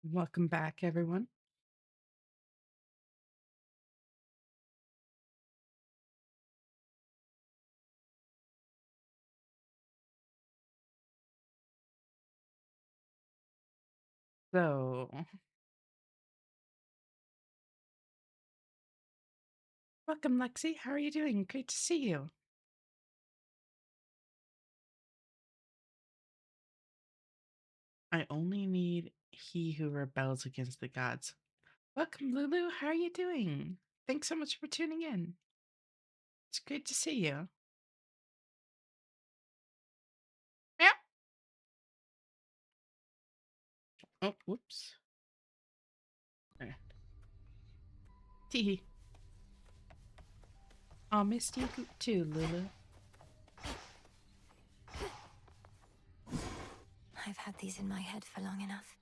Welcome back, everyone. So, welcome, Lexi. How are you doing? Great to see you. I only need he who rebels against the gods. Welcome, Lulu. How are you doing? Thanks so much for tuning in. It's great to see you. Yeah. Oh, whoops. There. Tee. I missed you too, Lulu. I've had these in my head for long enough.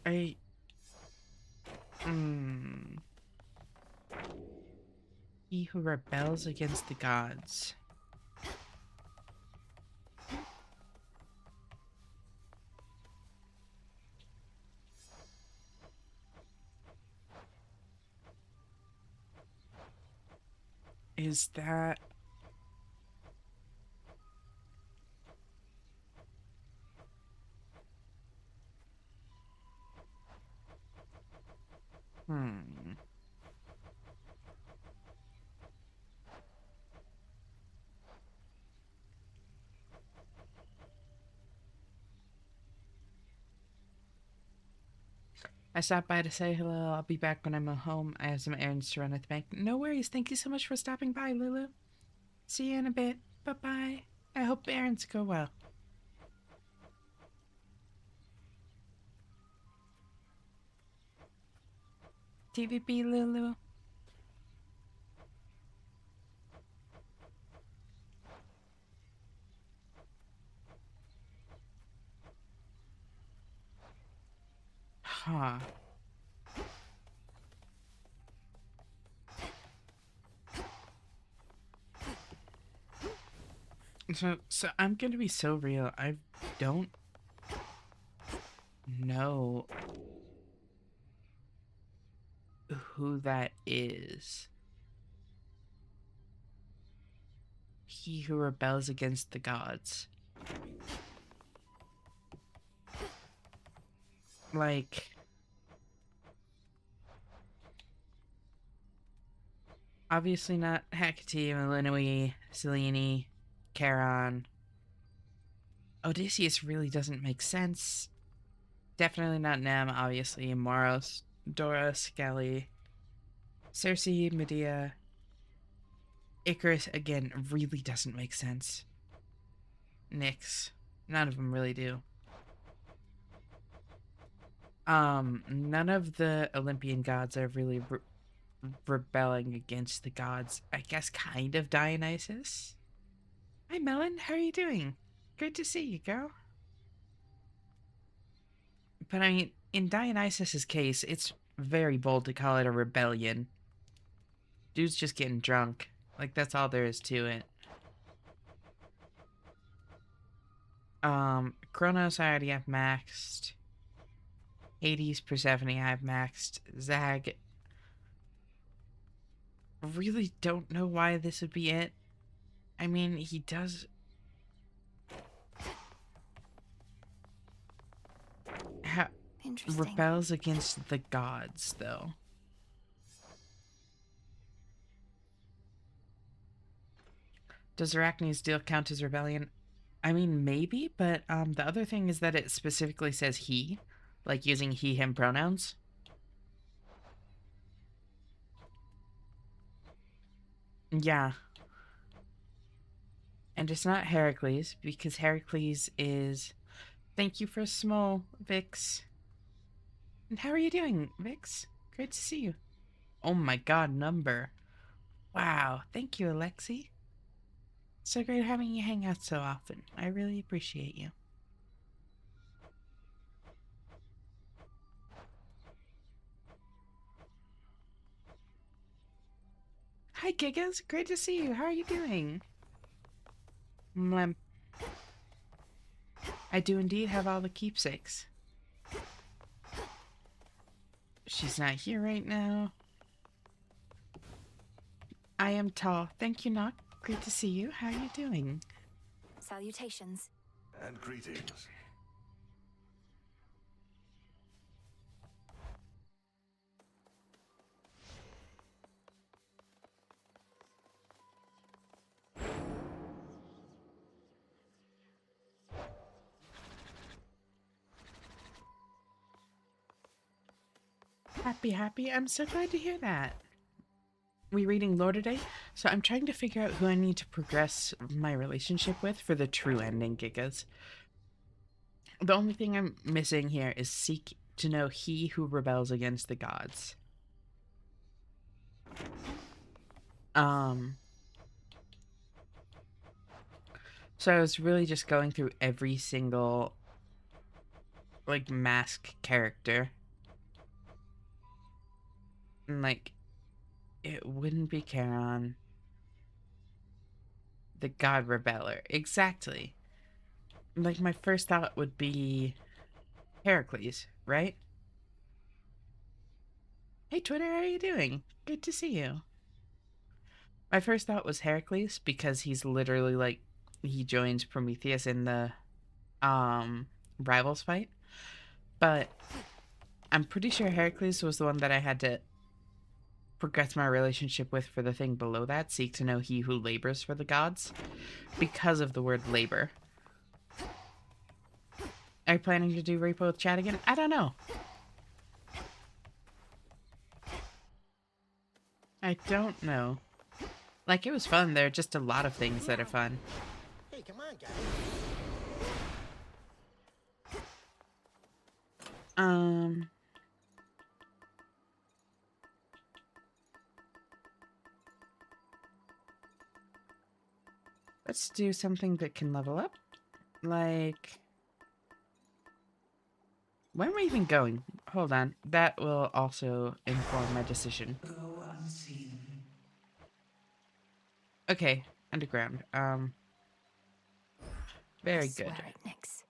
I. Hmm. He who rebels against the gods. Is that. Hmm. I stopped by to say hello. I'll be back when I'm home. I have some errands to run at the bank. No worries. Thank you so much for stopping by, Lulu. See you in a bit. Bye bye. I hope errands go well. TVP, Lulu. Huh. So I'm gonna be so real. I don't know who that is. He who rebels against the gods. Like, obviously not Hecate, Melinoe, Selene, Charon. Odysseus really doesn't make sense. Definitely not Nem, obviously. Moros, Dora, Skelly, Circe, Medea. Icarus, again, really doesn't make sense. Nyx. None of them really do. None of the Olympian gods are really rebelling against the gods. I guess kind of Dionysus. Hi, Melon. How are you doing? Great to see you, girl. But I mean, in Dionysus's case, it's very bold to call it a rebellion. Dude's just getting drunk. Like, that's all there is to it. Kronos I already have maxed. Hades, Persephone I have maxed. Zag, really don't know why this would be it. I mean, he does Interesting. rebels against the gods, though. Does Arachne's deal count as rebellion? I mean, maybe, but the other thing is that it specifically says he, like using he, him pronouns. Yeah, and it's not Heracles because Heracles is. Thank you for small, Vix. And how are you doing, Vix? Great to see you. Oh my god, number. Wow, thank you, Alexi. So great having you hang out so often. I really appreciate you. Hi, Gigas. Great to see you. How are you doing? I do indeed have all the keepsakes. She's not here right now. I am tall. Thank you, Nock. Great to see you. How are you doing? Salutations. And greetings. Happy. I'm so glad to hear that. We reading lore today, so I'm trying to figure out who I need to progress my relationship with for the true ending, Gigas. The only thing I'm missing here is seek to know he who rebels against the gods. So I was really just going through every single, like, mask character. And, like, it wouldn't be Charon. The god rebeller. Exactly. Like, my first thought would be Heracles, right? Hey, Twitter, how are you doing? Good to see you. My first thought was Heracles because he's literally, like, he joins Prometheus in the, rivals fight. But I'm pretty sure Heracles was the one that I had to progress my relationship with for the thing below that, seek to know he who labors for the gods, because of the word labor. Are you planning to do Repo with chat again? I don't know. I don't know. Like, it was fun. There are just a lot of things that are fun. Hey, come on, guys. Let's do something that can level up. Like, where am I even going? Hold on. That will also inform my decision. Go unseen. Okay, underground. Very I good. swear it, Nyx.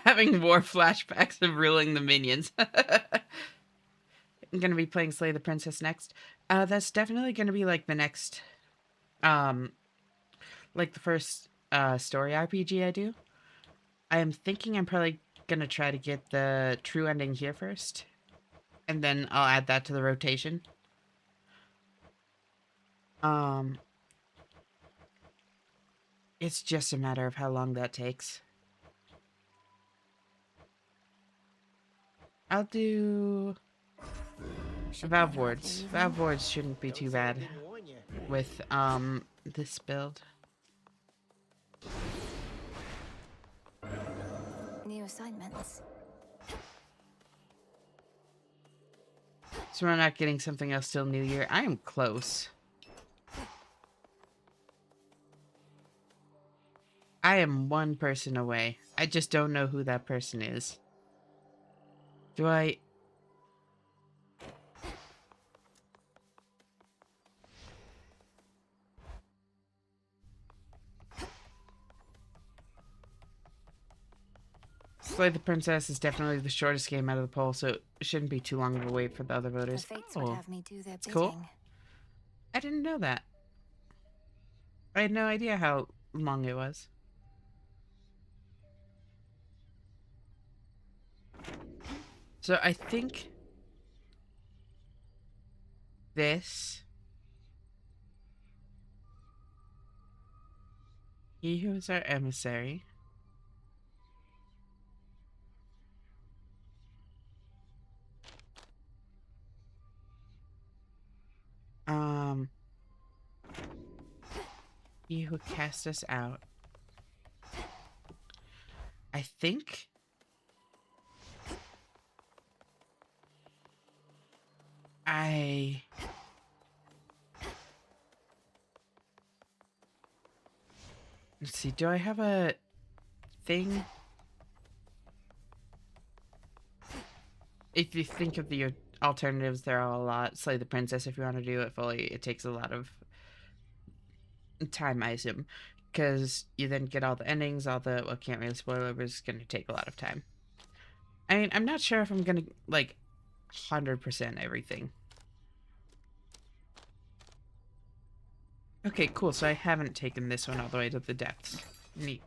Having war flashbacks of ruling the minions. I'm gonna be playing Slay the Princess next. That's definitely gonna be like the next, like the first story RPG I do. I am thinking I'm probably gonna try to get the true ending here first, and then I'll add that to the rotation. It's just a matter of how long that takes. I'll do Should Valve be Wards. enough, Valve Wards shouldn't be Don't too say I bad didn't warn you. with this build. New assignments. So we're not getting something else till New Year. I am close. I am one person away. I just don't know who that person is. Do I... Slay the Princess is definitely the shortest game out of the poll, so it shouldn't be too long of a wait for the other The voters. fates would Oh, have me do their it's bidding. cool. I didn't know that. I had no idea how long it was. So I think this... He who is our emissary. He who cast us out. I think... I... Let's see, do I have a thing? If you think of the alternatives, there are a lot. Slay the Princess, if you want to do it fully, it takes a lot of time, I assume. Because you then get all the endings, all the, well, can't really spoil it, but it's going to take a lot of time. I mean, I'm not sure if I'm going to, like, 100% everything. Okay, cool. So I haven't taken this one all the way to the depths. Neat.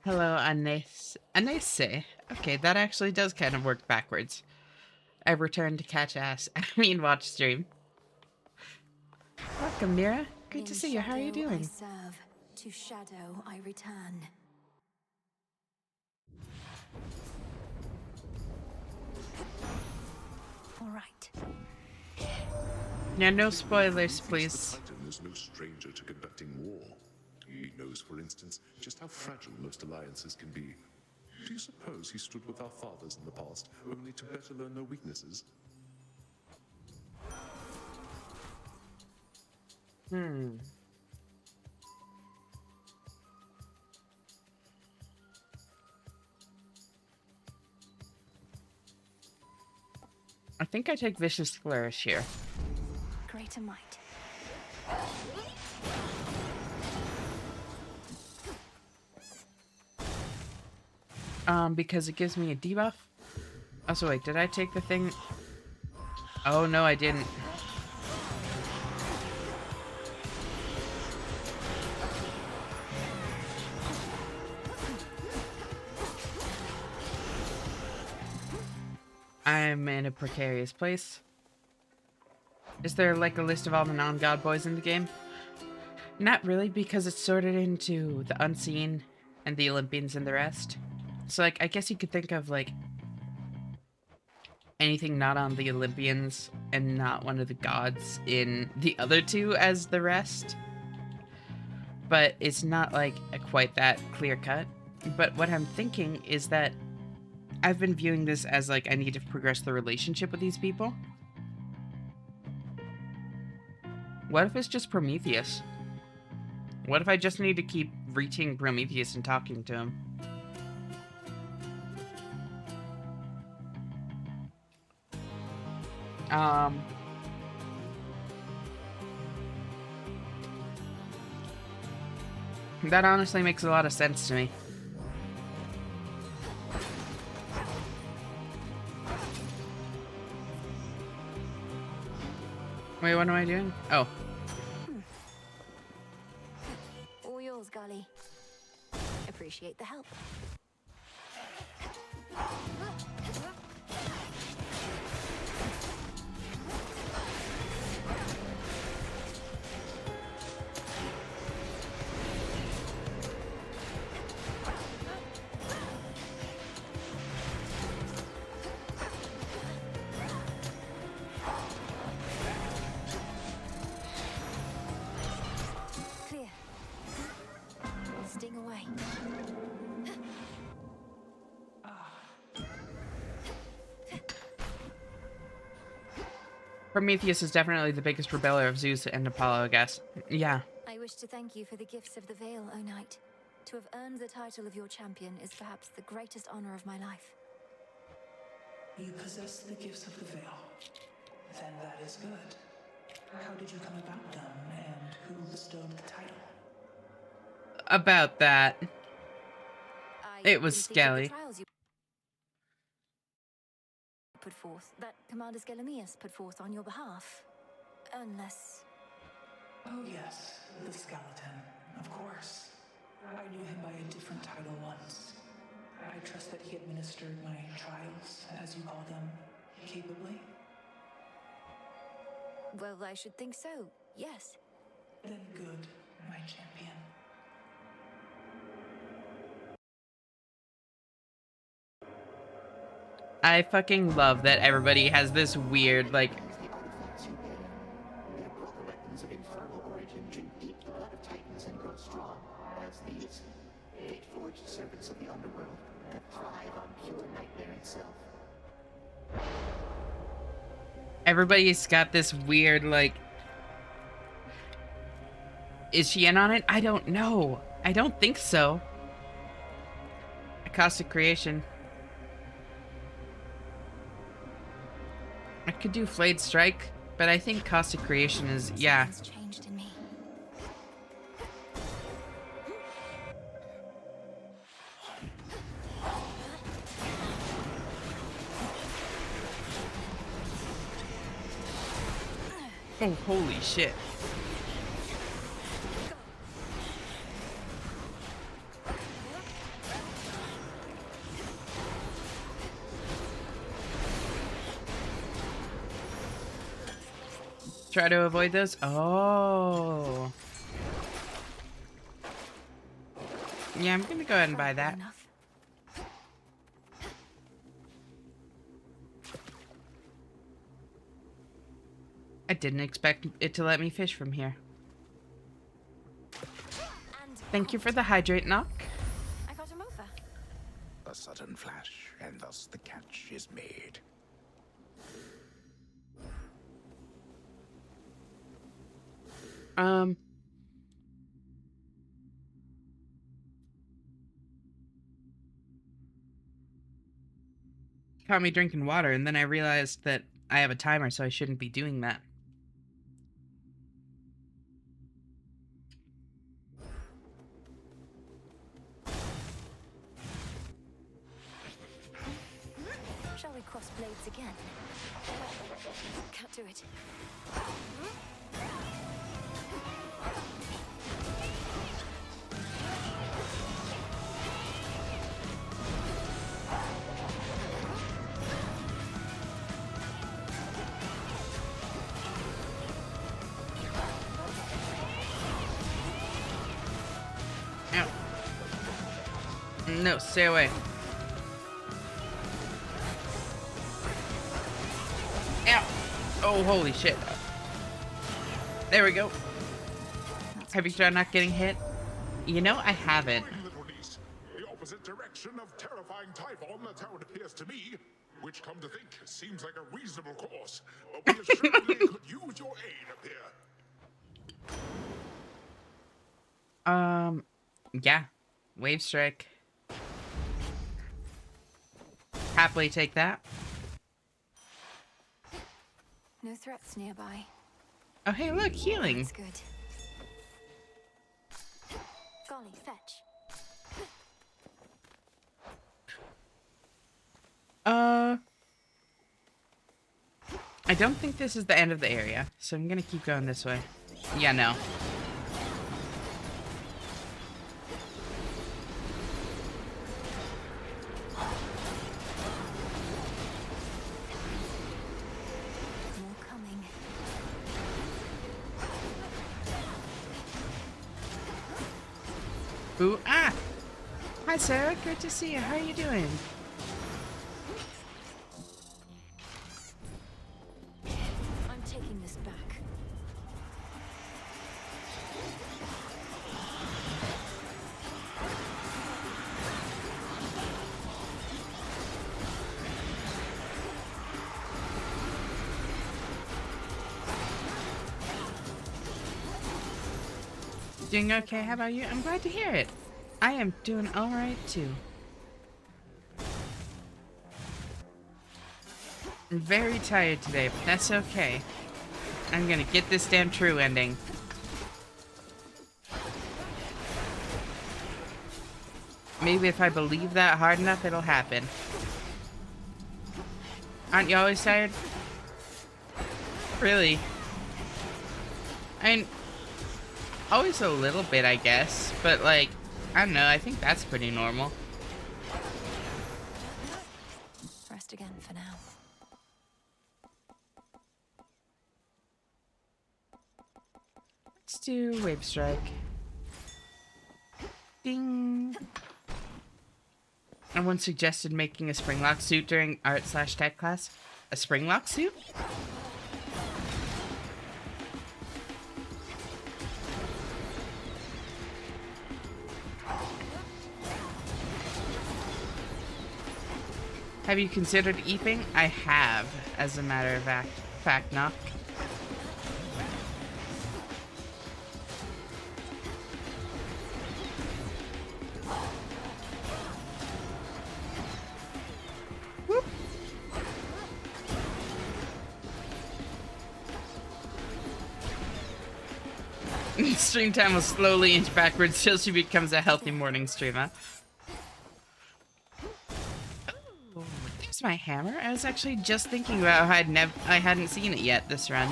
Hello, Anese. Okay, that actually does kind of work backwards. I returned to catch ass. I mean, watch stream. Welcome, Mira. Great to In see you. How are you shadow I doing? serve, to shadow I return. All right. Now, no spoilers, The please. Titan is no stranger to conducting war. He knows, for instance, just how fragile most alliances can be. Do you suppose he stood with our fathers in the past, only to better learn their weaknesses? I think I take Vicious Flourish here. Greater might. Because it gives me a debuff. Oh, so wait, did I take the thing? Oh, no, I didn't. I'm in a precarious place. Is there, like, a list of all the non-god boys in the game? Not really, because it's sorted into the Unseen and the Olympians and the rest. So, like, I guess you could think of, like, anything not on the Olympians and not one of the gods in the other two as the rest. But it's not, like, quite that clear-cut. But what I'm thinking is that I've been viewing this as, like, I need to progress the relationship with these people. What if it's just Prometheus? What if I just need to keep reaching Prometheus and talking to him? That honestly makes a lot of sense to me. Wait, what am I doing? Oh. All yours, Gully. Appreciate the help. Clear. Sting away. Prometheus is definitely the biggest rebeller of Zeus and Apollo, I guess. Yeah. I wish to thank you for the gifts of the Veil, O Knight. To have earned the title of your champion is perhaps the greatest honor of my life. You possess the gifts of the Veil. Then that is good. How did you come about them, and who bestowed the title? About that. I It was completed the Skelly. trials you put forth, that Commander Skelemius put forth on your behalf. Unless... Oh yes, the skeleton, of course. I knew him by a different title once. I trust that he administered my trials, as you call them, capably. Well, I should think so, yes. Then good, my champion. I fucking love that everybody has this weird, like... Weapons of infernal origin drink deep the blood of titans and grow strong, as these fate-forged servants of the underworld that thrive on pure nightmare itself. Everybody's got this weird, like, Is she in on it? I don't know. I don't think so. Caustic Creation. I could do Flayed Strike, but I think Caustic Creation is, yeah. Something's changed in me. Oh, holy shit. Try to avoid those. Oh. Yeah, I'm gonna go ahead and buy that. Enough. I didn't expect it to let me fish from here. And Thank you for the hydrate knock. I got him over. A sudden flash, and thus the catch is made. Caught me drinking water, and then I realized that I have a timer, so I shouldn't be doing that. Shall we cross blades again? Can't do it. Ow. No, stay away. Ow. Oh, holy shit. There we go. Have you tried not getting hit? You know, I haven't. Wait, little niece. The opposite direction of terrifying Typhon, that's how it appears to me. Which, come to think, seems like a reasonable course. But we assuredly could use your aid up here. Yeah. Wave Strike. Happily take that. No threats nearby. Oh, hey, look, healing. That's good. Golly, fetch. I don't think this is the end of the area, so I'm gonna keep going this way. Yeah, no. More coming. Ooh, ah! Hi, Sarah. Good to see you. How are you doing? I'm taking this back. Doing okay? How about you? I'm glad to hear it. I am doing alright, too. I'm very tired today, but that's okay. I'm gonna get this damn true ending. Maybe if I believe that hard enough, it'll happen. Aren't you always tired? Really? I mean, always a little bit, I guess. But, like, I don't know. I think that's pretty normal. Rest again for now. Let's do Wave Strike. Ding. Someone suggested making a Springlock suit during art/tech class. A Springlock suit? Have you considered eeping? I have, as a matter of fact, knock. Stream time will slowly inch backwards till she becomes a healthy morning streamer. Oh, there's my hammer. I was actually just thinking about how I hadn't seen it yet this run.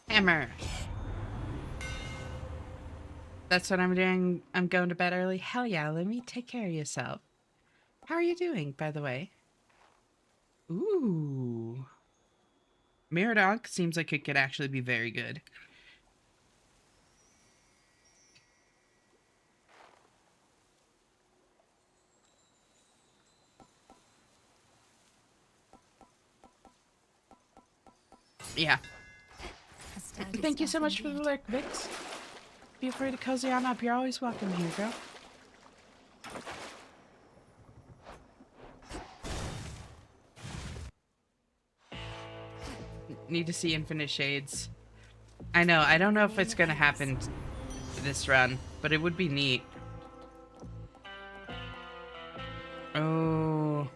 Hammer. That's what I'm doing. I'm going to bed early. Hell yeah, let me take care of yourself. How are you doing, by the way? Ooh. Miradonk seems like it could actually be very good. Yeah. Thank you so much for the lurk, Vix. Feel free to cozy on up. You're always welcome here, girl. Need to see Infinite Shades. I know. I don't know if it's gonna happen this run, but it would be neat. Oh.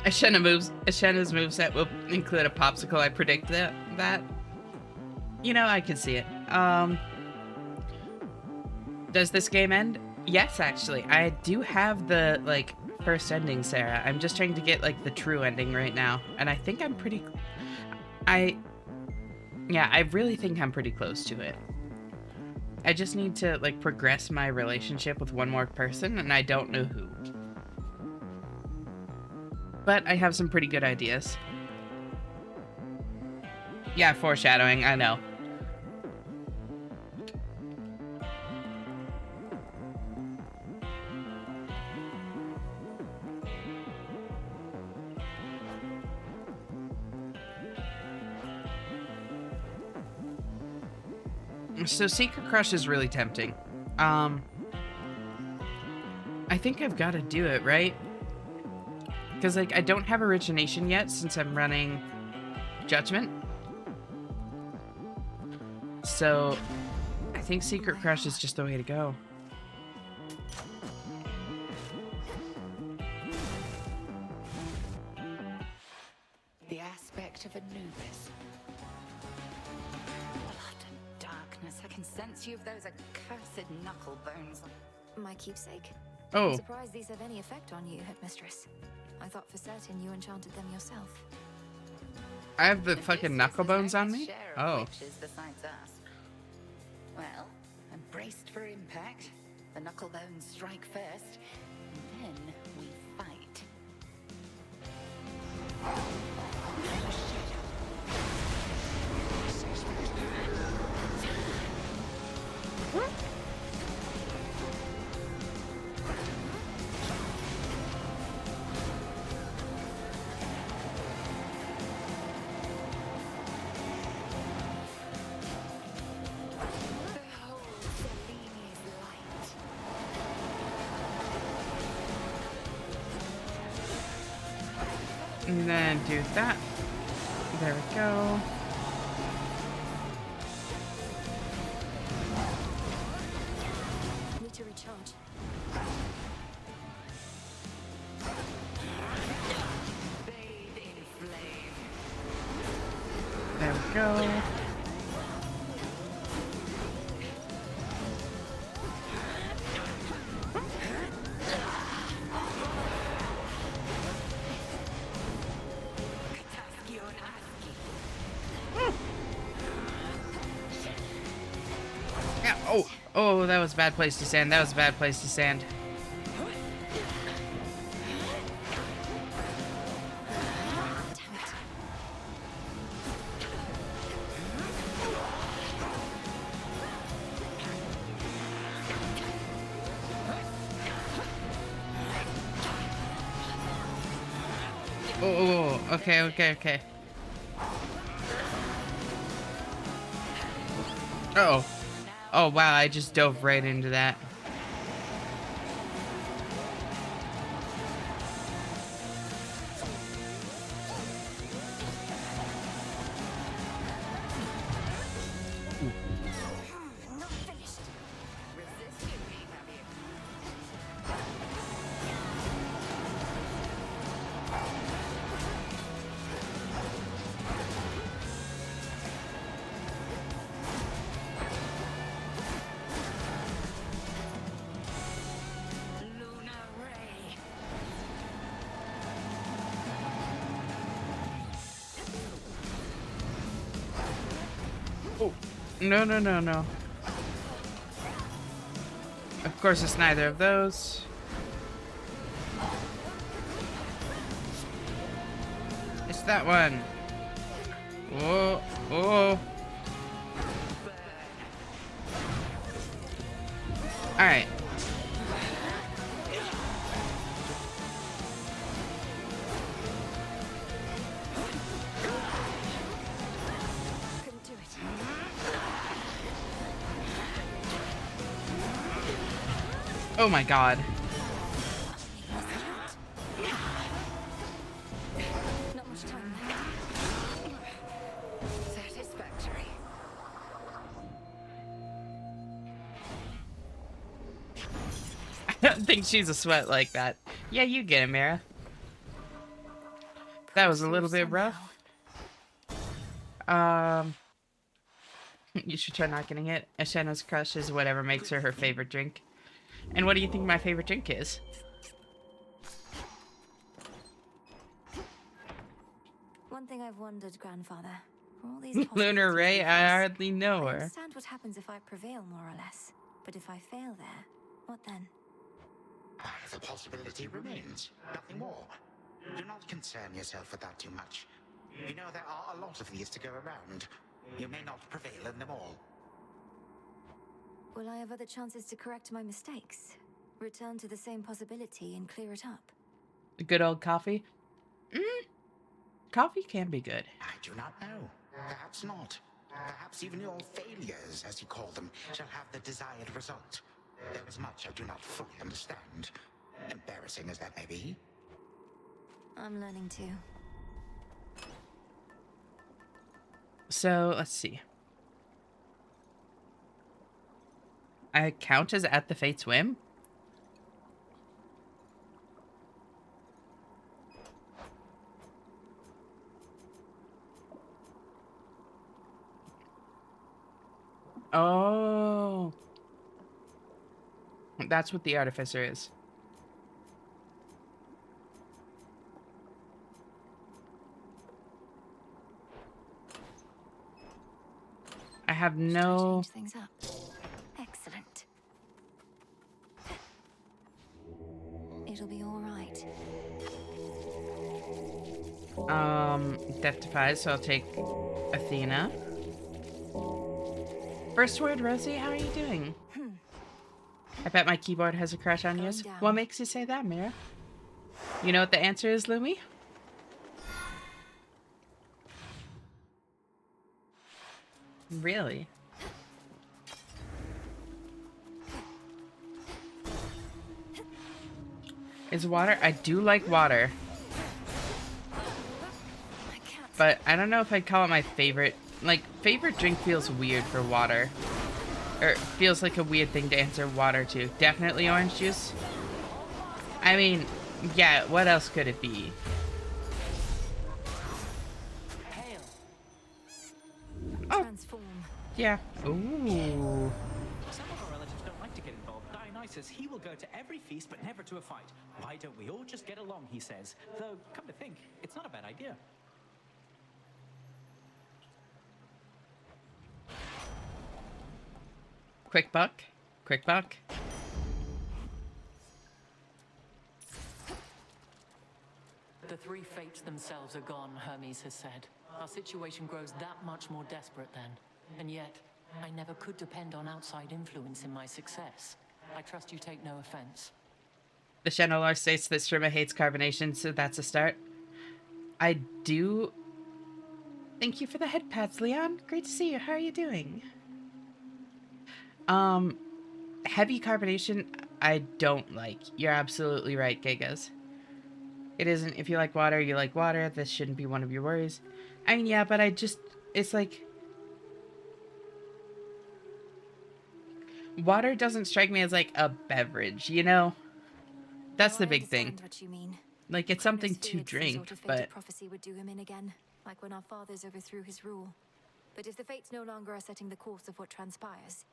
Ashena's moveset will include a popsicle. I predict that. You know, I can see it. Does this game end? Yes, actually. I do have the, like, first ending, Sarah. I'm just trying to get, like, the true ending right now. And I think I'm pretty... Yeah, I really think I'm pretty close to it. I just need to, like, progress my relationship with one more person, and I don't know who. But I have some pretty good ideas. Yeah, foreshadowing, I know. So Secret Crush is really tempting. I think I've got to do it, right? Because, like, I don't have Origination yet since I'm running Judgment. So, I think Secret Crush is just the way to go. The aspect of Anubis. Blood and darkness. I can sense you of those accursed knuckle bones. My keepsake. Oh. I'm surprised these have any effect on you, Headmistress. I thought for certain you enchanted them yourself. I have the fucking knuckle bones on me? Oh. Besides us. Well, I'm braced for impact. The knuckle bones strike first, and then we fight. And then do that. There we go. Need to recharge. Bathe in flame. There we go. Yeah, oh, that was a bad place to stand. That was a bad place to stand. Oh, okay, okay, okay. Uh-oh. Oh, wow, I just dove right into that. Not finished. Resisted me, have you? Luna Ray. Oh. No, no, no, no. Of course, it's neither of those. It's that one. Whoa, whoa. Alright. Couldn't do it. Oh my god. Not much time left. Satisfactory. I don't think she's a sweat like that. Yeah, you get it, Mara. That was a little bit rough. You should try not getting it. Ashena's crush is whatever makes her favorite drink. And what do you think my favorite drink is? One thing I've wondered, Grandfather. For all these Lunar possibilities Ray, we I face, hardly know I her. understand what happens if I prevail, more or less. But if I fail there, what then? The possibility remains. Nothing more. Do not concern yourself with that too much. You know there are a lot of these to go around. You may not prevail in them all. Will I have other chances to correct my mistakes? Return to the same possibility and clear it up? Good old coffee? Coffee can be good. I do not know. Perhaps not. Perhaps even your failures, as you call them, shall have the desired result. There is much I do not fully understand. Embarrassing as that may be. I'm learning too. So, let's see. I count as at the Fates Whim? Oh. That's what the Artificer is. I have no... Change things up. Excellent. It'll be all right. Death Defies, so I'll take Athena. First word, Rosie, how are you doing? I bet my keyboard has a crush on you. Going down. What makes you say that, Mira? You know what the answer is, Lumi? Really? Is water? I do like water. I can't. But I don't know if I'd call it my favorite. Like, favorite drink feels weird for water. Or feels like a weird thing to answer water to. Definitely orange juice. I mean, yeah, what else could it be? Transform. Yeah. Ooh. Some of our relatives don't like to get involved. Dionysus, he will go to every feast but never to a fight. Why don't we all just get along, he says. Though, come to think, it's not a bad idea. Quick buck. Quick buck. The three fates themselves are gone, Hermes has said. Our situation grows that much more desperate then. And yet, I never could depend on outside influence in my success. I trust you take no offense. The Channelar states that Shrima hates carbonation, so that's a start. I do. Thank you for the head pats, Leon. Great to see you. How are you doing? Heavy carbonation, I don't like. You're absolutely right, Gigas. It isn't. If you like water, you like water. This shouldn't be one of your worries. I mean, yeah, but it's like, water doesn't strike me as like a beverage, you know? That's the I big thing. understand what you mean. Like, it's Kronos something to feared some drink, sort of fated but prophecy would do him in again, like when our fathers overthrew his rule. But if the fates no longer are setting the course of what transpires,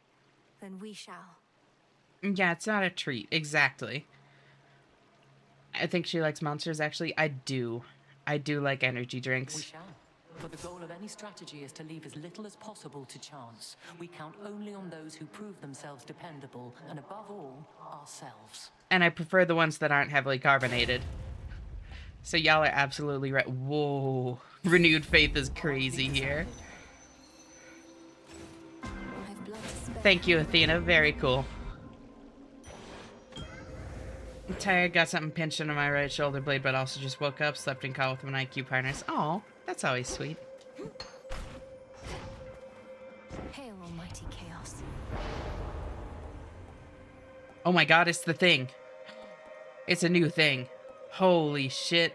then we shall. yeah, it's not a treat. Exactly. I think she likes monsters, actually. I do. I do like energy We drinks. shall. But the goal of any strategy is to leave as little as possible to chance. We count only on those who prove themselves dependable, and above all, ourselves. And I prefer the ones that aren't heavily carbonated. So y'all are absolutely right. Whoa. Renewed faith is crazy here. I've blood to spare. Thank you, Athena. Very cool. I'm tired, got something pinched under my right shoulder blade, but also just woke up, slept in call with my IQ partners. Oh, that's always sweet. Hail, almighty chaos. Oh my god, it's the thing. It's a new thing. Holy shit.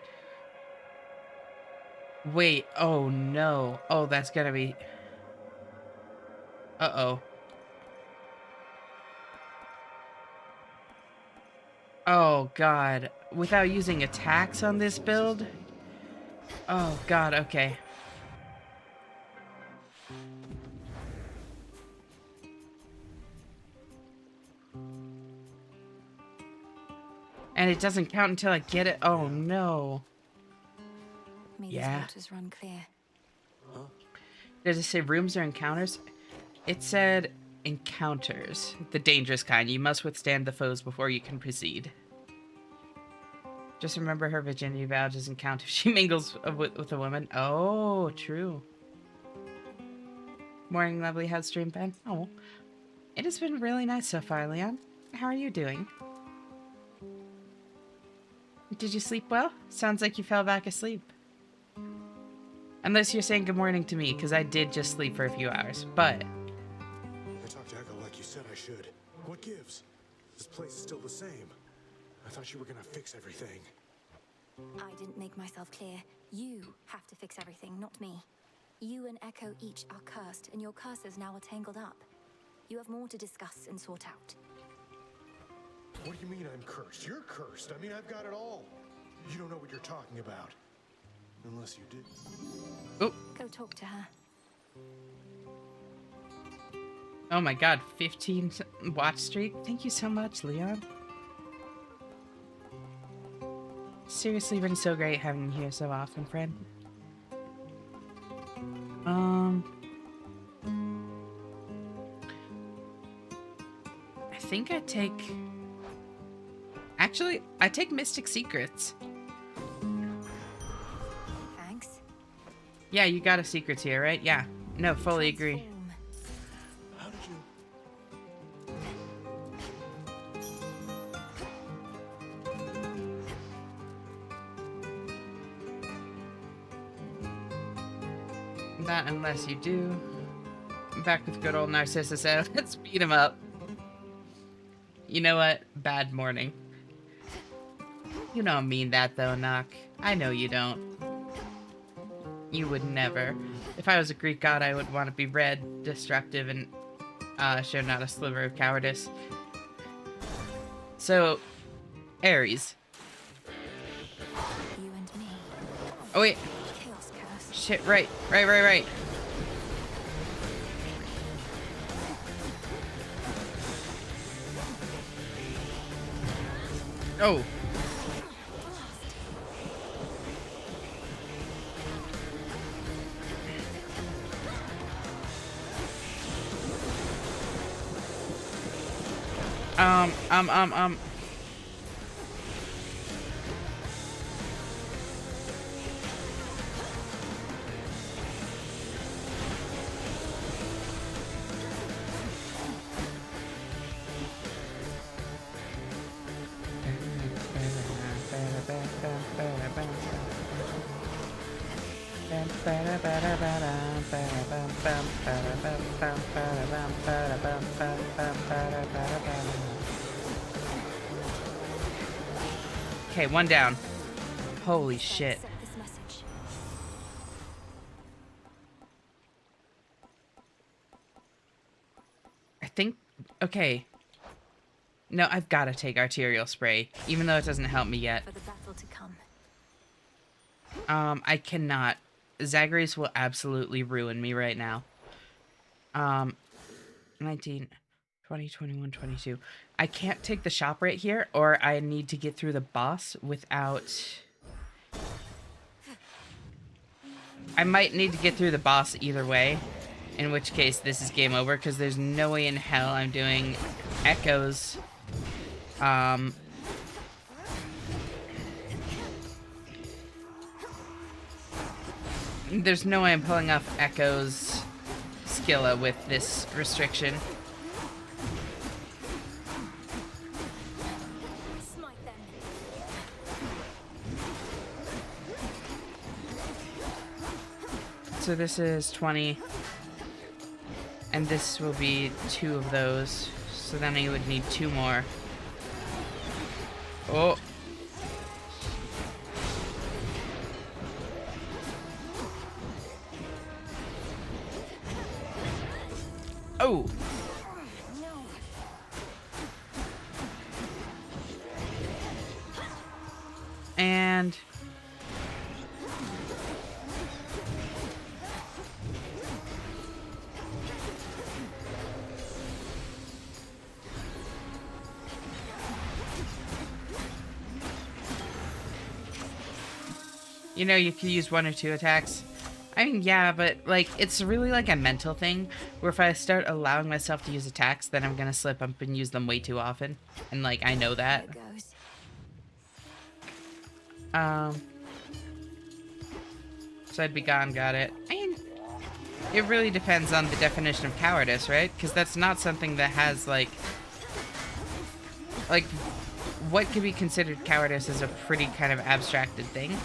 Wait, oh no. Oh, that's gonna be... Uh-oh. Oh god. Without using attacks on this build? Oh god, okay. And it doesn't count until I get it? Oh no. May Yeah. these waters run clear. Does it say rooms or encounters? It said encounters. The dangerous kind. You must withstand the foes before you can proceed. Just remember her virginity vow doesn't count if she mingles with a woman. Oh, true. Morning, lovely. How's stream been? Oh, it has been really nice so far, Leon. How are you doing? Did you sleep well? Sounds like you fell back asleep. Unless you're saying good morning to me, because I did just sleep for a few hours, but... I talked to Echo like you said I should. What gives? This place is still the same. I thought you were gonna fix everything. I didn't make myself clear. You have to fix everything, not me. You and Echo each are cursed, and your curses now are tangled up. You have more to discuss and sort out. What do you mean I'm cursed? You're cursed. I mean, I've got it all. You don't know what you're talking about. Unless you do. Oh, Go talk to her. oh my god, 15 watch streak? Thank you so much, Leon. Seriously been so great having you here so often, friend. I think I take... Actually, I take Mystic Secrets. Thanks. Yeah, you got a secrets here, right? Yeah. No, fully agree. Transform. How did you... Not unless you do. I'm back with good old Narcissus. So let's beat him up. You know what? Bad morning. You don't mean that though, Nock. I know you don't. You would never. If I was a Greek god, I would want to be red, destructive, and show not a sliver of cowardice. So, Ares. You and me. Oh wait, Chaos curse. shit, right. Oh. Um. Okay, one down. Holy shit. Accept this message. I think... Okay. No, I've got to take arterial spray, even though it doesn't help me yet. For the battle to come. I cannot. Zagreus will absolutely ruin me right now. 19, 20, 21, 22. I can't take the shop right here, or I need to get through the boss without... I might need to get through the boss either way, in which case this is game over, because there's no way in hell I'm doing Echoes. There's no way I'm pulling off Echoes Skilla with this restriction. Smite them. So this is 20. And this will be 2 of those. So then I would need 2 more. Oh. Oh. And you know, you could use 1 or 2 attacks. I mean, yeah, but, like, it's really like a mental thing, where if I start allowing myself to use attacks, then I'm gonna slip up and use them way too often. And, like, I know that. There goes. So I'd be gone, got it. I mean, it really depends on the definition of cowardice, right? Because that's not something that has, like, what could be considered cowardice is a pretty kind of abstracted thing.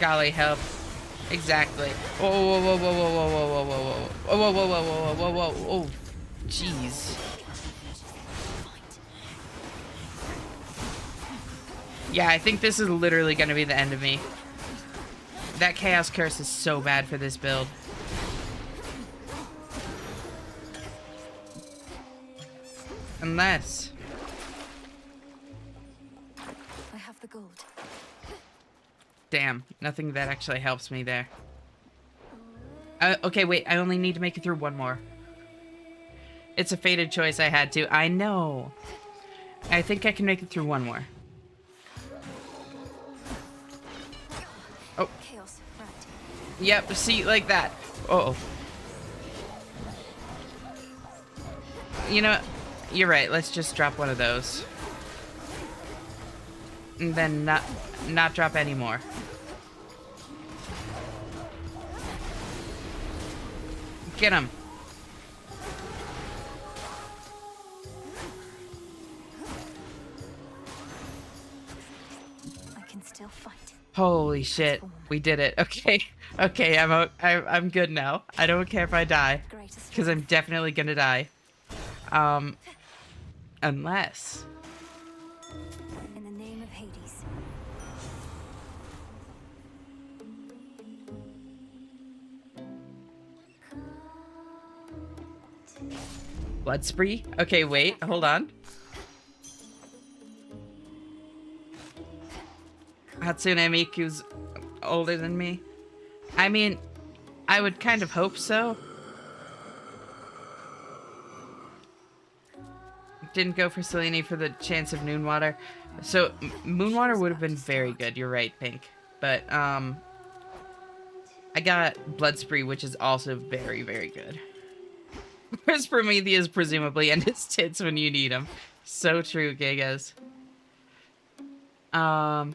Golly help. Exactly. Whoa, whoa, whoa, whoa, whoa, whoa, whoa, whoa, whoa, whoa, whoa, whoa, whoa, whoa, whoa, whoa, oh, jeez. Yeah, I think this is literally going to be the end of me. That Chaos Curse is so bad for this build. Unless... I have the gold. Damn, nothing that actually helps me there. Okay, wait, I only need to make it through 1 more. It's a fated choice I had to. I know. I think I can make it through 1 more. Oh. Chaos, right. Yep, see, like that. Uh-oh. You know, you're right. Let's just drop 1 of those. And then not drop any more. Get him. I can still fight. Holy shit, we did it. Okay, okay, I'm good now. I don't care if I die, Greatest because I'm definitely gonna die. Unless... in the name of Hades. Blood spree? Okay, wait, hold on. Hatsune Miku's older than me. I mean, I would kind of hope so. Didn't go for Selene for the chance of Moonwater. So, Moonwater would have been very good, you're right, Pink. But, I got Blood Spree, which is also very, very good. Whereas Prometheus presumably and his tits when you need them. So true, Gigas. I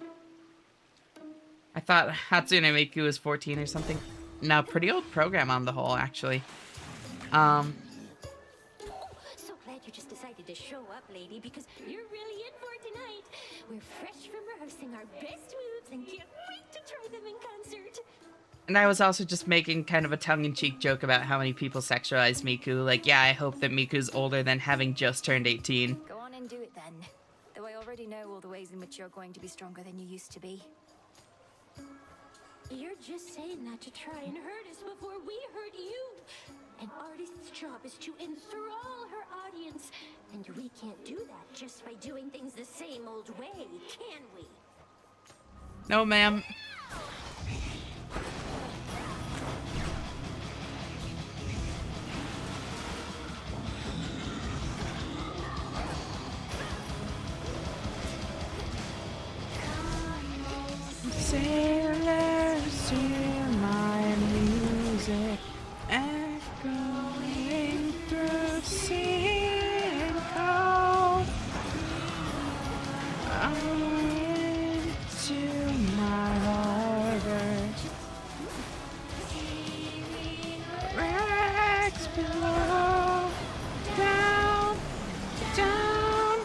I thought Hatsune Miku was 14 or something. No, pretty old program on the whole, actually. So glad you just decided to show up, lady, because you're really in for it tonight. We're fresh from rehearsing our best moves and can't wait to try them in concert. And I was also just making kind of a tongue-in-cheek joke about how many people sexualize Miku. Like, yeah, I hope that Miku's older than having just turned 18. Go on and do it then. Though I already know all the ways in which you're going to be stronger than you used to be. You're just saying that to try and hurt us before we hurt you. An artist's job is to enthrall her audience. And we can't do that just by doing things the same old way, can we? No, ma'am. Sailors hear my music echoing through sea and cold. Into my harbor. Wrecks below. Down, down.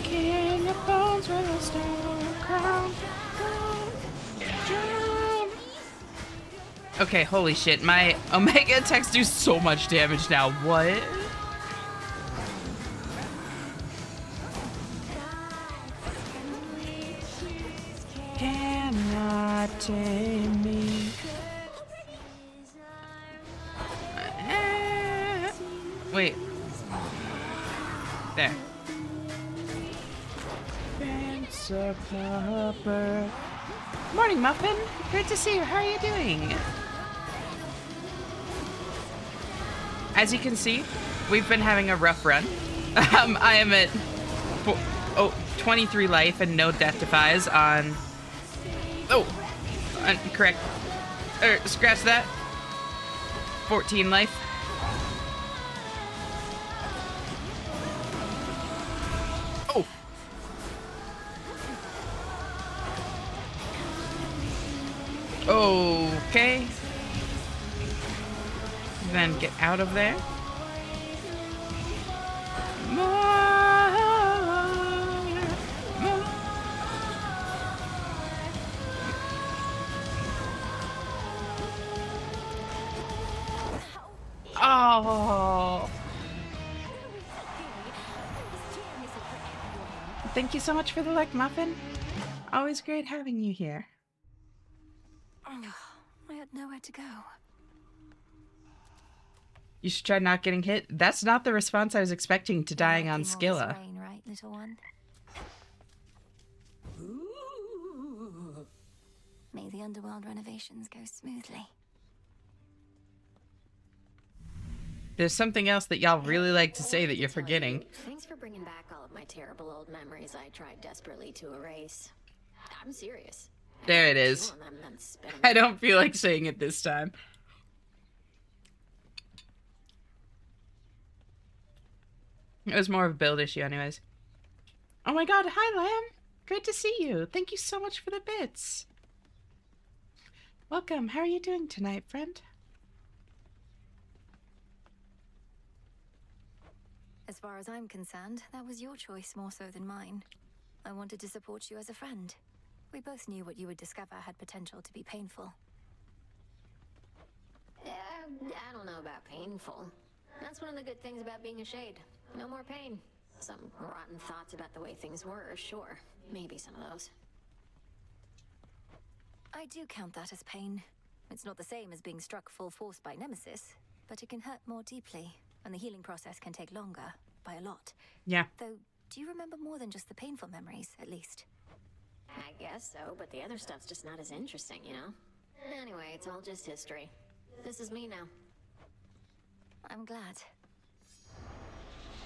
King of bones with a stone crown. Okay, holy shit, my Omega attacks do so much damage now. What? Cannot tame me. Wait. There. Fence of copper. Morning, Muffin. Great to see you. How are you doing? As you can see, we've been having a rough run. I am at 23 life and no death defies on... Oh, correct. Scratch that. 14 life. Oh. Okay. Then get out of there. Oh. Thank you so much for the like, Muffin. Always great having you here. I had nowhere to go. You should try not getting hit. That's not the response I was expecting to dying on Skilla. Rain, right, little one? May the underworld renovations go smoothly. There's something else that y'all really like to say that you're forgetting. Thanks for bringing back all of my terrible old memories I tried desperately to erase. I'm serious. There it is. I don't feel like saying it this time. It was more of a build issue anyways. Oh my god, hi Lamb! Great to see you. Thank you so much for the bits. Welcome. How are you doing tonight, friend? As far as I'm concerned, that was your choice more so than mine. I wanted to support you as a friend. We both knew what you would discover had potential to be painful. I don't know about painful. That's one of the good things about being a shade. No more pain. Some rotten thoughts about the way things were, sure. Maybe some of those. I do count that as pain. It's not the same as being struck full force by Nemesis, but it can hurt more deeply, and the healing process can take longer, by a lot. Yeah. Though, do you remember more than just the painful memories, at least? I guess so, but the other stuff's just not as interesting, you know? Anyway, it's all just history. This is me now. I'm glad.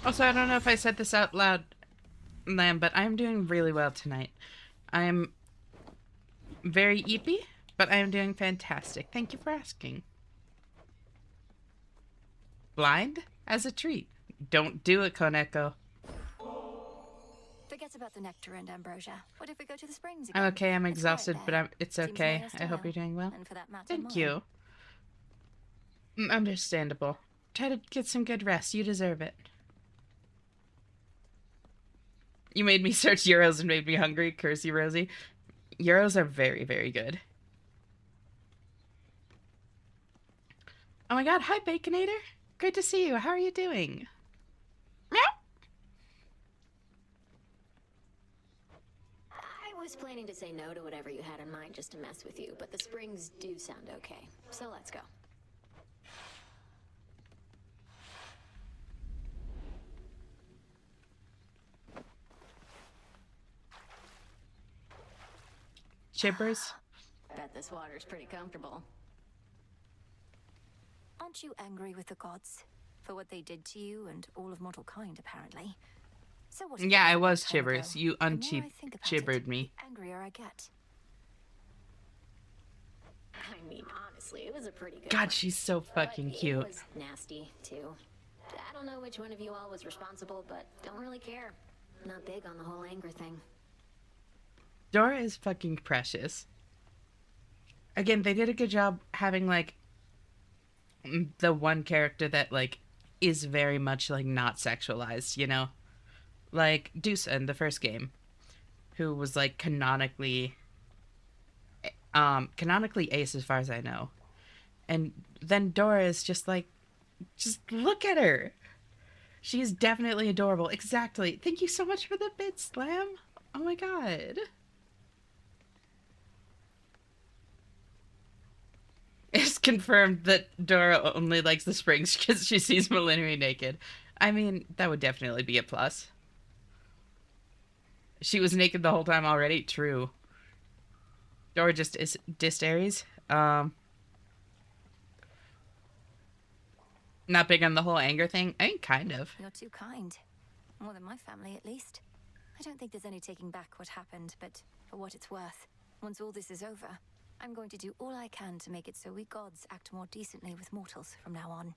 Also, I don't know if I said this out loud, Lamb, but I'm doing really well tonight. I'm very eepy, but I am doing fantastic. Thank you for asking. Blind as a treat. Don't do it, Koneko. The Forget about the nectar and ambrosia. What if we go to the springs I'm again? okay. I'm It's quiet exhausted, but there. it's Seems okay. more your I hope you're style. doing well. And for that matter, Thank mine. you. Understandable. Try to get some good rest. You deserve it. You made me search Euros and made me hungry. Curse you, Rosie. Euros are very, very good. Oh my god. Hi, Baconator. Great to see you. How are you doing? Meow. I was planning to say no to whatever you had in mind just to mess with you, but the springs do sound okay. So let's go. Chippers? Bet this water's pretty comfortable. Aren't you angry with the gods for what they did to you and all of mortal kind, apparently? So what? Yeah, I was time ago? Chibbers. You The more I think about chibbered it, me. the angrier I get. I mean, honestly, it was a pretty good God, one. she's so fucking But cute. It was nasty, too. I don't know which one of you all was responsible, but don't really care. Not big on the whole anger thing. Dora is fucking precious. Again, they did a good job having, like, the one character that, like, is very much, like, not sexualized, you know? Like, Dusa in the first game, who was, like, canonically ace as far as I know. And then Dora is just, like, just look at her. She is definitely adorable. Exactly. Thank you so much for the bit, Slam. Oh my god. It's confirmed that Dora only likes the springs because she sees Malinari naked. I mean, that would definitely be a plus. She was naked the whole time already. True. Dora just dissed Ares. Not big on the whole anger thing. I mean, kind of. You're too kind. More than my family, at least. I don't think there's any taking back what happened, but for what it's worth, once all this is over, I'm going to do all I can to make it so we gods act more decently with mortals from now on.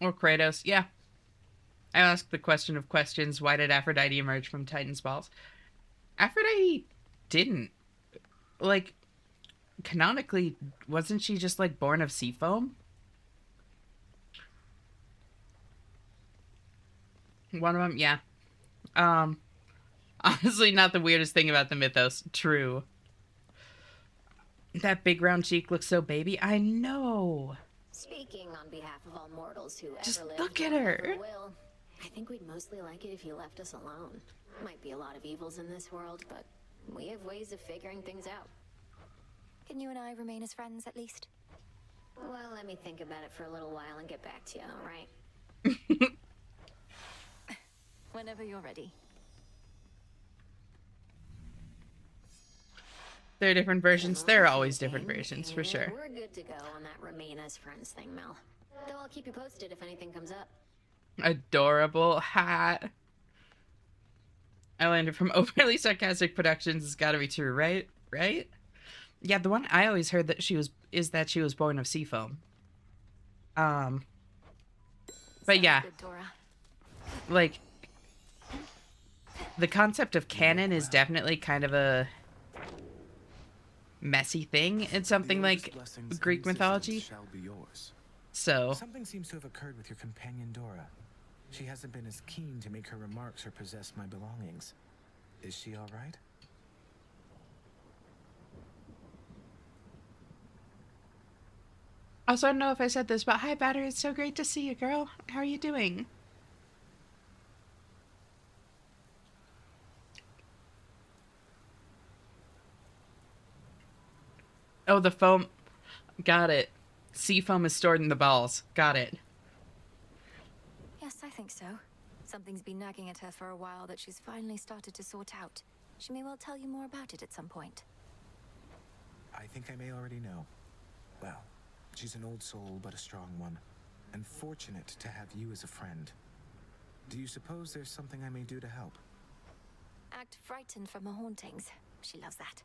Or Kratos, yeah. I asked the question of questions, why did Aphrodite emerge from Titan's balls? Aphrodite didn't. Like, canonically, wasn't she just, like, born of sea foam? One of them, yeah. Honestly, not the weirdest thing about the mythos. True. That big round cheek looks so baby. I know. Speaking on behalf of all mortals who Just ever lived look at or her. ever will, I think we'd mostly like it if you left us alone. Might be a lot of evils in this world, but we have ways of figuring things out. Can you and I remain as friends, at least? Well, let me think about it for a little while and get back to you, alright? Whenever you're ready. There are different versions. There are always different versions, for sure. We're good to go on that remain as friends thing, Mel. Though I'll keep you posted if anything comes up. Adorable hat. I landed from overly sarcastic productions. It's gotta be true, right? Right? Yeah, the one I always heard that she was born of sea foam. But yeah. Good, Dora. Like, the concept of canon is definitely kind of a messy thing in something like Greek mythology. Shall be yours. So Something seems to have occurred with your companion Dora. She hasn't been as keen to make her remarks or possess my belongings. Is she all right? also, I don't know if I said this, but hi, Batter. It's so great to see you, girl. How are you doing? Oh, the foam. Got it. Sea foam is stored in the balls. Got it. Yes, I think so. Something's been nagging at her for a while that she's finally started to sort out. She may well tell you more about it at some point. I think I may already know. Well, she's an old soul, but a strong one. And fortunate to have you as a friend. Do you suppose there's something I may do to help? Act frightened from her hauntings. She loves that.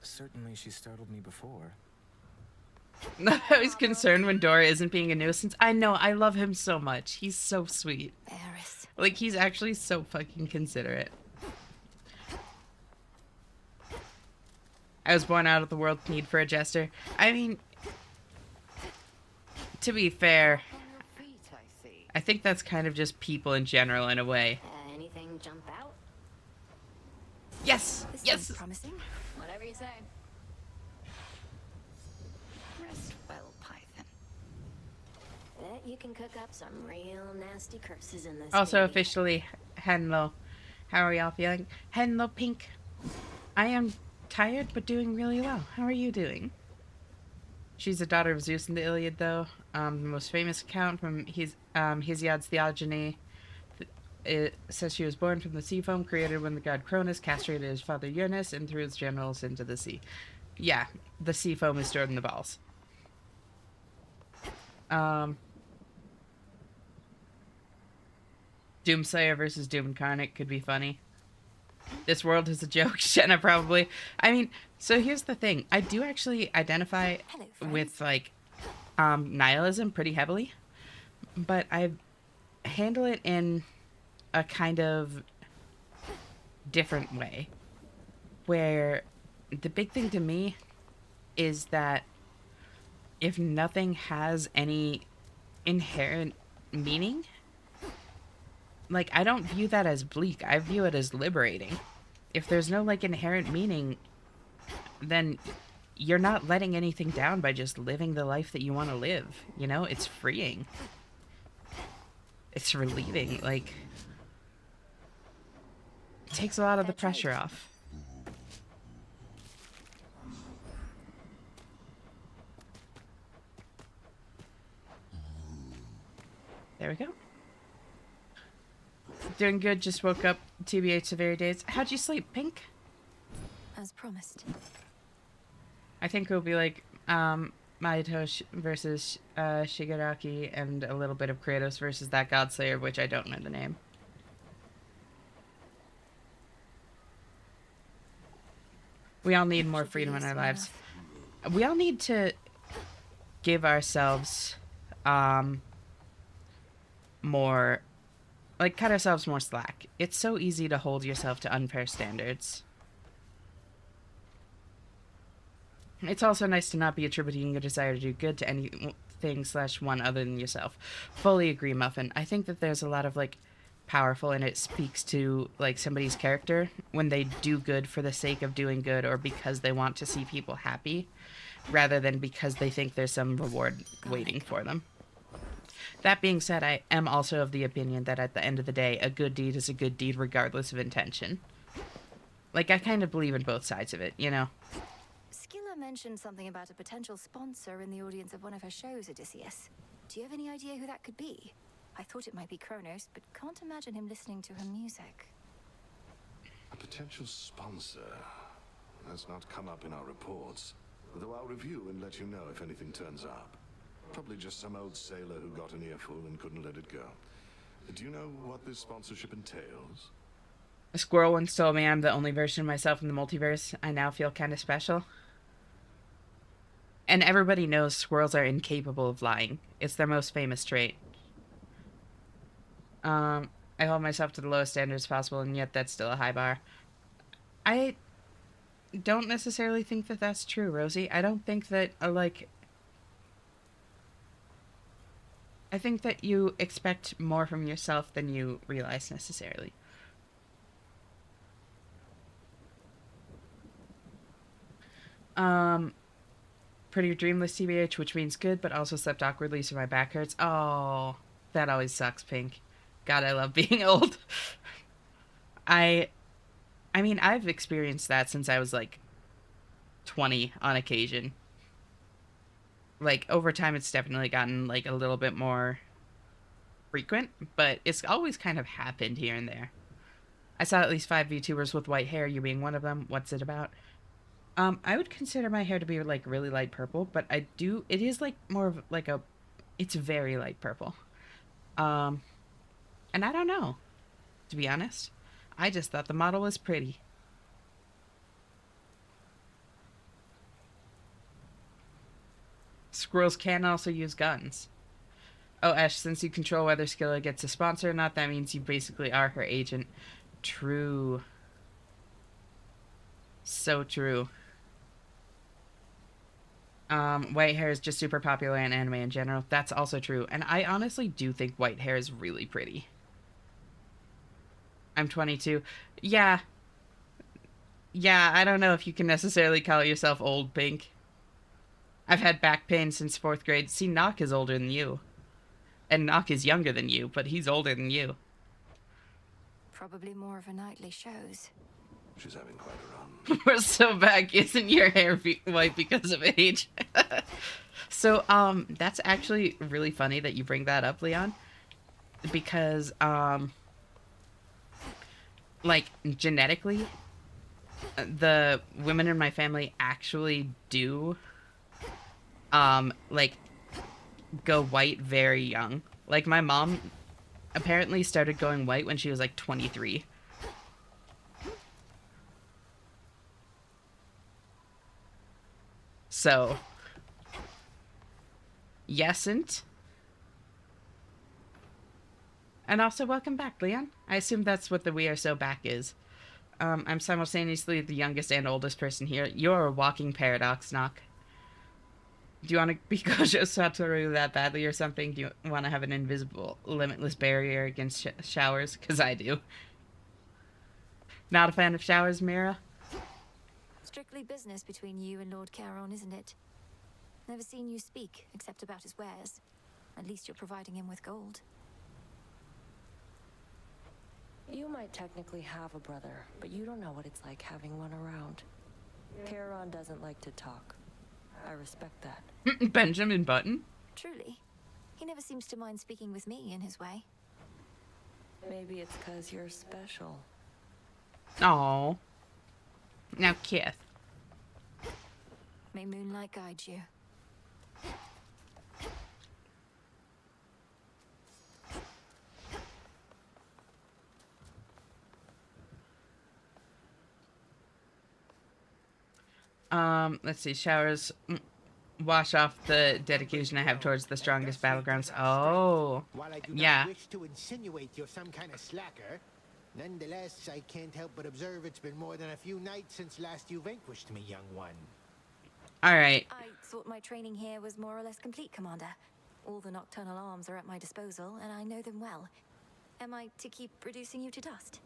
Certainly she startled me before. I was concerned when Dora isn't being a nuisance. I know, I love him so much. He's so sweet. Barris. Like, he's actually so fucking considerate. I was born out of the world's need for a jester. I mean, to be fair, I think that's kind of just people in general in a way. Anything jump out? Yes! This Yes! sounds promising. Whatever you say. Rest well, Python. Bet you can cook up some real nasty curses in this. Also baby. officially, Henlo. How are y'all feeling? Henlo Pink. I am tired, but doing really well. How are you doing? She's a daughter of Zeus in the Iliad, though. The most famous account from Hesiod's Theogony. It says she was born from the sea foam created when the god Cronus castrated his father Uranus and threw his generals into the sea. Yeah, the sea foam is stored in the balls. Doomslayer versus Doom Incarnate could be funny. This world is a joke, Jenna, probably. I mean, so here's the thing. I do actually identify with, like, nihilism pretty heavily. But I handle it in a kind of different way. Where the big thing to me is that if nothing has any inherent meaning, like, I don't view that as bleak. I view it as liberating. If there's no, like, inherent meaning, then you're not letting anything down by just living the life that you want to live. You know? It's freeing. It's relieving. Like, it takes a lot of the pressure off. There we go. Doing good, just woke up. TBH severe days. How'd you sleep, Pink? As promised. I think it'll be like Mahito versus Shigaraki and a little bit of Kratos versus that Godslayer, which I don't know the name. We all need more freedom in our lives. We all need to give ourselves more, like, cut ourselves more slack. It's so easy to hold yourself to unfair standards. It's also nice to not be attributing your desire to do good to anything/one other than yourself. Fully agree, Muffin. I think that there's a lot of, like, powerful, and it speaks to, like, somebody's character when they do good for the sake of doing good or because they want to see people happy rather than because they think there's some reward waiting for them. That being said, I am also of the opinion that at the end of the day, a good deed is a good deed regardless of intention. Like, I kind of believe in both sides of it, you know? Skilla mentioned something about a potential sponsor in the audience of one of her shows, Odysseus. Do you have any idea who that could be? I thought it might be Kronos, but can't imagine him listening to her music. A potential sponsor has not come up in our reports, though I'll review and let you know if anything turns up. Probably just some old sailor who got an earful and couldn't let it go. Do you know what this sponsorship entails? A squirrel once told me I'm the only version of myself in the multiverse. I now feel kind of special. And everybody knows squirrels are incapable of lying. It's their most famous trait. I hold myself to the lowest standards possible, and yet that's still a high bar. I don't necessarily think that that's true, Rosie. I don't think that, like... I think that you expect more from yourself than you realize necessarily. Pretty dreamless TBH, which means good, but also slept awkwardly, so my back hurts. Oh, that always sucks, Pink. God, I love being old. I mean, I've experienced that since I was, like, 20 on occasion. Like, over time, it's definitely gotten, like, a little bit more frequent, but it's always kind of happened here and there. I saw at least 5 VTubers with white hair, you being one of them. What's it about? I would consider my hair to be, like, really light purple, but it is, like, more of, like, it's very light purple. And I don't know, to be honest. I just thought the model was pretty. Squirrels can also use guns. Oh, Ash, since you control whether Skilla gets a sponsor or not, that means you basically are her agent. True. So true. White hair is just super popular in anime in general. That's also true. And I honestly do think white hair is really pretty. I'm 22. Yeah. Yeah, I don't know if you can necessarily call yourself old, Pink. I've had back pain since 4th grade. See, Nock is older than you. And Nock is younger than you, but he's older than you. Probably more of a nightly shows. She's having quite a run. We're so back. Isn't your hair white because of age? So, that's actually really funny that you bring that up, Leon. Because, like, genetically, the women in my family actually do, like, go white very young. Like, my mom apparently started going white when she was, like, 23. So, yesn't. And also, welcome back, Leon. I assume that's what the We Are So Back is. I'm simultaneously the youngest and oldest person here. You're a walking paradox, Nock. Do you want to be Gojo Satoru that badly or something? Do you want to have an invisible, limitless barrier against showers? Because I do. Not a fan of showers, Mira? Strictly business between you and Lord Charon, isn't it? Never seen you speak, except about his wares. At least you're providing him with gold. You might technically have a brother, but you don't know what it's like having one around. Charon doesn't like to talk. I respect that. Benjamin Button? Truly. He never seems to mind speaking with me in his way. Maybe it's because you're special. Aww. Now, Kith. May moonlight guide you. Let's see. Showers wash off the dedication I have towards the strongest battlegrounds. Oh. While I do yeah. not wish to insinuate you're some kind of slacker, nonetheless, I can't help but observe it's been more than a few nights since last you vanquished me, young one. Alright. I thought my training here was more or less complete, Commander. All the nocturnal arms are at my disposal, and I know them well. Am I to keep reducing you to dust?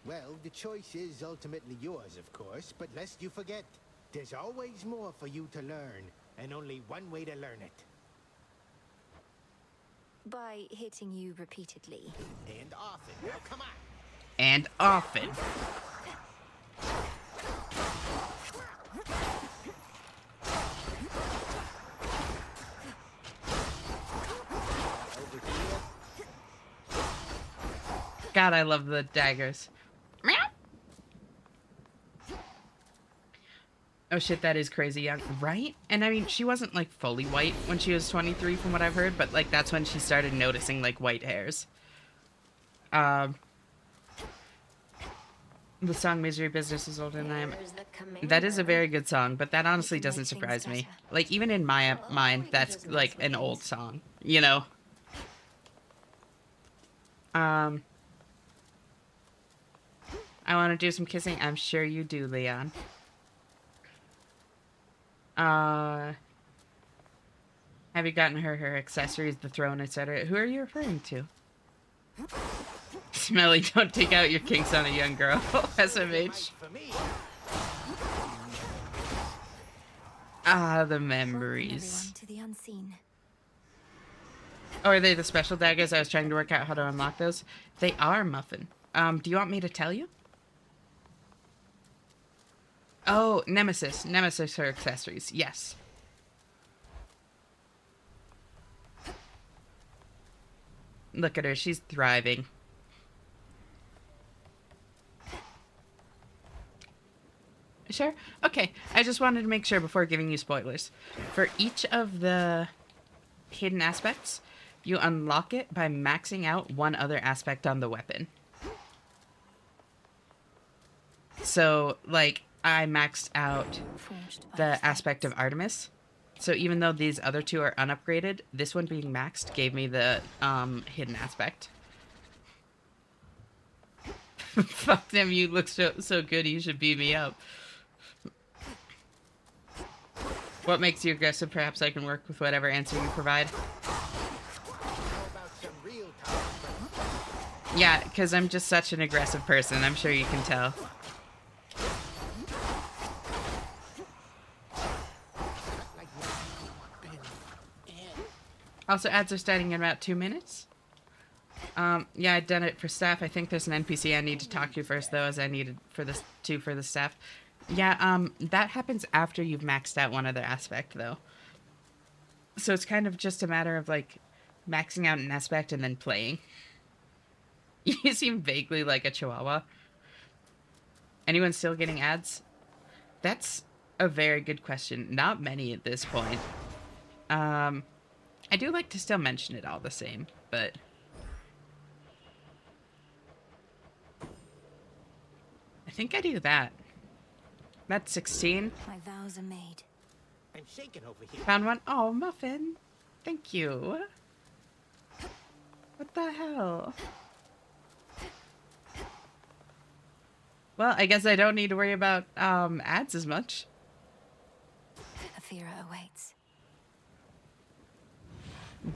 Well, the choice is ultimately yours, of course, but lest you forget, there's always more for you to learn, and only one way to learn it. By hitting you repeatedly. And often. Now, come on! And often. God, I love the daggers. Meow. Oh shit, that is crazy young, right? And I mean, she wasn't like fully white when she was 23 from what I've heard, but like that's when she started noticing like white hairs. The song Misery Business is older than I am. That is a very good song, but that honestly doesn't surprise me. Like, even in my mind, that's like an old song, you know? I want to do some kissing. I'm sure you do, Leon. Have you gotten her accessories, the throne, etc.? Who are you referring to? Smelly, don't take out your kinks on a young girl. SMH. Ah, the memories. To the unseen. Oh, are they the special daggers? I was trying to work out how to unlock those. They are, Muffin. Do you want me to tell you? Oh, Nemesis. Nemesis her accessories. Yes. Look at her. She's thriving. Sure? Okay. I just wanted to make sure before giving you spoilers. For each of the hidden aspects, you unlock it by maxing out one other aspect on the weapon. So, like, I maxed out the aspect of Artemis. So even though these other two are unupgraded, this one being maxed gave me the hidden aspect. Fuck them, you look so good, you should beat me up. What makes you aggressive? Perhaps I can work with whatever answer you provide. Yeah, because I'm just such an aggressive person. I'm sure you can tell. Also, ads are starting in about 2 minutes. Yeah, I'd done it for staff. I think there's an NPC I need to talk to first, though, as I needed for this too for the staff. Yeah, that happens after you've maxed out one other aspect, though. So it's kind of just a matter of, like, maxing out an aspect and then playing. You seem vaguely like a chihuahua. Anyone still getting ads? That's a very good question. Not many at this point. I do like to still mention it all the same, but... I think I do that. That's 16. My vows are made. I'm shaking over here. Found one. Oh, Muffin. Thank you. What the hell? Well, I guess I don't need to worry about ads as much. Athera awaits.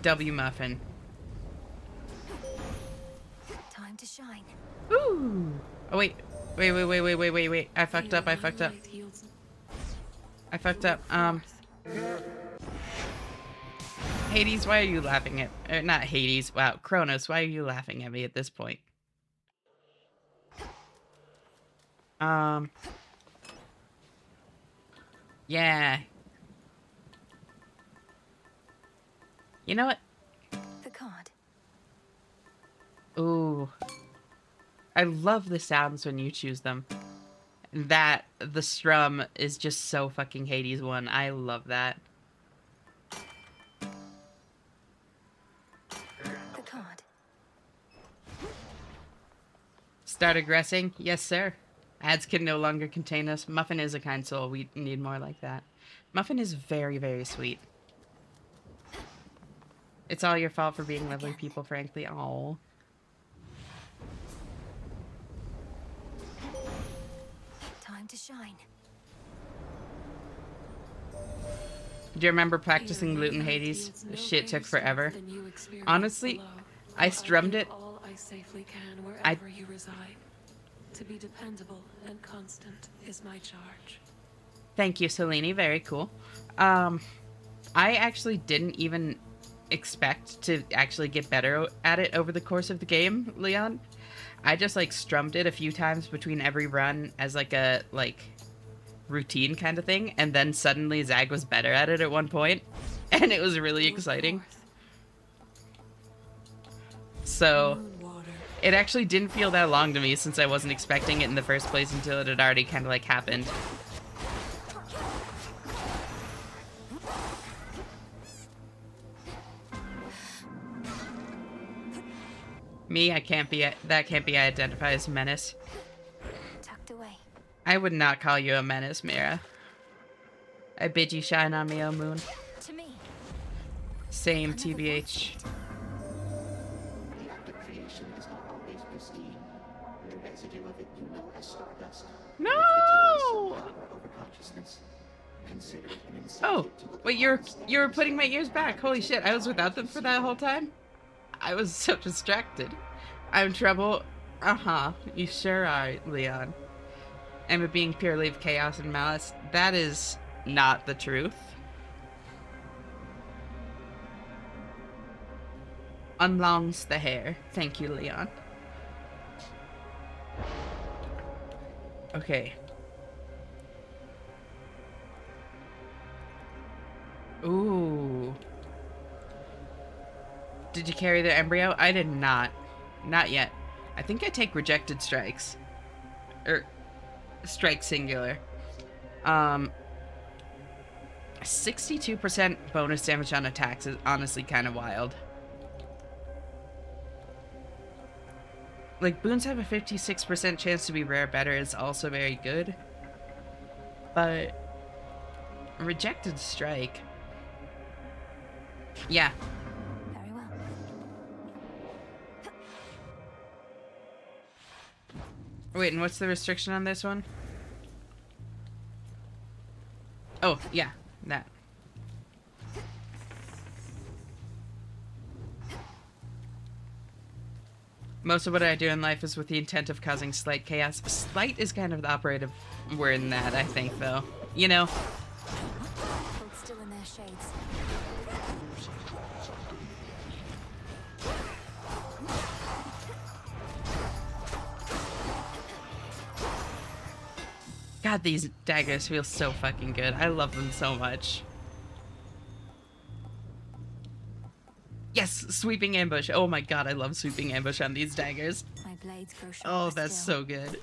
W Muffin. Time to shine. Ooh. Oh wait. Wait. I fucked up. I fucked up. Hades, why are you laughing at... not Hades. Wow. Kronos, why are you laughing at me at this point? Yeah. You know what? The card. Ooh. I love the sounds when you choose them. The strum is just so fucking Hades one. I love that. The card. Start aggressing? Yes, sir. Ads can no longer contain us. Muffin is a kind soul. We need more like that. Muffin is very, very sweet. It's all your fault for being lovely people, frankly. Aww. Time to shine. Do you remember practicing Lute in Hades? Shit took forever. Honestly, I strummed it. All I safely can wherever you reside. To be dependable and constant is my charge. Thank you, Selene. Very cool. I actually didn't even expect to actually get better at it over the course of the game, Leon. I just like strummed it a few times between every run as like a routine kind of thing, and then suddenly Zag was better at it at one point, and it was really exciting. So it actually didn't feel that long to me since I wasn't expecting it in the first place until it had already kind of like happened. Me, that can't be identified as a menace. Tucked away. I would not call you a menace, Mira. I bid you shine on me, O moon. To me. Same, TBH. The act of creation is not always pristine. The residue of it you know as stardust. No! Over consciousness. Consider it an Oh, incentive to wait, you were putting my ears back. Holy shit, I was without them for that whole time? I was so distracted. I'm in trouble. Uh-huh. You sure are, Leon. Am it being purely of chaos and malice? That is not the truth. Unlongs the hair. Thank you, Leon. Okay. Ooh. Did you carry the embryo? I did not. Not yet. I think I take rejected strikes. Strike singular. 62% bonus damage on attacks is honestly kind of wild. Like, boons have a 56% chance to be rare better is also very good. but rejected strike. Yeah. Very well. Wait, and what's the restriction on this one? Oh, yeah, that. Most of what I do in life is with the intent of causing slight chaos. Slight is kind of the operative word in that, I think, though. You know? Hold still in their shades. God, these daggers feel so fucking good. I love them so much. Yes, sweeping ambush. Oh my god, I love sweeping ambush on these daggers. My blades grow sharper Oh, that's still. so good.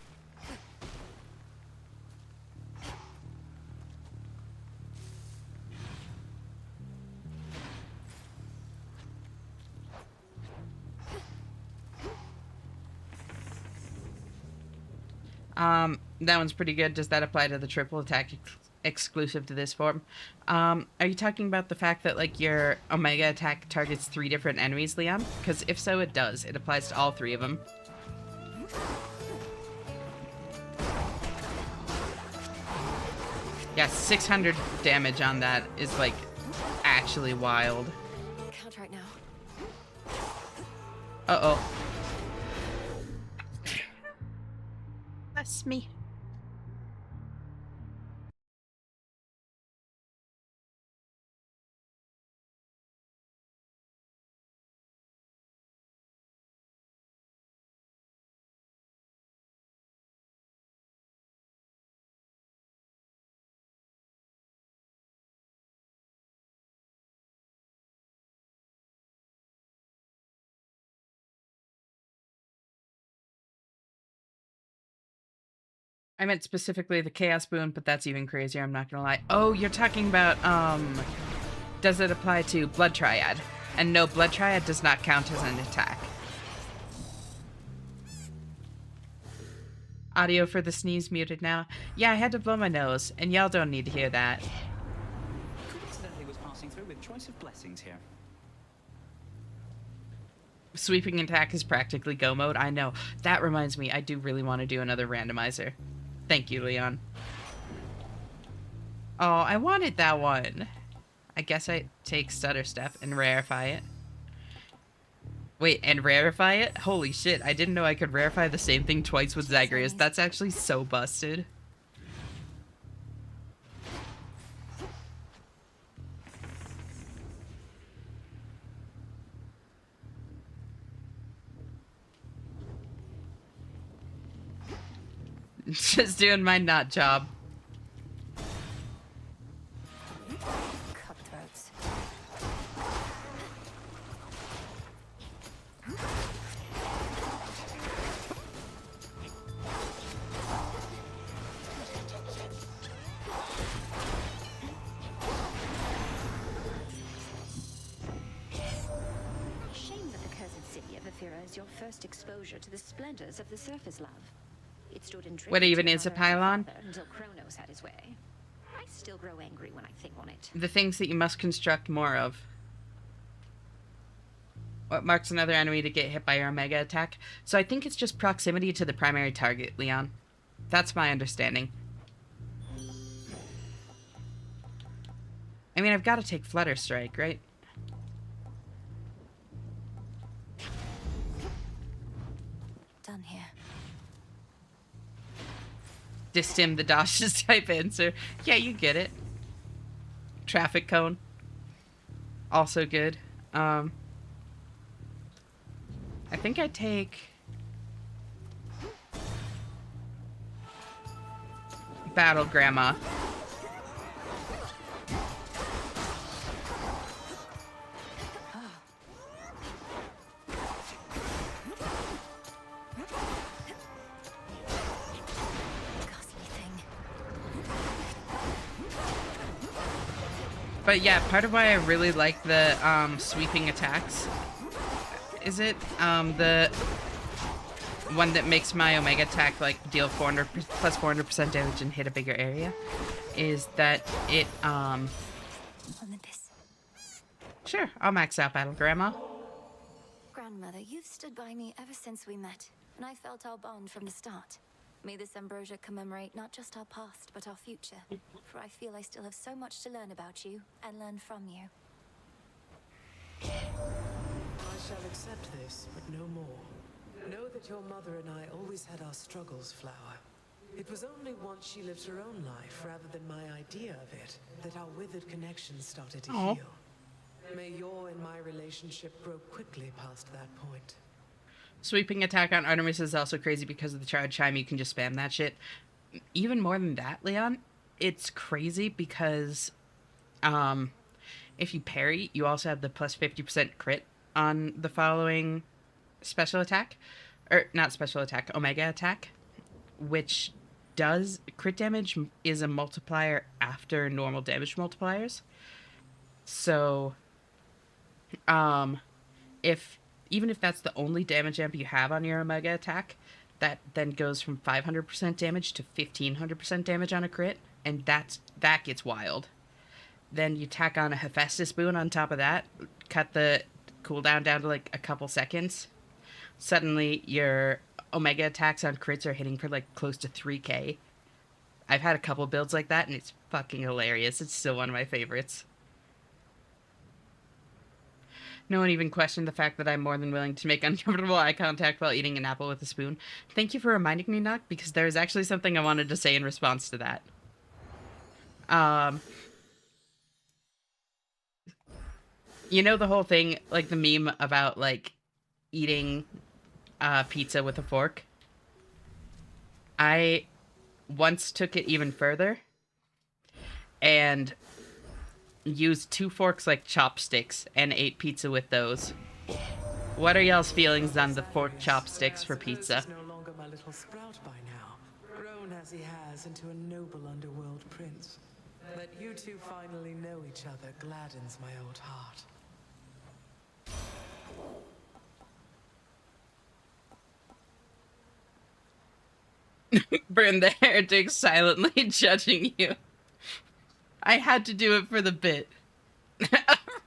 That one's pretty good. Does that apply to the triple attack exclusive to this form? Are you talking about the fact that, like, your Omega attack targets 3 different enemies, Leon? Because if so, it does. It applies to all 3 of them. Yeah, 600 damage on that is, like, actually wild. Count right now. Uh-oh. Bless me. I meant specifically the Chaos Boon, but that's even crazier, I'm not gonna lie. Oh, you're talking about, does it apply to Blood Triad? And no, Blood Triad does not count as an attack. Audio for the sneeze muted now. Yeah, I had to blow my nose, and y'all don't need to hear that. Coincidentally was passing through with choice of blessings here. Sweeping attack is practically go mode. I know. That reminds me, I do really want to do another randomizer. Thank you, Leon. Oh, I wanted that one. I guess I take Stutter Step and rarefy it. Wait, and rarefy it? Holy shit, I didn't know I could rarefy the same thing twice with Zagreus. That's actually so busted. Just doing my nut job. Cutthroats. Shame that the cursed city of Ephira is your first exposure to the splendors of the surface love. It stood in What tribute even to is a Mother and pylon? Father until Kronos had his way. I still grow angry when I think on it. The things that you must construct more of. What marks another enemy to get hit by your Omega attack? So I think it's just proximity to the primary target, Leon. That's my understanding. I mean, I've got to take Flutter Strike, right? Done here. Distim the Dash's type answer. Yeah, you get it. Traffic Cone. Also good. I think I take... Battle Grandma. But yeah, part of why I really like the sweeping attacks is it the one that makes my Omega attack like deal 400 plus 400% damage and hit a bigger area. is that it, Olympus. Sure, I'll max out battle, Grandma. Grandmother, you've stood by me ever since we met, and I felt our bond from the start. May this ambrosia commemorate not just our past, but our future. For I feel I still have so much to learn about you, and learn from you. I shall accept this, but no more. Know that your mother and I always had our struggles, Flower. It was only once she lived her own life, rather than my idea of it, that our withered connection started to heal. May your and my relationship grow quickly past that point. Sweeping attack on Artemis is also crazy because of the charge chime. You can just spam that shit. Even more than that, Leon, it's crazy because if you parry, you also have the plus 50% crit on the following special attack. Or, not special attack, Omega attack. Which does... Crit damage is a multiplier after normal damage multipliers. So, even if that's the only damage amp you have on your Omega attack, that then goes from 500% damage to 1500% damage on a crit, and that gets wild. Then you tack on a Hephaestus boon on top of that, cut the cooldown down to like a couple seconds. Suddenly your Omega attacks on crits are hitting for like close to 3k. I've had a couple builds like that, and it's fucking hilarious. It's still one of my favorites. No one even questioned the fact that I'm more than willing to make uncomfortable eye contact while eating an apple with a spoon. Thank you for reminding me, Nock, because there was actually something I wanted to say in response to that. You know the whole thing, like the meme about, like, eating pizza with a fork? I once took it even further and used 2 forks like chopsticks and ate pizza with those. What are y'all's feelings on the fork chopsticks for pizza? He's no longer my little sprout by now, grown as he has into a noble underworld prince. That you two finally know each other gladdens my old heart. Burn the heretic silently judging you. I had to do it for the bit.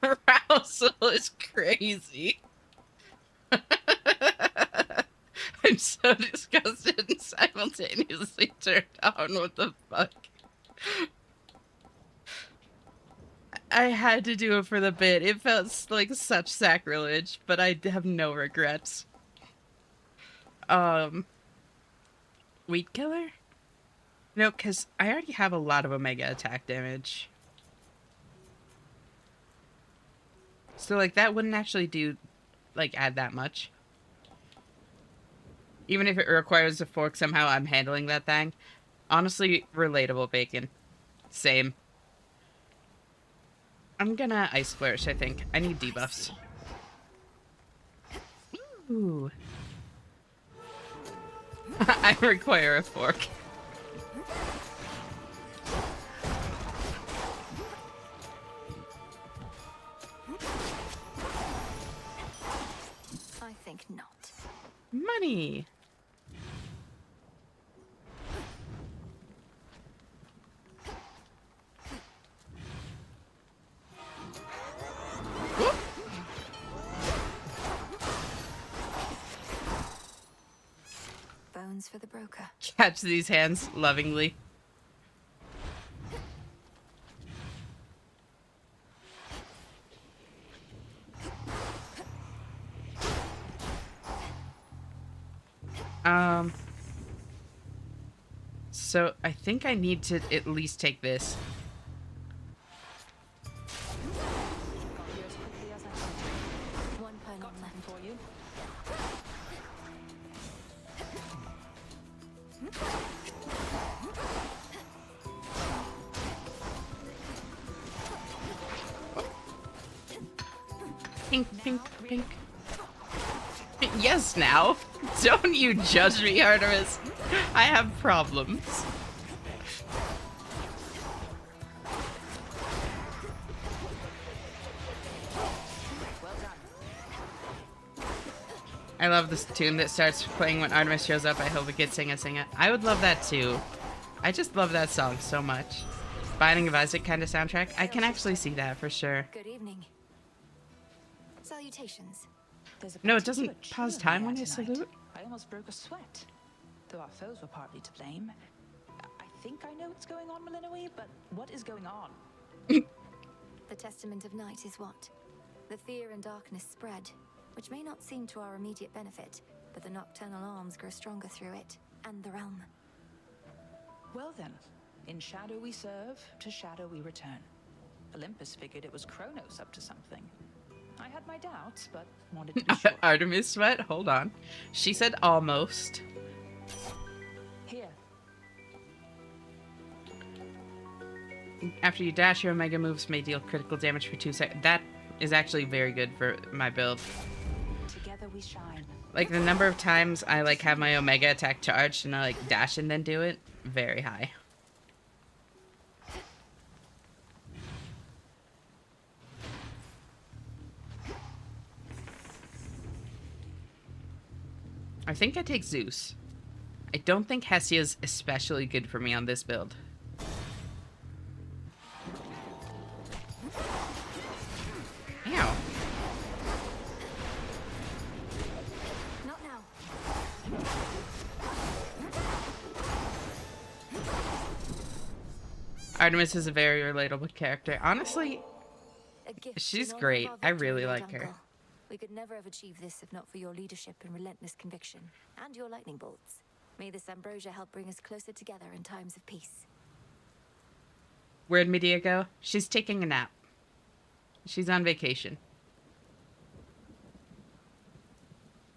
Arousal is crazy. I'm so disgusted and simultaneously turned on. What the fuck? I had to do it for the bit. It felt like such sacrilege, but I have no regrets. Weed killer? No, because I already have a lot of Omega attack damage. So, like, that wouldn't actually do, like, add that much. Even if it requires a fork, somehow I'm handling that thing. Honestly, relatable, Bacon. Same. I'm gonna Ice Flourish, I think. I need debuffs. Ooh. I require a fork. I think not. Money! Bones for the broker. Catch these hands lovingly. So I think I need to at least take this. One pylon left for you. Pink, pink, pink. Yes, now. Don't you judge me, Artemis. I have problems. I love this tune that starts playing when Artemis shows up. I hope it gets Sing It. I would love that too. I just love that song so much. Binding of Isaac kind of soundtrack. I can actually see that for sure. Good evening. Salutations. No, it doesn't pause time when you salute. I almost broke a sweat. Though our foes were partly to blame. I think I know what's going on, Malinois, but what is going on? The Testament of Night is what? The fear and darkness spread, which may not seem to our immediate benefit, but the nocturnal arms grow stronger through it, and the realm. Well then, in shadow we serve, to shadow we return. Olympus figured it was Kronos up to something. I had my doubts, but wanted to be sure. Artemis sweat? Hold on. She said almost. Here. After you dash, your Omega moves may deal critical damage for 2 seconds. That is actually very good for my build. Together we shine. Like, the number of times I, like, have my Omega attack charged and I, like, dash and then do it, very high. I think I take Zeus. I don't think Hesia's especially good for me on this build. Ow. Not now. Artemis is a very relatable character. Honestly, A gift she's in honor great. of our I victory, really Lord like her. Uncle. We could never have achieved this if not for your leadership and relentless conviction, and your lightning bolts. May this ambrosia help bring us closer together in times of peace. Where'd Medea go? She's taking a nap. She's on vacation.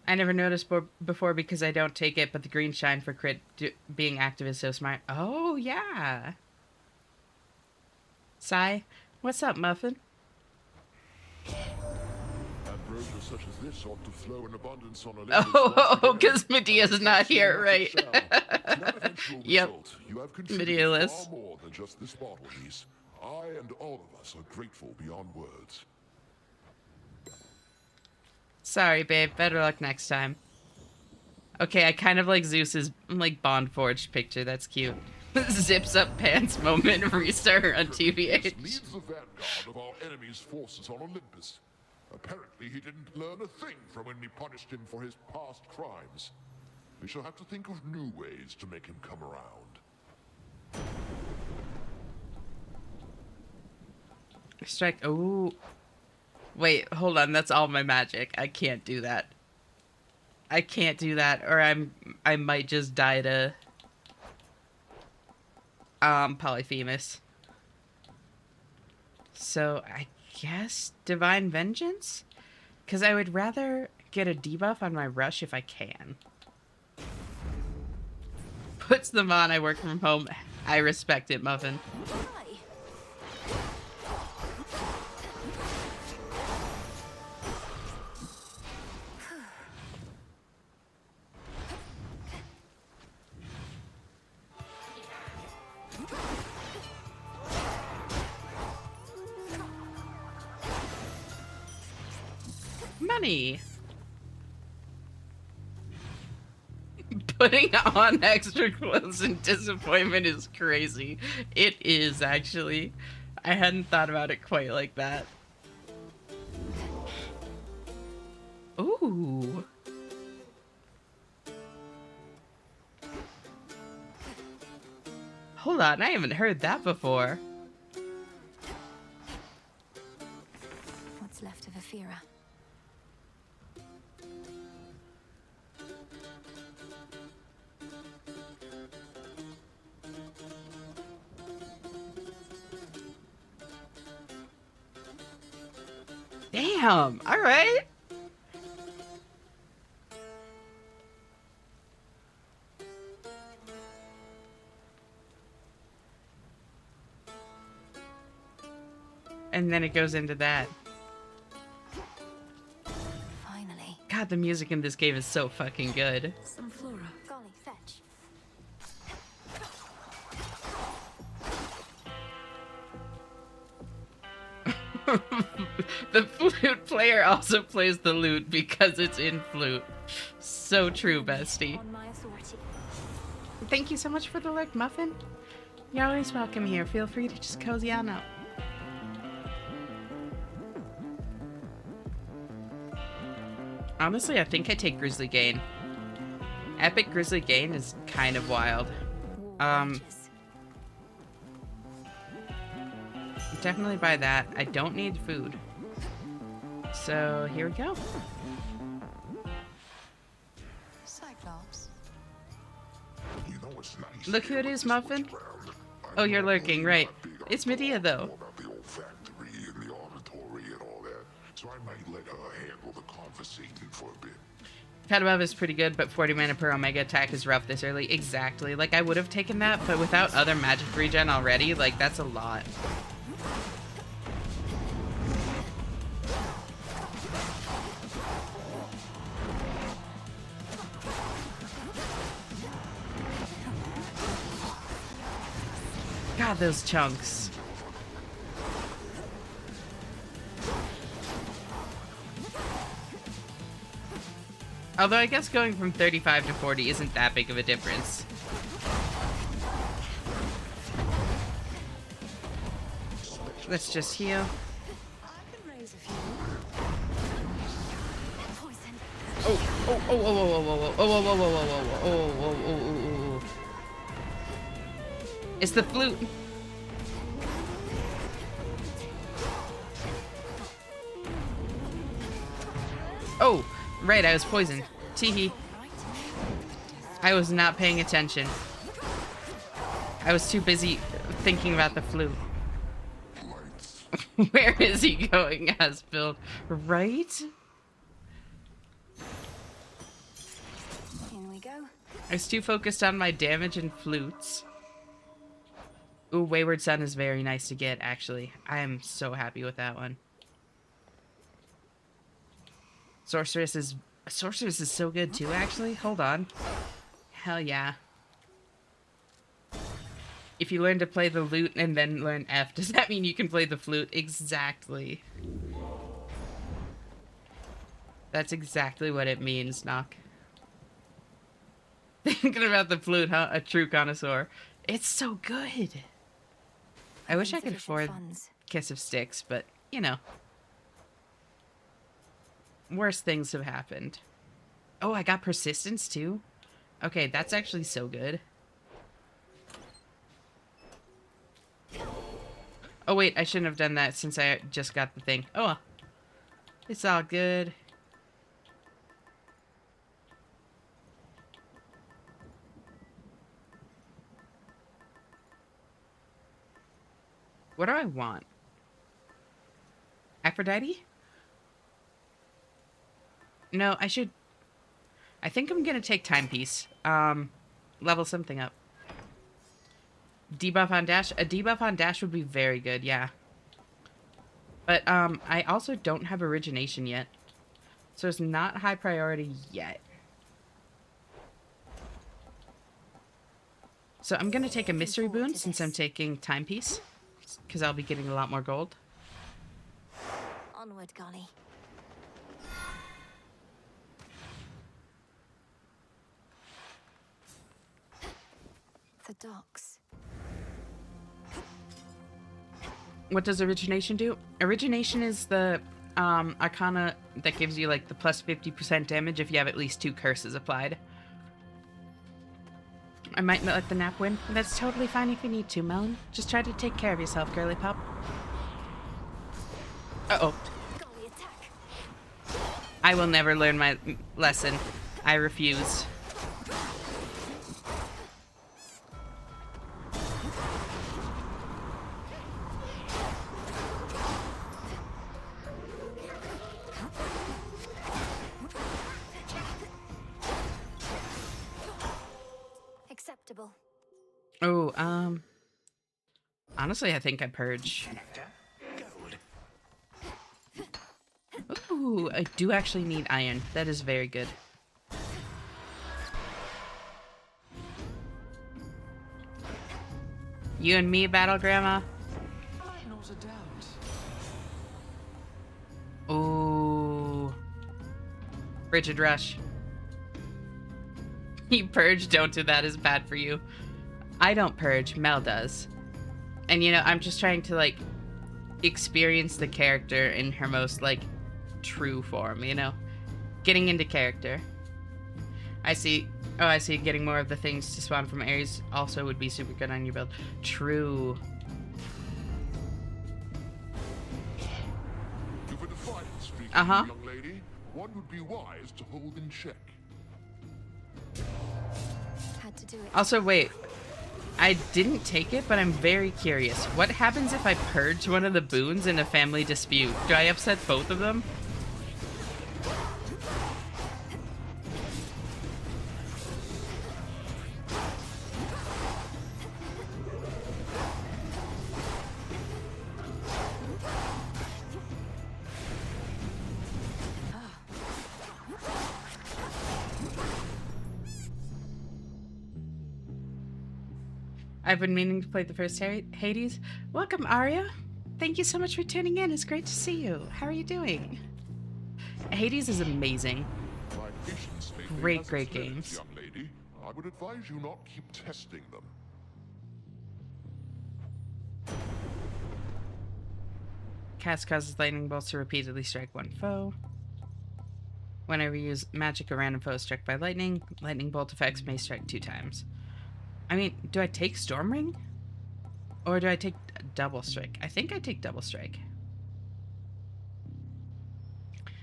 I never noticed before because I don't take it, but the green shine for crit being active is so smart. Oh, yeah. Sai, what's up, Muffin? Ambrosia such as this ought to flow in abundance on Olympus. Oh, because Medea's not here, right? Yep. Medea Far list. more than just this bottle, niece. I and all of us are grateful beyond words. Sorry, babe. Better luck next time. Okay, I kind of like Zeus's, like, Bond Forged picture. That's cute. Zips up pants moment restart on TVH. Leads the vanguard of our enemy's forces on Olympus. Apparently he didn't learn a thing from when we punished him for his past crimes. We shall have to think of new ways to make him come around. Strike. Oh. Wait, hold on. That's all my magic. I can't do that. I can't do that, or I might just die to Polyphemus. So I guess Divine Vengeance? Because I would rather get a debuff on my rush if I can. Puts them on, I work from home. I respect it, Muffin. Money. Putting on extra clothes in disappointment is crazy. It is, actually. I hadn't thought about it quite like that. Ooh. Hold on, I haven't heard that before. What's left of Aphira? Damn, all right. And then it goes into that. Finally. God, the music in this game is so fucking good. Some flora. Golly, fetch. The flute player also plays the lute because it's in flute. So true, bestie. On my authority. Thank you so much for the lurk, Muffin. You're always welcome here. Feel free to just cozy on up. Honestly, I think I take Grizzly Gain. Epic Grizzly Gain is kind of wild. Definitely buy that. I don't need food. So, here we go. Cyclops. You know what's nice? Look who it is, Muffin. Oh, you're lurking, right. It's Medea, though. About the old factory and the auditory and all that, so I might let her handle the conversation for a bit. Cut above is pretty good, but 40 mana per Omega attack is rough this early. Exactly. Like, I would have taken that, but without other magic regen already, like, that's a lot. God, those chunks. Although I guess going from 35 to 40 isn't that big of a difference. Let's just heal. Oh, oh, oh, oh, oh, oh, oh, oh, oh, oh, oh, oh, oh, oh, oh, oh. It's the flute. Oh, right, I was poisoned. Teehee. I was not paying attention. I was too busy thinking about the flute. Where is he going, Asbuild? Right? In we go. I was too focused on my damage and flutes. Ooh, Wayward Son is very nice to get, actually. I am so happy with that one. Sorceress is so good too, actually. Hold on. Hell yeah. If you learn to play the lute and then learn F, does that mean you can play the flute? Exactly. That's exactly what it means, Nock. Thinking about the flute, huh? A true connoisseur. It's so good. I wish I could afford Kiss of Styx, but, you know. Worse things have happened. Oh, I got Persistence, too? Okay, that's actually so good. Oh, wait, I shouldn't have done that since I just got the thing. Oh, well. It's all good. What do I want? Aphrodite? No, I should... I think I'm gonna take Timepiece. Level something up. Debuff on dash? A debuff on dash would be very good, yeah. But, I also don't have Origination yet. So it's not high priority yet. So I'm gonna take a Mystery Boon since I'm taking Timepiece. Because I'll be getting a lot more gold. Onward, Golly. The docks. What does Origination do? Origination is the arcana that gives you like the plus 50% damage if you have at least 2 curses applied. I might let the nap win. That's totally fine if you need to, Melon. Just try to take care of yourself, girly pop. Uh-oh. I will never learn my lesson. I refuse. Acceptable. Oh, honestly, I think I purge. Ooh, I do actually need iron. That is very good. You and me, Battle Grandma? Not a doubt. Ooh. Frigid Rush. You purge, don't do that, is bad for you. I don't purge, Mel does. And you know, I'm just trying to like experience the character in her most like true form, you know? Getting into character. I see. Oh, I see. Getting more of the things to spawn from Ares also would be super good on your build. True. If a defiant streak, Uh-huh. young lady, one would be wise to hold in check. Had to do it. Also, wait. I didn't take it, but I'm very curious. What happens if I purge one of the boons in a family dispute? Do I upset both of them? I've been meaning to play the first Hades. Welcome, Arya. Thank you so much for tuning in. It's great to see you. How are you doing? Hades is amazing. My patience may Great, fail as great its limits, games. young lady. I would advise you not keep testing them. Cast causes lightning bolts to repeatedly strike one foe. Whenever you use magic, a random foe is struck by lightning. Lightning bolt effects may strike 2 times. I mean, do I take Storm Ring? Or do I take Double Strike? I think I take Double Strike.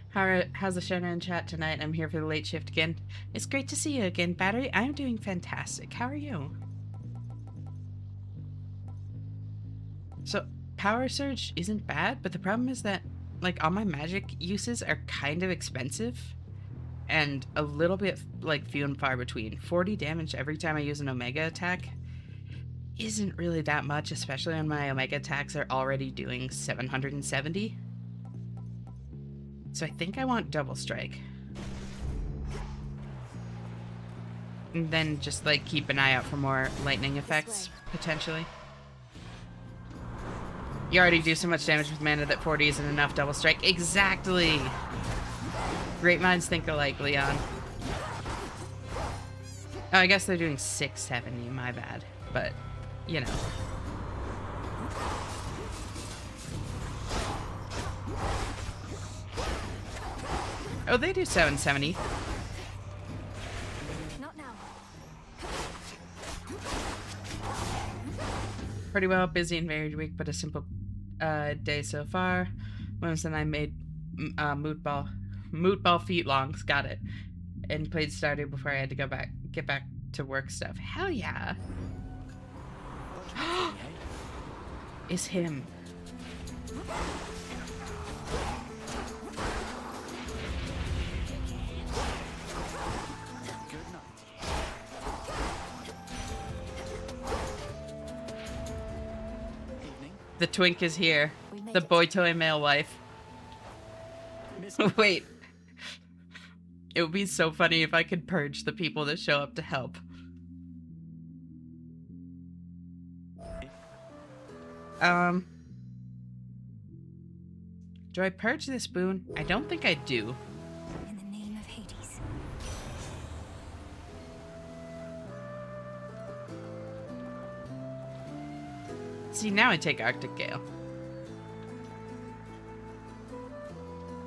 How's the show in chat tonight? I'm here for the late shift again. It's great to see you again, Battery. I'm doing fantastic. How are you? So, Power Surge isn't bad, but the problem is that, like, all my magic uses are kind of expensive. And a little bit, like, few and far between. 40 damage every time I use an Omega attack isn't really that much, especially when my Omega attacks are already doing 770. So I think I want Double Strike. And then just, like, keep an eye out for more lightning effects, potentially. You already do so much damage with mana that 40 isn't enough Double Strike. Exactly! Great minds think alike, Leon. Oh, I guess they're doing 670, my bad. But, you know. Oh, they do 770. Not now. Pretty well, busy and very weak, but a simple day so far. Wednesday I made moot ball feet longs, got it, and played Stardew before I had to get back to work stuff. Hell yeah! It's him. The twink is here. The boy toy male wife. Wait. It would be so funny if I could purge the people that show up to help. Do I purge this boon? I don't think I do. In the name of Hades. See, now I take Arctic Gale.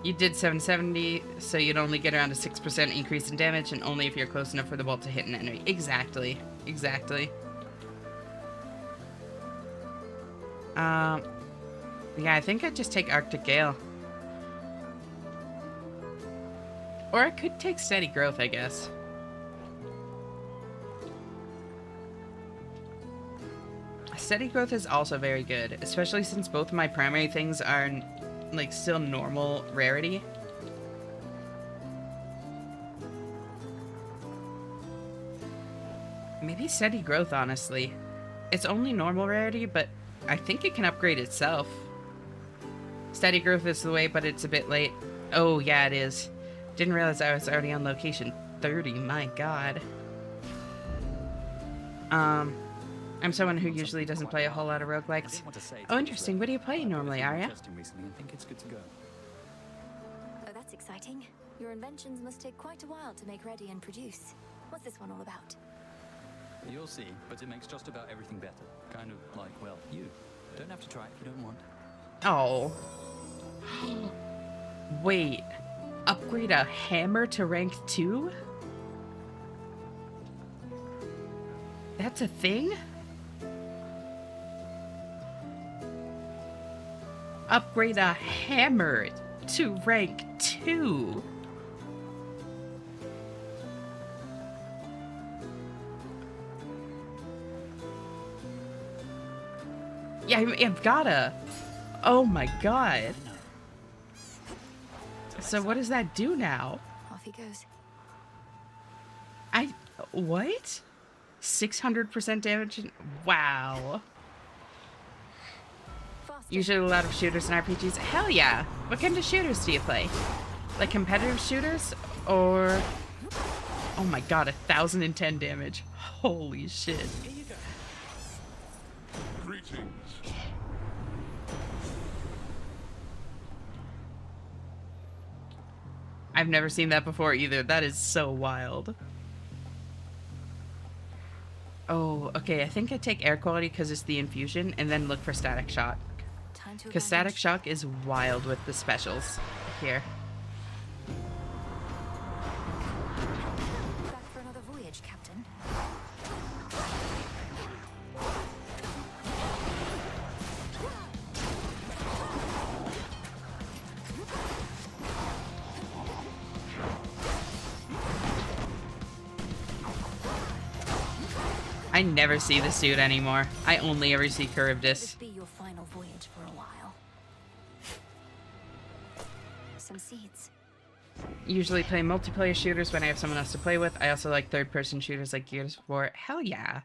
You did 770, so you'd only get around a 6% increase in damage, and only if you're close enough for the bolt to hit an enemy. Exactly. Exactly. Yeah, I think I'd just take Arctic Gale. Or I could take Steady Growth, I guess. Steady Growth is also very good, especially since both of my primary things are, like, still normal rarity. Maybe Steady Growth, honestly. It's only normal rarity, but I think it can upgrade itself. Steady Growth is the way, but it's a bit late. Oh, yeah, it is. Didn't realize I was already on location 30, my god. I'm someone who usually doesn't play a whole lot of roguelikes. Oh, interesting. What do you play normally, Arya? Oh, that's exciting. Your inventions must take quite a while to make ready and produce. What's this one all about? You'll see, but it makes just about everything better. Kind of like, well, you. Don't have to try if you don't want. Oh. Wait. Upgrade a hammer to rank 2? That's a thing? Upgrade a hammer to rank 2. Yeah, I've gotta. Oh my god. So what does that do now? Off he goes. What? 600% damage? Wow. Usually a lot of shooters and RPGs. Hell yeah! What kind of shooters do you play? Like competitive shooters? Or... Oh my god, 1,010 damage. Holy shit. Greetings. I've never seen that before either. That is so wild. Oh, okay. I think I take air quality because it's the infusion, and then look for static shock. Because static shock is wild with the specials here. Back for another voyage, Captain. I never see the suit anymore. I only ever see Charybdis. This be your final voyage for a while. Some seeds. Usually play multiplayer shooters when I have someone else to play with. I also like third-person shooters like Gears of War. Hell yeah.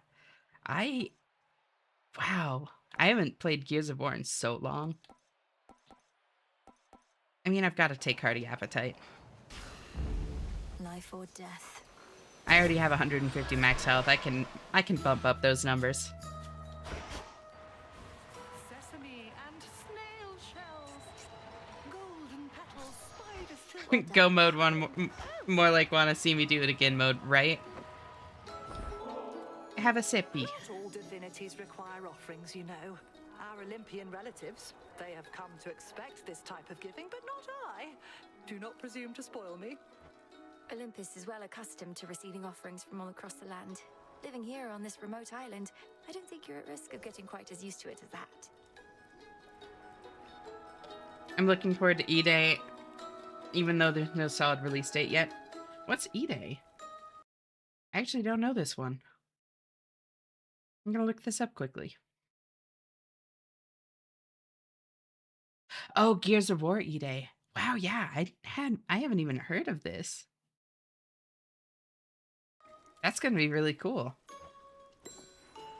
Wow. I haven't played Gears of War in so long. I mean, I've got to take Hardy Appetite. Life or death. I already have 150 max health. I can bump up those numbers. Sesame and snail shells. Golden petals, spiders. Go mode one, more like wanna see me do it again mode, right? Have a sippy. Not all divinities require offerings, you know. Our Olympian relatives, they have come to expect this type of giving, but not I. Do not presume to spoil me. Olympus is well accustomed to receiving offerings from all across the land. Living here on this remote island, I don't think you're at risk of getting quite as used to it as that. I'm looking forward to E-Day, even though there's no solid release date yet. What's E-Day? I actually don't know this one. I'm gonna look this up quickly. Oh, Gears of War E-Day. Wow, yeah, I haven't even heard of this. That's gonna be really cool.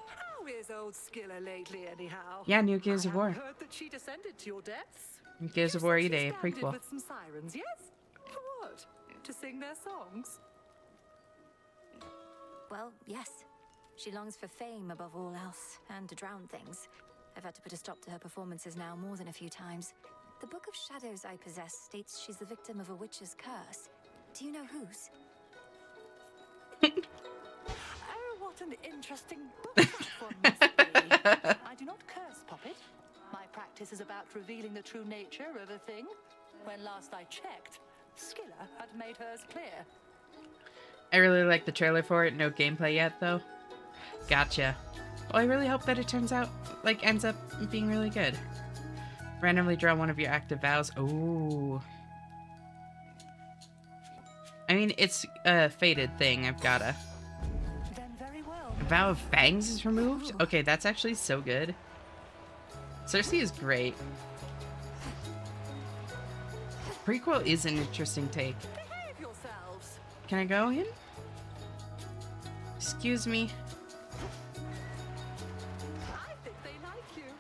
How is old Skilla lately, anyhow? Yeah, new Gears of War. I heard that she descended to your depths. Gears of War E-Day, a Banded prequel. with some sirens, yes? For what? To sing their songs? Well, yes. She longs for fame above all else, and to drown things. I've had to put a stop to her performances now more than a few times. The Book of Shadows I possess states she's the victim of a witch's curse. Do you know whose? Oh, what an interesting book that one must be. I do not curse, Poppet. My practice is about revealing the true nature of a thing. When last I checked, Skilla had made hers clear. I really like the trailer for it. No gameplay yet, though. Gotcha. Well, I really hope that it ends up being really good. Randomly draw one of your active vows. Ooh. I mean, it's a fated thing. I've gotta. Then very well. Vow of Fangs is removed? Okay, that's actually so good. Cersei is great. Prequel is an interesting take. Behave yourselves. Can I go in? Excuse me. I think they like you.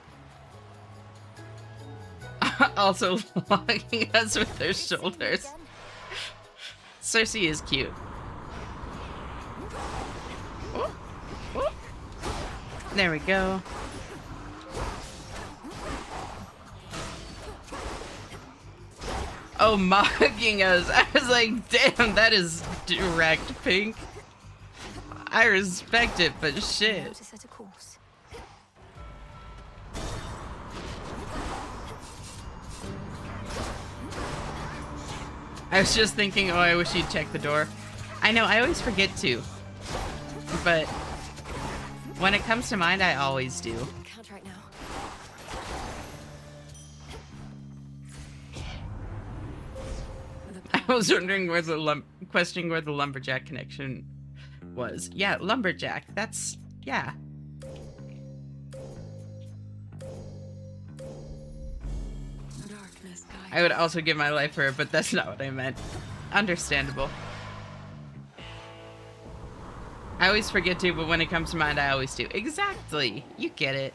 Also locking us with their shoulders. Cersei is cute. There we go. Oh, mocking us. I was like, damn, that is direct pink. I respect it, but shit. Now to set a course. I was just thinking, oh, I wish you'd check the door. I know, I always forget to. But when it comes to mind, I always do. Can't right now. I was wondering where the questioning where the lumberjack connection was. Yeah, lumberjack. That's yeah. Darkness guide. I would also give my life for her, but that's not what I meant. Understandable. I always forget to, but when it comes to mind, I always do. Exactly. You get it.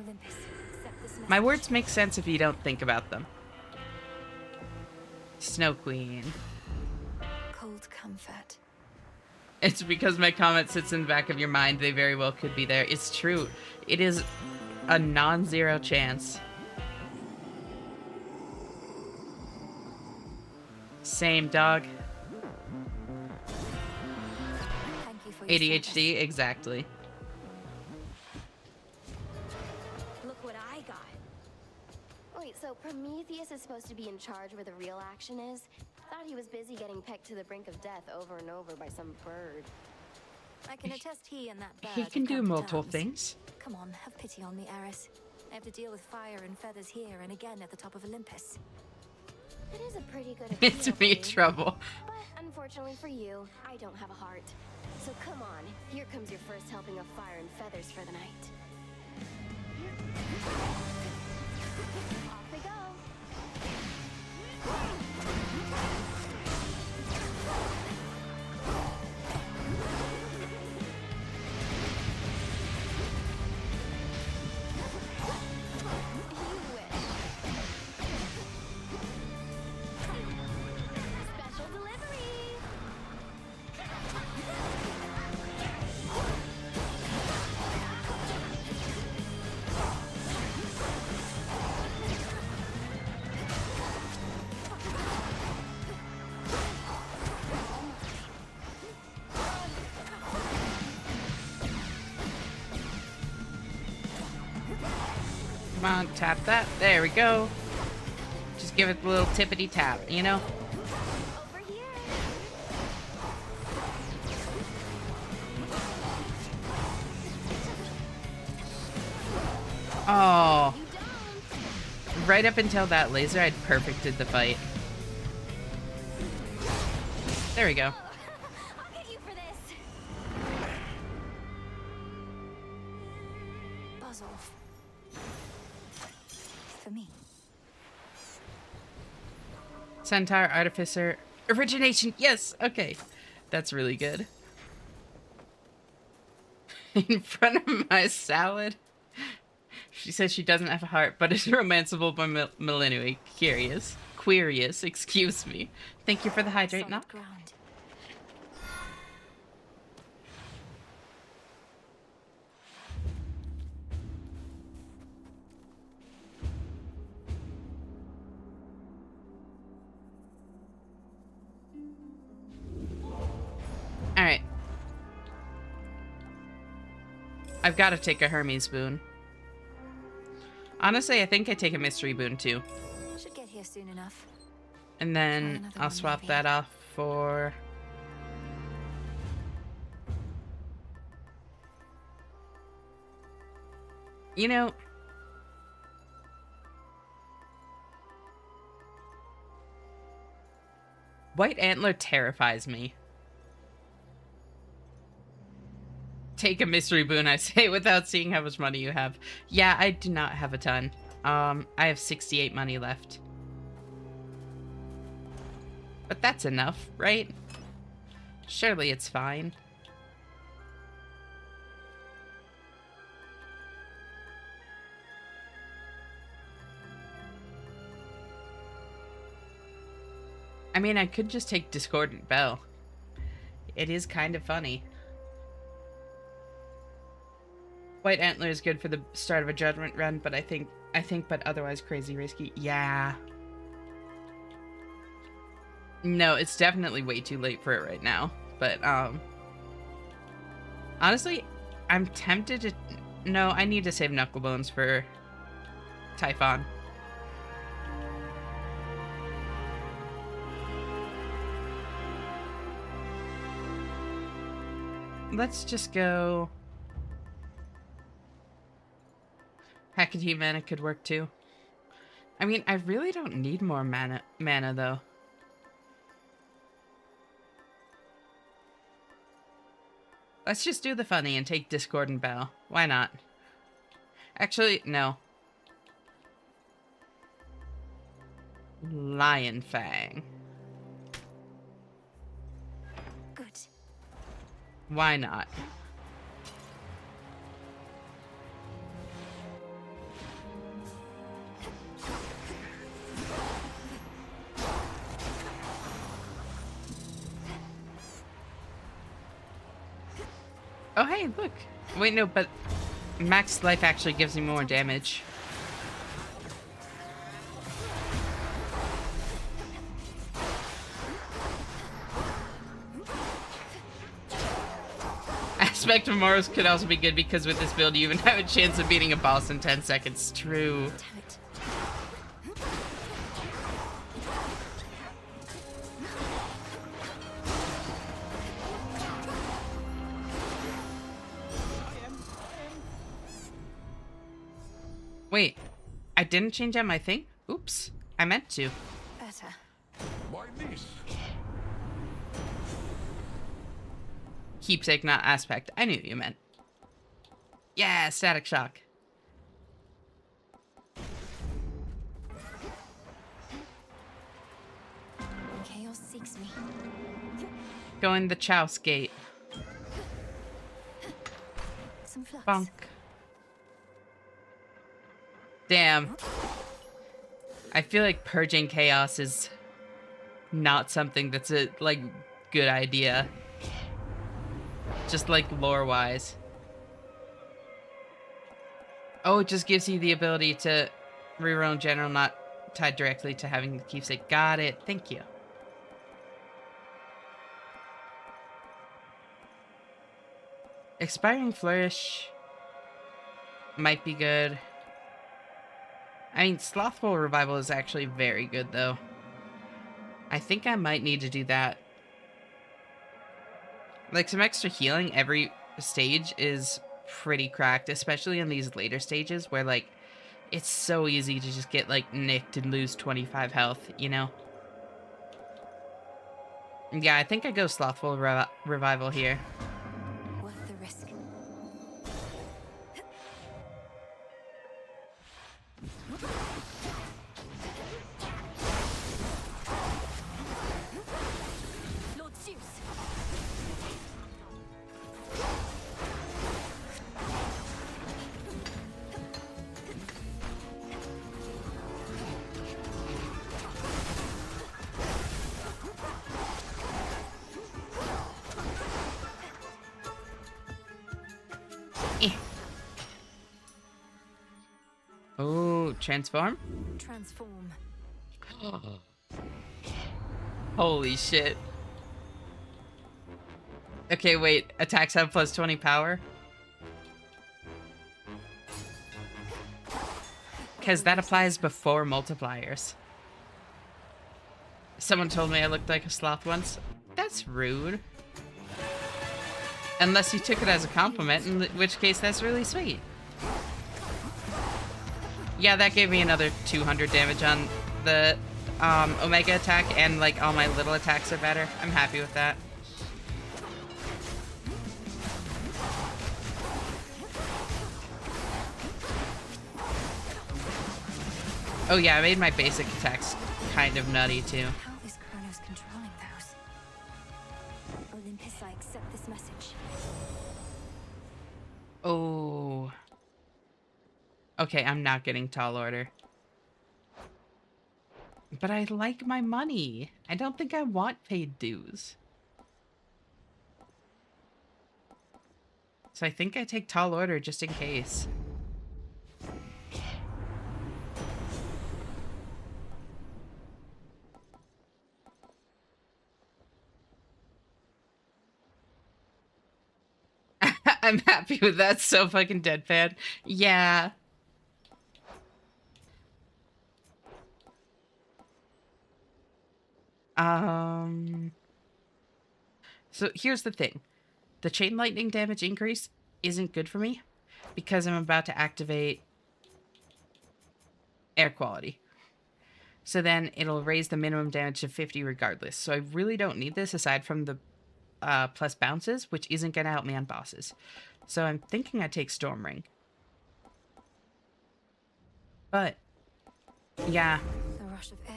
Olympus, accept this My words make sense if you don't think about them. Snow Queen. cold comfort. It's because my comment sits in the back of your mind. They very well could be there. It's true. It is a non-zero chance. Same, dog. Thank you for your service. ADHD, exactly. Look what I got. Wait, so Prometheus is supposed to be in charge where the real action is? Thought he was busy getting pecked to the brink of death over and over by some bird. I can attest he and that bird He can have do come to multiple terms. things. Come on, have pity on me, Eris. I have to deal with fire and feathers here and again at the top of Olympus. That is a pretty good It's appeal, me babe. trouble. But unfortunately for you, I don't have a heart. So come on, here comes your first helping of fire and feathers for the night. Off we go. You wish. Special delivery. Come on, tap that. There we go. Just give it a little tippity tap, you know? Over here. Oh. Right up until that laser, I'd perfected the fight. There we go. I'll get you for this. Buzz off. For me. Centaur, Artificer, Origination. Yes, okay. That's really good. In front of my salad. She says she doesn't have a heart, but is romanceable by Millennium. Querious, excuse me. Thank you for the hydrate, Solid knock. ground. Alright. I've got to take a Hermes boon. Honestly, I think I take a mystery boon too. Should get here soon enough. And then I'll swap that off for... You know... White Antler terrifies me. Take a mystery boon, I say, without seeing how much money you have. Yeah, I do not have a ton. I have 68 money left. But that's enough, right? Surely it's fine. I mean, I could just take Discordant Bell. It is kind of funny. White Antler is good for the start of a judgment run, but I think, but otherwise crazy risky. Yeah. No, it's definitely way too late for it right now. But, Honestly, I'm tempted to... No, I need to save Knucklebones for Typhon. Let's just go... Hecate mana could work too. I mean, I really don't need more mana though. Let's just do the funny and take Discordant Bell. Why not? Actually, no. Lion Fang. Good. Why not? Oh, hey, look. Wait, no, but max life actually gives me more damage. Aspect of Mars could also be good because with this build you even have a chance of beating a boss in 10 seconds. True. Wait, I didn't change out my thing? Oops, I meant to. Better. My niece. Keepsake, not aspect. I knew what you meant. Yeah, Static Shock. Chaos seeks me. Going the Chouse Gate. Some flux. Bonk. Damn. I feel like purging chaos is not something that's a, like, good idea. Just, like, lore-wise. Oh, it just gives you the ability to reroll in general, not tied directly to having the keepsake. Got it. Thank you. Expiring Flourish might be good. I mean, Slothful Revival is actually very good, though. I think I might need to do that. Like, some extra healing every stage is pretty cracked, especially in these later stages where, like, it's so easy to just get, like, nicked and lose 25 health, you know? Yeah, I think I go Slothful Revival here. Worth the risk. Lord Zeus. Oh, transform? Transform. Holy shit. Okay, wait. Attacks have plus 20 power? Because that applies before multipliers. Someone told me I looked like a sloth once. That's rude. Unless you took it as a compliment, in which case that's really sweet. Yeah, that gave me another 200 damage on the Omega attack, and like all my little attacks are better. I'm happy with that. Oh yeah, I made my basic attacks kind of nutty too. How is Kronos controlling those? Olympus, I accept this message. Oh. Okay, I'm not getting Tall Order. But I like my money. I don't think I want paid dues. So I think I take Tall Order just in case. I'm happy with that. So fucking deadpan. Yeah. So here's the thing. The chain lightning damage increase isn't good for me because I'm about to activate air quality. So then it'll raise the minimum damage to 50 regardless. So I really don't need this aside from the plus bounces, which isn't going to help me on bosses. So I'm thinking I take Storm Ring. But, yeah. The rush of air.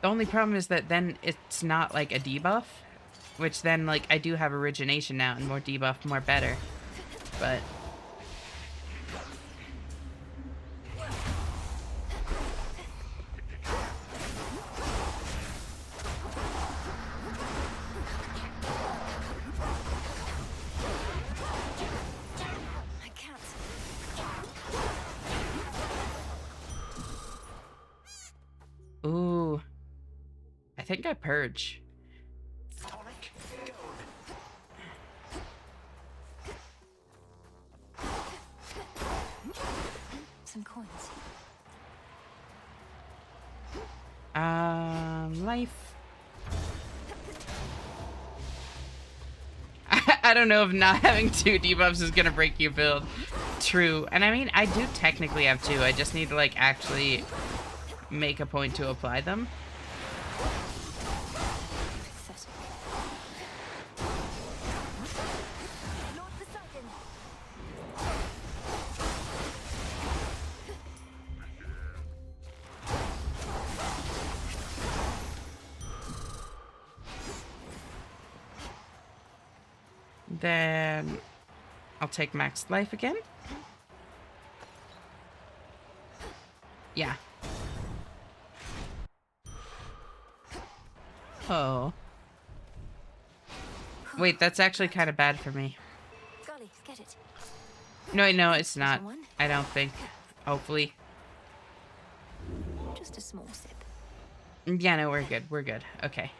The only problem is that then it's not like a debuff, which then, like, I do have Origination now, and more debuff, more better. But... Ooh. I think I purge. Some coins. Life. I don't know if not having 2 debuffs is gonna break your build. True. And I mean, I do technically have 2. I just need to, like, actually make a point to apply them. Then I'll take max life again. Yeah. Oh. Wait, that's actually kind of bad for me. Golly, get it. No, it's not. I don't think. Hopefully. Just a small sip. Yeah, no, we're good. We're good. Okay.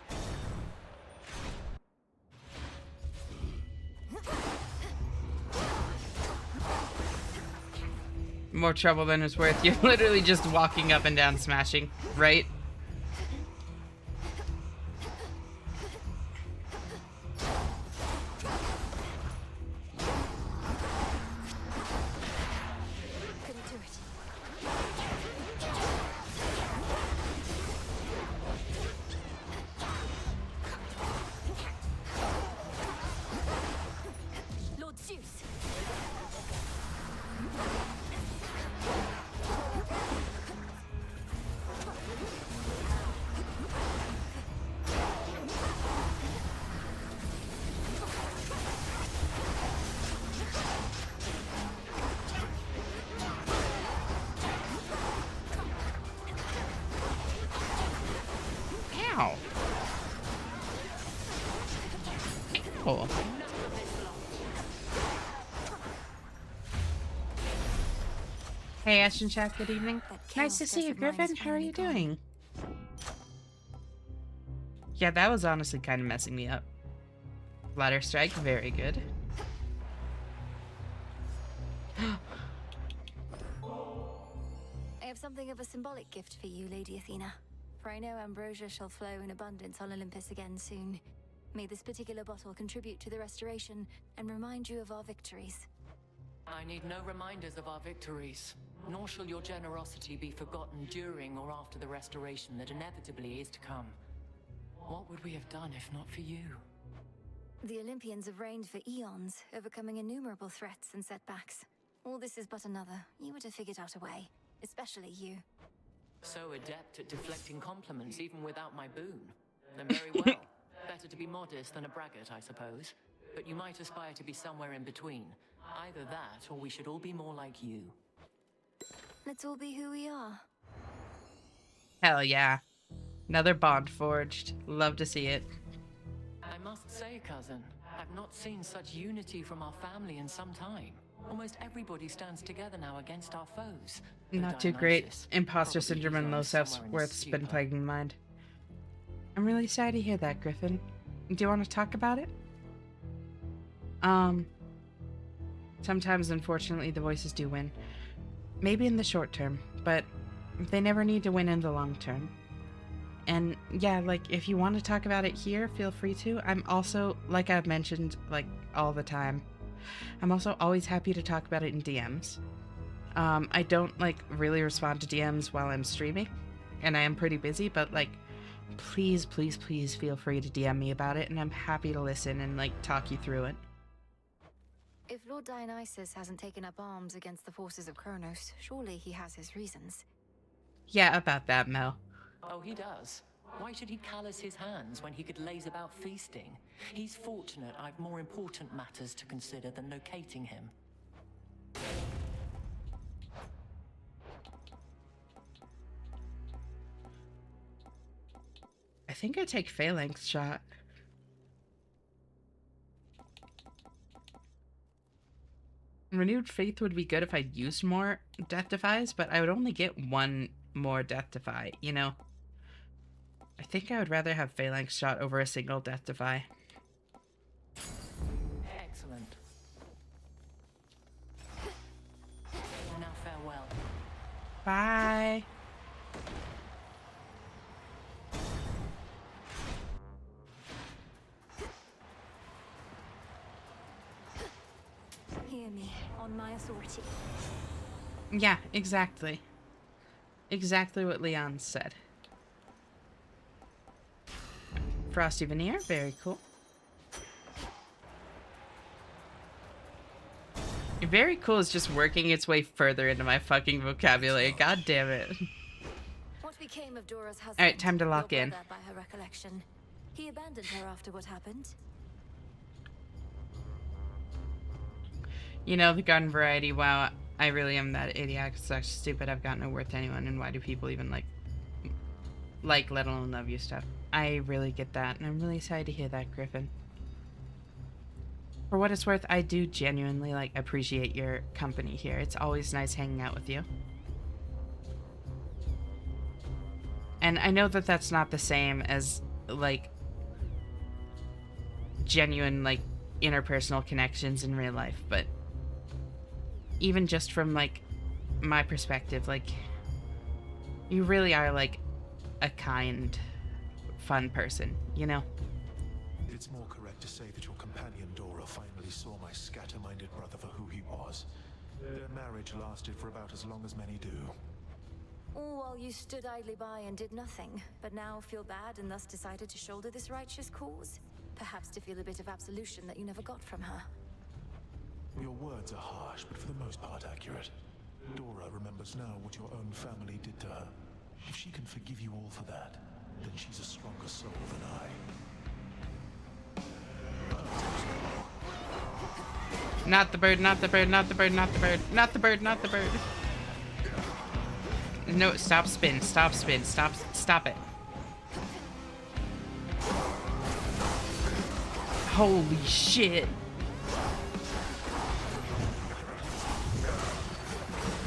More trouble than it's worth. You're literally just walking up and down smashing, right? Lord Zeus. Ow. Ow. Hey, Ashton Chat, good evening. Nice to see you, Griffin. How are you doing? Yeah, that was honestly kind of messing me up. Ladder strike, very good. I have something of a symbolic gift for you, Lady Athena. For I know ambrosia shall flow in abundance on Olympus again soon. May this particular bottle contribute to the restoration and remind you of our victories. I need no reminders of our victories, nor shall your generosity be forgotten during or after the restoration that inevitably is to come. What would we have done if not for you? The Olympians have reigned for eons, overcoming innumerable threats and setbacks. All this is but another. You would have figured out a way, especially you. So adept at deflecting compliments even without my boon. Then very well. Better to be modest than a braggart, I suppose. But you might aspire to be somewhere in between. Either that, or we should all be more like you. Let's all be who we are. Hell yeah. Another bond forged. Love to see it. I must say, cousin, I've not seen such unity from our family in some time. Almost everybody stands together now against our foes. Not too great. Imposter syndrome and low self-worth's been plaguing mind. I'm really sorry to hear that, Griffin. Do you want to talk about it? Sometimes, unfortunately, the voices do win. Maybe in the short term, but they never need to win in the long term. And yeah, like, if you want to talk about it here, feel free to. I'm also, like I've mentioned, like, all the time, I'm also always happy to talk about it in DMs. I don't, like, really respond to DMs while I'm streaming, and I am pretty busy, but, like, please, please, please feel free to DM me about it, and I'm happy to listen and, like, talk you through it. If Lord Dionysus hasn't taken up arms against the forces of Kronos, surely he has his reasons. Yeah, about that, Mel. Oh, he does. Why should he callous his hands when he could laze about feasting? He's fortunate I've more important matters to consider than locating him. I think I take Phalanx shot. Renewed Faith would be good if I'd used more Death Defies, but I would only get one more Death Defy, you know? I think I would rather have Phalanx shot over a single Death Defy. Excellent. Now farewell. Bye. Hear me, on my authority. Yeah, exactly. Exactly what Leon said. Frosty Veneer, very cool. Very cool is just working its way further into my fucking vocabulary. God damn it. What became of Dora's husband? Alright, time to lock Your in. brother, by her recollection. He abandoned her after what happened. You know, the garden variety, wow, I really am that idiot. It's such stupid. I've got no worth to anyone, and why do people even like, let alone love you stuff? I really get that, and I'm really sorry to hear that, Griffin. For what it's worth, I do genuinely, like, appreciate your company here. It's always nice hanging out with you. And I know that that's not the same as, like, genuine, like, interpersonal connections in real life, but even just from, like, my perspective, like, you really are, like, a kind, fun person, you know? It's more correct to say that your companion Dora finally saw my scatter-minded brother for who he was. Their marriage lasted for about as long as many do. All while you stood idly by and did nothing, but now feel bad and thus decided to shoulder this righteous cause? Perhaps to feel a bit of absolution that you never got from her. Your words are harsh, but for the most part accurate. Dora remembers now what your own family did to her. If she can forgive you all for that, then she's a stronger soul than I. Not the bird, not the bird, not the bird, not the bird, not the bird, not the bird. No, stop spin, stop spin, stop it. Holy shit.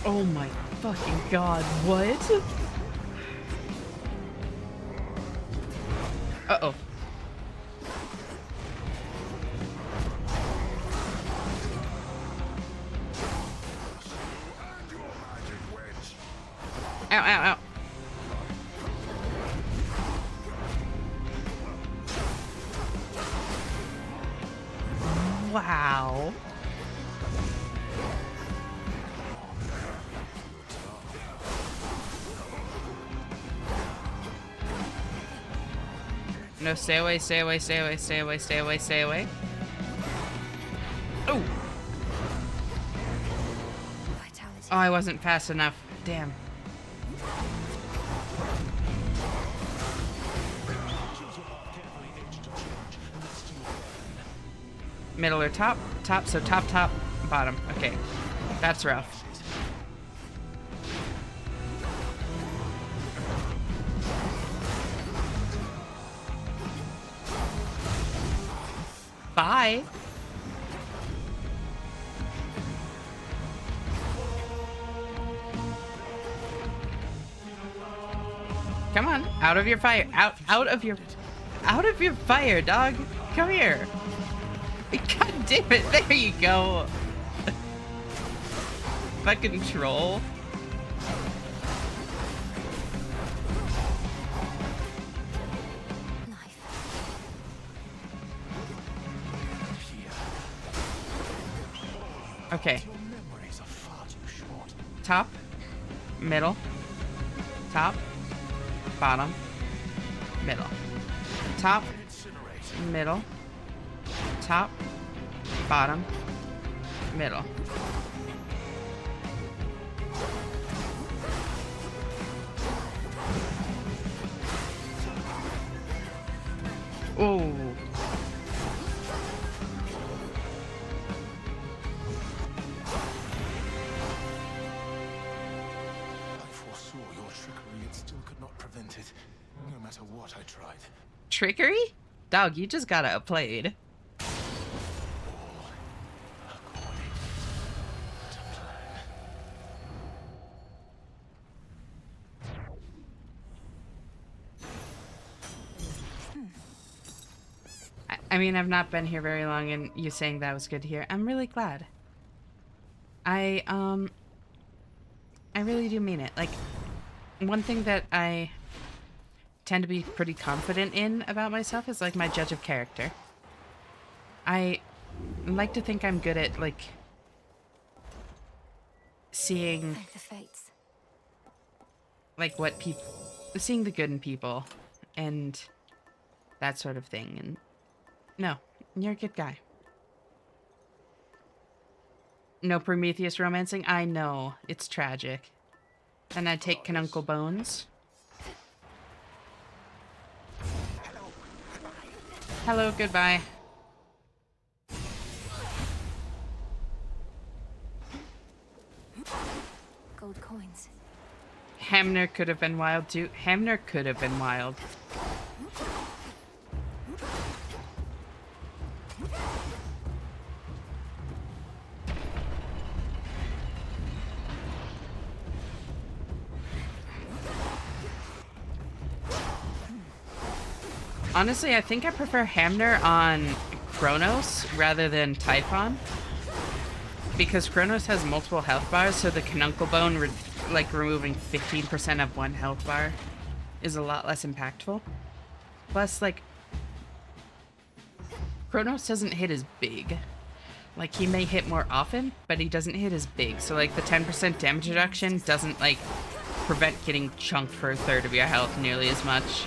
Oh my fucking god, what? Uh-oh. Ow, ow, ow. Wow. No, stay away, stay away, stay away, stay away, stay away, stay away. Oh! Oh, I wasn't fast enough. Damn. Middle or top? Top, so top, top, bottom. Okay. That's rough. Bye. Come on, out of your fire. Out of your fire, dog. Come here. God damn it, there you go. fucking troll. Okay. Top, middle, top, bottom, middle, top, middle, top, bottom, middle. Oh. No matter what I tried. Trickery? Dog, you just got outplayed. I mean, I've not been here very long, and you saying that was good to hear. I'm really glad. I really do mean it. Like, one thing that I tend to be pretty confident in about myself is, like, my judge of character. I like to think I'm good at, like, seeing, like, what people, seeing the good in people, and that sort of thing, and no, you're a good guy. No Prometheus romancing? I know, it's tragic. And I take Canuncle Bones. Hello, goodbye. Gold coins. Hamner could have been wild too. Hamner could have been wild. Honestly, I think I prefer Hamner on Kronos rather than Typhon. Because Kronos has multiple health bars, so the Canuncle Bone, removing 15% of one health bar is a lot less impactful. Plus, like, Kronos doesn't hit as big. Like, he may hit more often, but he doesn't hit as big. So, like, the 10% damage reduction doesn't, like, prevent getting chunked for a third of your health nearly as much.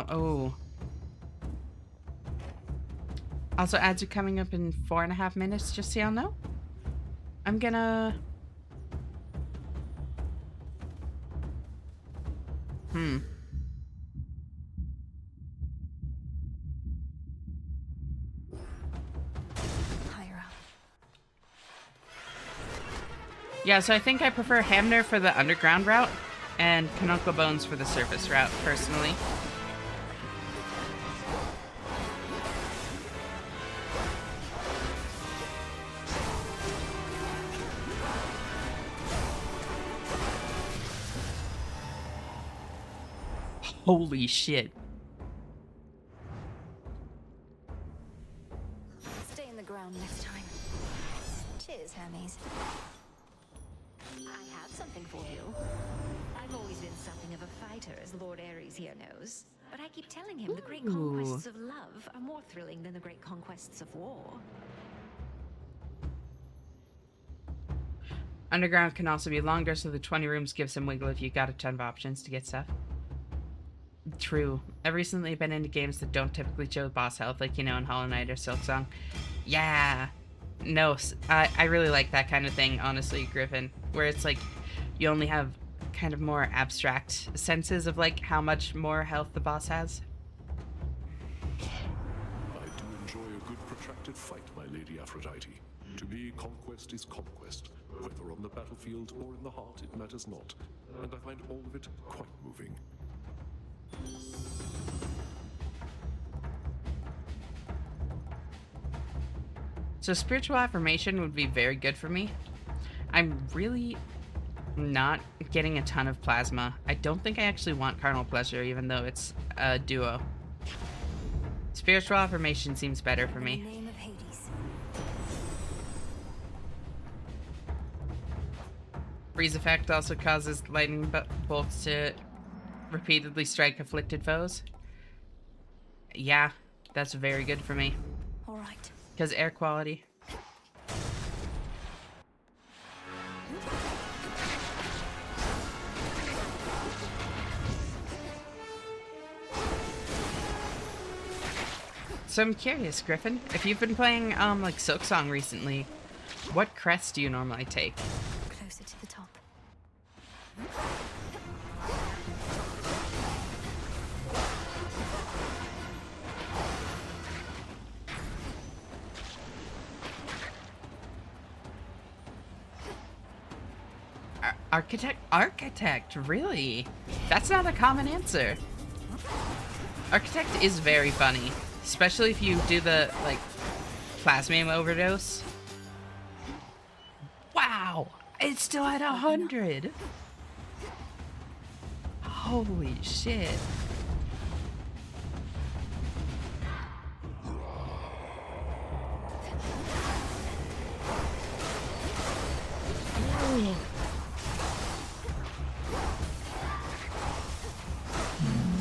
Oh. Also, ads are coming up in 4.5 minutes, just so y'all know. I'm gonna... Yeah, so I think I prefer Hamner for the underground route and Canuncle Bones for the surface route, personally. Holy shit. Stay in the ground next time. Cheers, Hermes. I have something for you. I've always been something of a fighter, as Lord Ares here knows. But I keep telling him the great conquests of love are more thrilling than the great conquests of war. Underground can also be longer, so the 20 rooms give some wiggle if you got a ton of options to get stuff. True. I've recently been into games that don't typically show boss health, like, you know, in Hollow Knight or Silksong. Yeah. No, I really like that kind of thing, honestly, Griffin. Where it's like, you only have kind of more abstract senses of, like, how much more health the boss has. I do enjoy a good protracted fight, my Lady Aphrodite. To me, conquest is conquest. Whether on the battlefield or in the heart, it matters not. And I find all of it quite moving. So spiritual affirmation would be very good for me. I'm really not getting a ton of plasma. I don't think I actually want carnal pleasure, even though it's a duo. Spiritual affirmation seems better for me. In the name of Hades. Freeze effect also causes lightning bolts to repeatedly strike afflicted foes. Yeah, that's very good for me. All right. Because air quality. So I'm curious, Griffin, if you've been playing like Silksong recently, what crest do you normally take? Closer to the top. Architect, really? That's not a common answer. Architect is very funny, especially if you do the, like, plasmium overdose. Wow! It's still at 100! Holy shit. Ooh.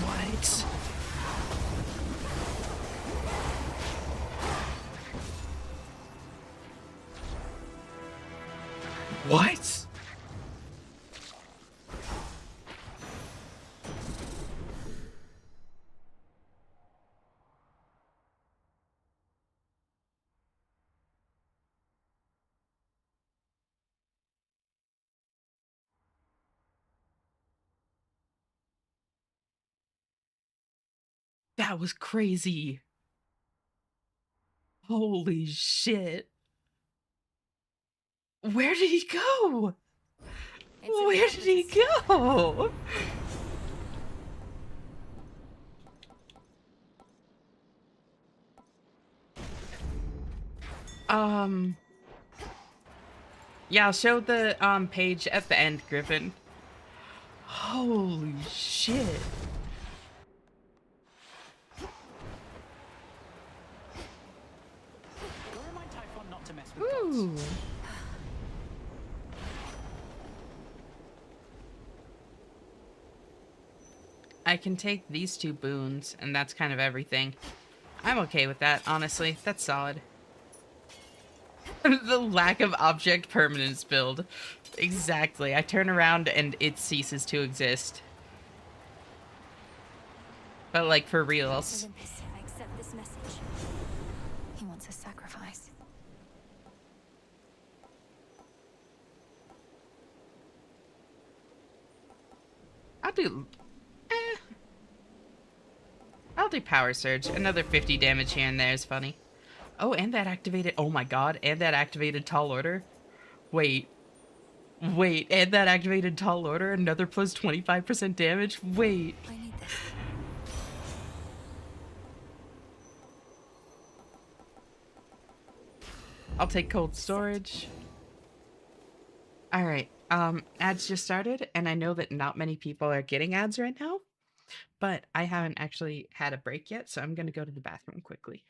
What? What? That was crazy. Holy shit. Where did he go? Where did he go? Yeah, I'll show the page at the end, Griffin. Holy shit. Ooh. I can take these 2 boons, and that's kind of everything. I'm okay with that, honestly. That's solid. The lack of object permanence build. Exactly. I turn around and it ceases to exist. But, like, for reals. Olympus, I accept this message. He wants a sacrifice. I'll do Power Surge. Another 50 damage here and there is funny. Oh, and that activated... Oh my god, and that activated Tall Order? Wait. Wait, and that activated Tall Order? Another plus 25% damage? Wait. I need this. I'll take Cold Storage. Alright, ads just started, and I know that not many people are getting ads right now, but I haven't actually had a break yet, so I'm gonna go to the bathroom quickly.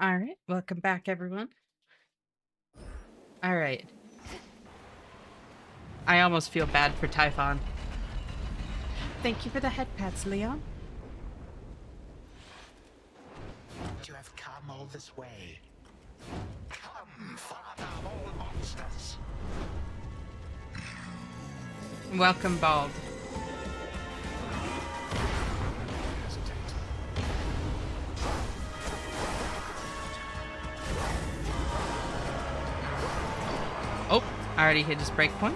All right, welcome back, everyone. All right. I almost feel bad for Typhon. Thank you for the head pats, Leon. You have come all this way. Come, father of all monsters. Welcome, Bald. Oh, I already hit his break point.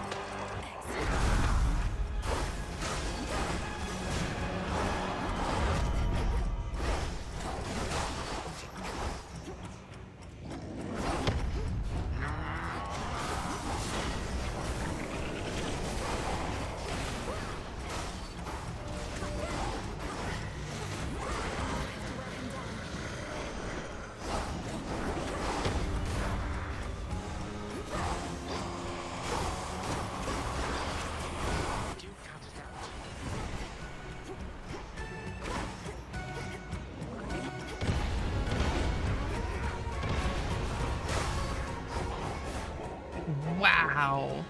Wow.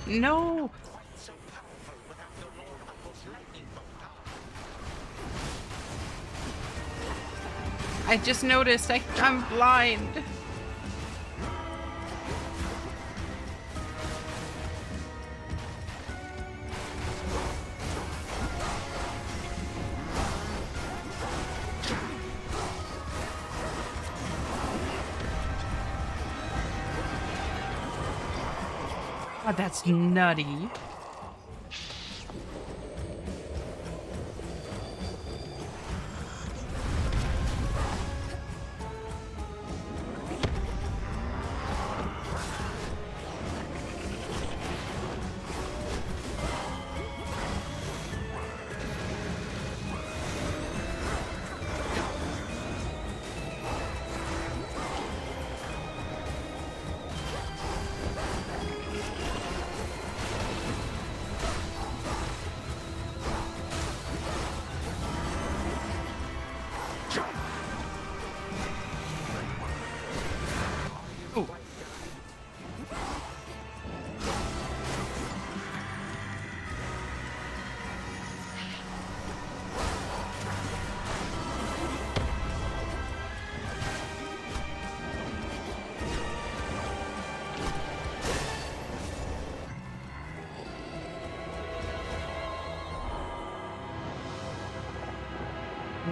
No. I just noticed I'm blind. God, that's nutty.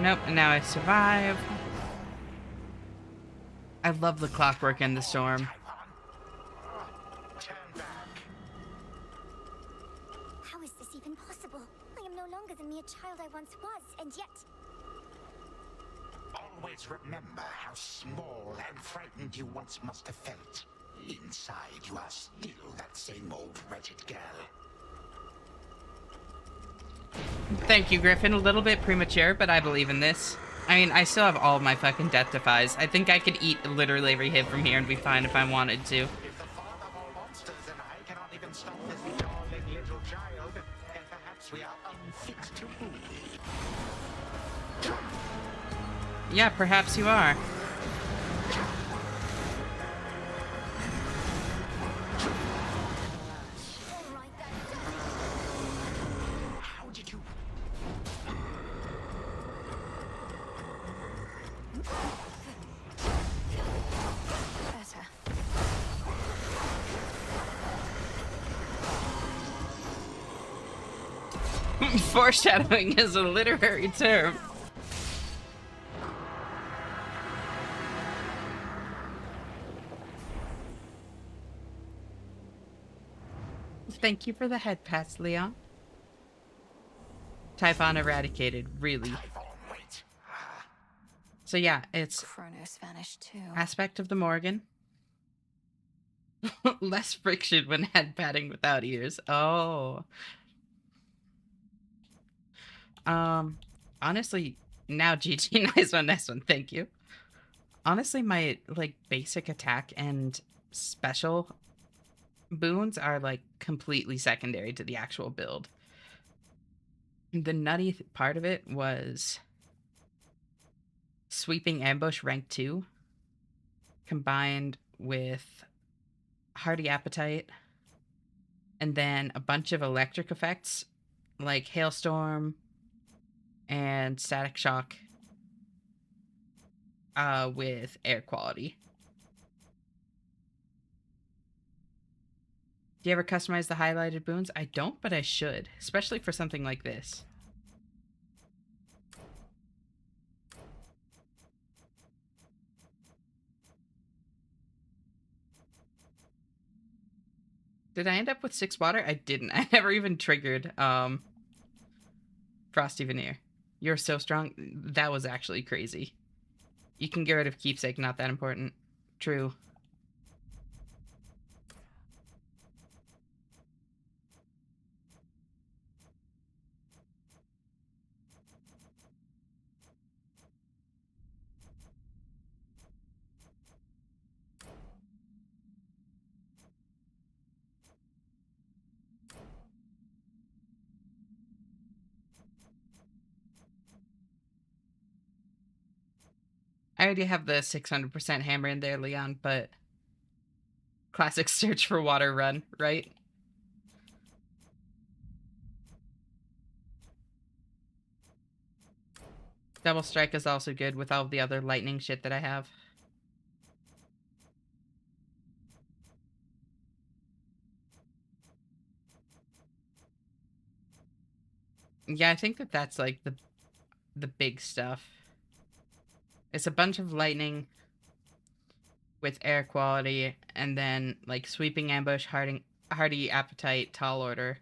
Nope, and now I survive. I love the clockwork in the storm. How is this even possible? I am no longer the mere child I once was, and yet... Always remember how small and frightened you once must have felt. Inside, you are still that same old wretched girl. Thank you, Griffin. A little bit premature, but I believe in this. I mean, I still have all of my fucking death defies. I think I could eat literally every hit from here and be fine if I wanted to. If the father of all monsters and I cannot even stop this darling little child, then perhaps we are unfit to rule. Yeah, perhaps you are. How did you... Better. Foreshadowing is a literary term. Thank you for the head pats, Leon. Typhon eradicated, really. So yeah, it's Kronos vanished too. aspect of the Morgan. Less friction when head patting without ears. Oh. Honestly, now GG, nice one, thank you. Honestly, my, like, basic attack and special boons are, like, completely secondary to the actual build. The nutty part of it was sweeping ambush rank 2 combined with Hearty Appetite, and then a bunch of electric effects like Hailstorm and Static Shock with air quality. Do you ever customize the highlighted boons? I don't, but I should, especially for something like this. Did I end up with 6 water? I didn't. I never even triggered Frosty Veneer. You're so strong. That was actually crazy. You can get rid of Keepsake, not that important. True. I already have the 600% hammer in there, Leon, but classic search for water run, right? Double strike is also good with all the other lightning shit that I have. Yeah, I think that that's like the big stuff. It's a bunch of lightning with air quality, and then like sweeping ambush, hearty appetite, tall order.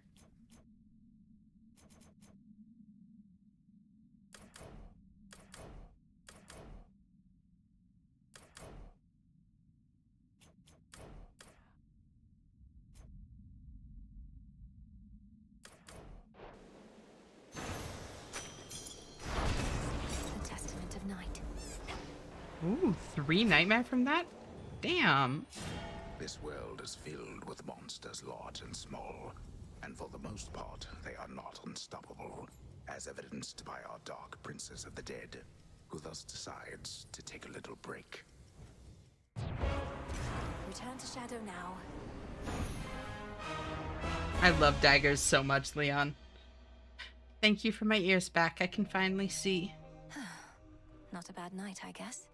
Ooh, 3 nightmare from that? Damn. This world is filled with monsters large and small, and for the most part, they are not unstoppable, as evidenced by our Dark Princess of the Dead, who thus decides to take a little break. Return to Shadow now. I love daggers so much, Leon. Thank you for my ears back. I can finally see. Not a bad night, I guess.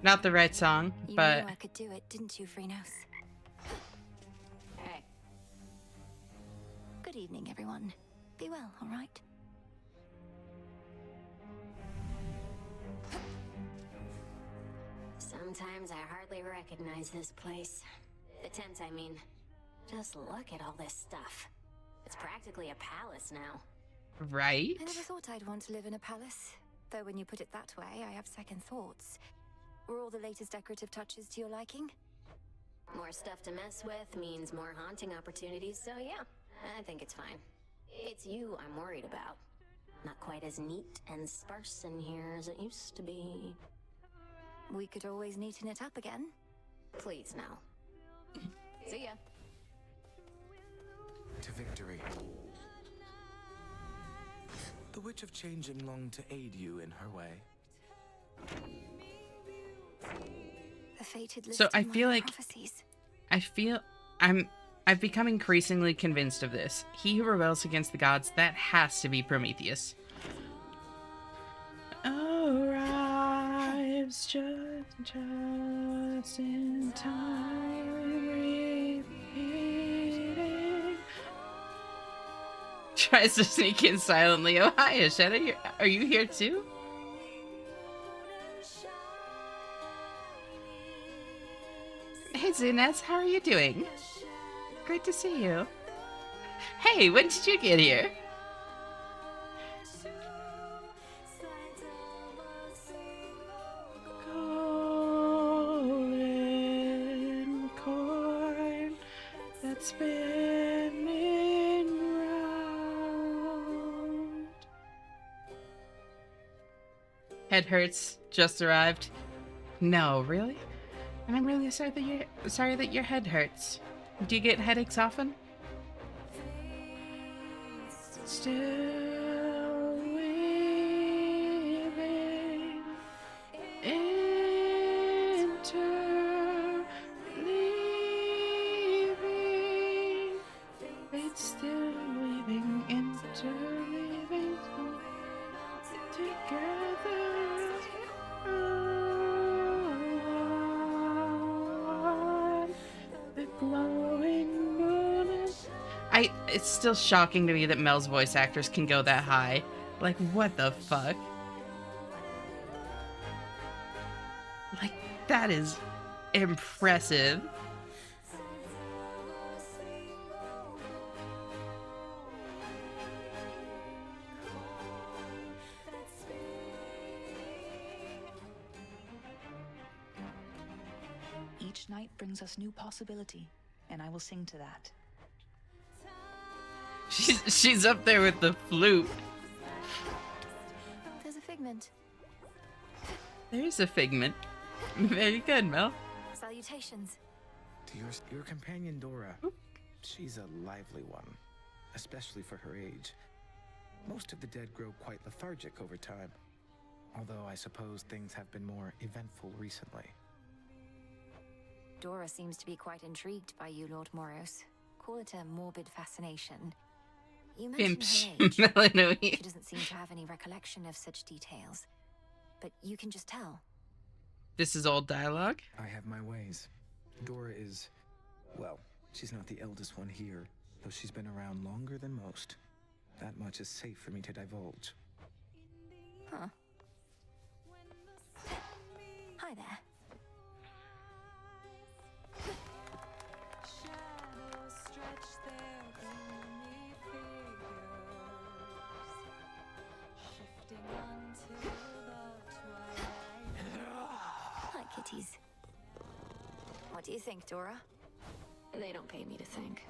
Not the right song, You but... knew I could do it, didn't you, Phrenos? Hey. Good evening, everyone. Be well, all right? Sometimes I hardly recognize this place. The tent, I mean. Just look at all this stuff. It's practically a palace now. Right? I never thought I'd want to live in a palace. Though when you put it that way, I have second thoughts. Were all the latest decorative touches to your liking? More stuff to mess with means more haunting opportunities, so yeah, I think it's fine. It's you I'm worried about. Not quite as neat and sparse in here as it used to be. We could always neaten it up again. Please, now. See ya. To victory. The Witch of Changing longed to aid you in her way. The fated list So I of feel my like... prophecies. I've become increasingly convinced of this. He who rebels against the gods, that has to be Prometheus. Arrives just in time, repeating. Tries to sneak in silently. Oh, hi, Ashetta. Are you here too? Hey, Zunez, how are you doing? Great to see you. Hey, when did you get here? Golden corn that's spinning round. Head hurts. Just arrived. No, really? And I'm really sorry that your head hurts. Do you get headaches often? Still weaving It's still shocking to me that Mel's voice actors can go that high. Like, what the fuck? Like, that is impressive. Each night brings us new possibility, and I will sing to that. She's up there with the flute. There's a figment. There's a figment. Very good, Mel. Salutations. To your companion Dora. She's a lively one, especially for her age. Most of the dead grow quite lethargic over time, although I suppose things have been more eventful recently. Dora seems to be quite intrigued by you, Lord Moros. Call it a morbid fascination. You mentioned her age. Melanie. She doesn't seem to have any recollection of such details, but you can just tell. This is all dialogue? I have my ways. Dora is, well, she's not the eldest one here, though she's been around longer than most. That much is safe for me to divulge. Huh. Hi there. Hi, kitties. What do you think, Dora? They don't pay me to think.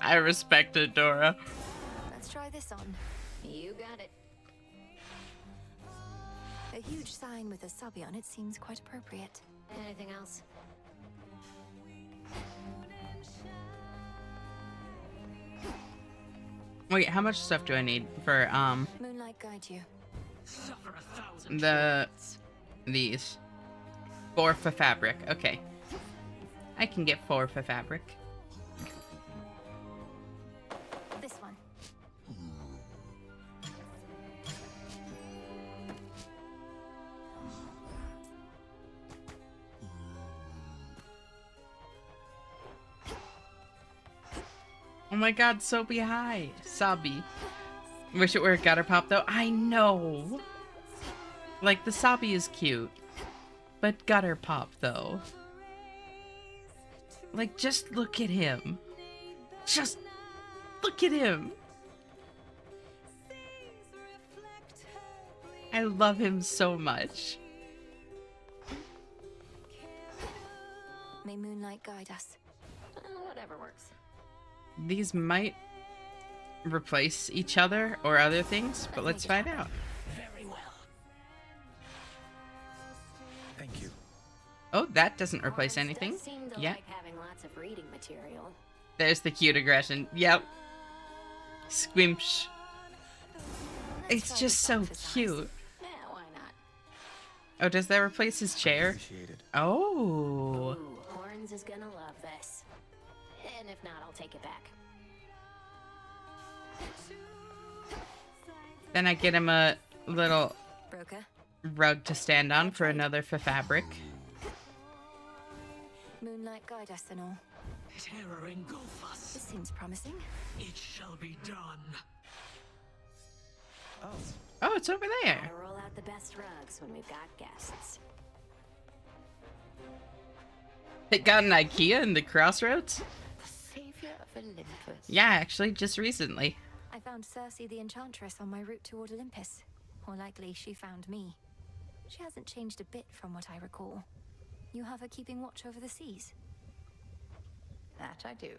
I respect it, Dora. Let's try this on. You got it. A huge sign with a subby on it seems quite appropriate. Anything else? Wait, how much stuff do I need for, Moonlight guide you. these? 4 for fabric. Okay. I can get 4 for fabric. This one. Oh my god, Sobi, hi. Sabi. Wish it were a gutter pop, though. I know. Like, the Sabi is cute. But gutter pop, though. Like, just look at him. Just look at him. I love him so much. May moonlight guide us. Whatever works. These might replace each other or other things, but let's find out. Very well. Thank you. Oh, that doesn't replace anything. Does seem to Yeah. like having lots of reading material. There's the cute aggression. Yep. Squimsh. It's just so cute. Yeah, why not? Oh, does that replace his chair? Appreciated. Oh. Ooh, Horns is gonna love this. And if not, I'll take it back. Then I get him a little Broca? rug to stand on for another for fabric. Moonlight guide us and all. Terror engulf us. This seems promising. It shall be done. Oh, it's over there. Gotta roll out the best rugs when we've got guests. It got an IKEA in the Crossroads? The savior of Olympus. Yeah, actually, just recently. I found Circe the Enchantress on my route toward Olympus. Or likely, she found me. She hasn't changed a bit from what I recall. You have her keeping watch over the seas. That I do.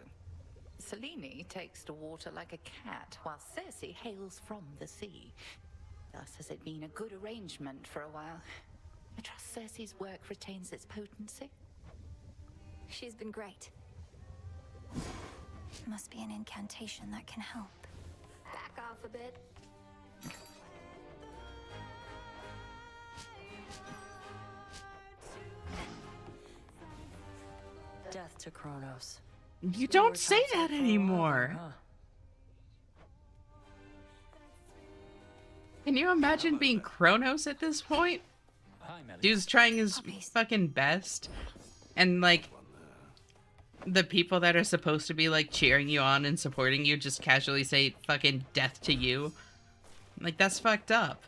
Selene takes to water like a cat, while Circe hails from the sea. Thus has it been a good arrangement for a while. I trust Circe's work retains its potency. She's been great. Must be an incantation that can help. Back off a bit. Death to Kronos. You don't say that anymore. Can you imagine being Kronos at this point? Hi, Melly. Dude's trying his fucking best. And, like, The people that are supposed to be like cheering you on and supporting you just casually say fucking death to you. Like, that's fucked up.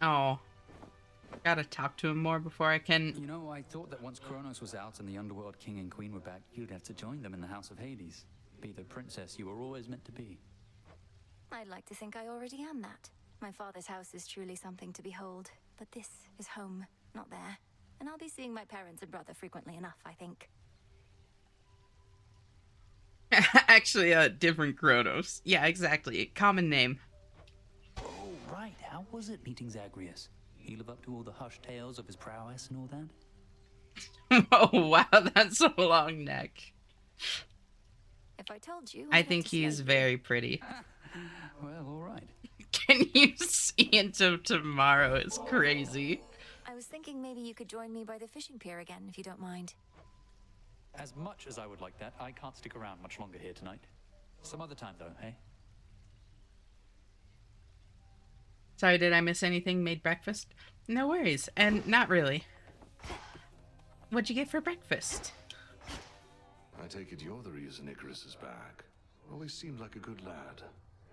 Oh. Gotta talk to him more before I can... You know, I thought that once Kronos was out and the Underworld King and Queen were back, you'd have to join them in the House of Hades. Be the princess you were always meant to be. I'd like to think I already am that. My father's house is truly something to behold, but this is home, not there. And I'll be seeing my parents and brother frequently enough, I think. Actually, a different Kronos. Yeah, exactly. Common name. Oh, right. How was it meeting Zagreus? He live up to all the hushed tales of his prowess and all that? Oh, wow, that's a long neck. If I told you, I think he's very pretty. Well, all right. Can you see into tomorrow? It's crazy. I was thinking maybe you could join me by the fishing pier again, if you don't mind. As much as I would like that, I can't stick around much longer here tonight. Some other time, though, hey? Sorry, did I miss anything? Made breakfast? No worries. And not really. What'd you get for breakfast? I take it you're the reason Icarus is back. Always seemed like a good lad.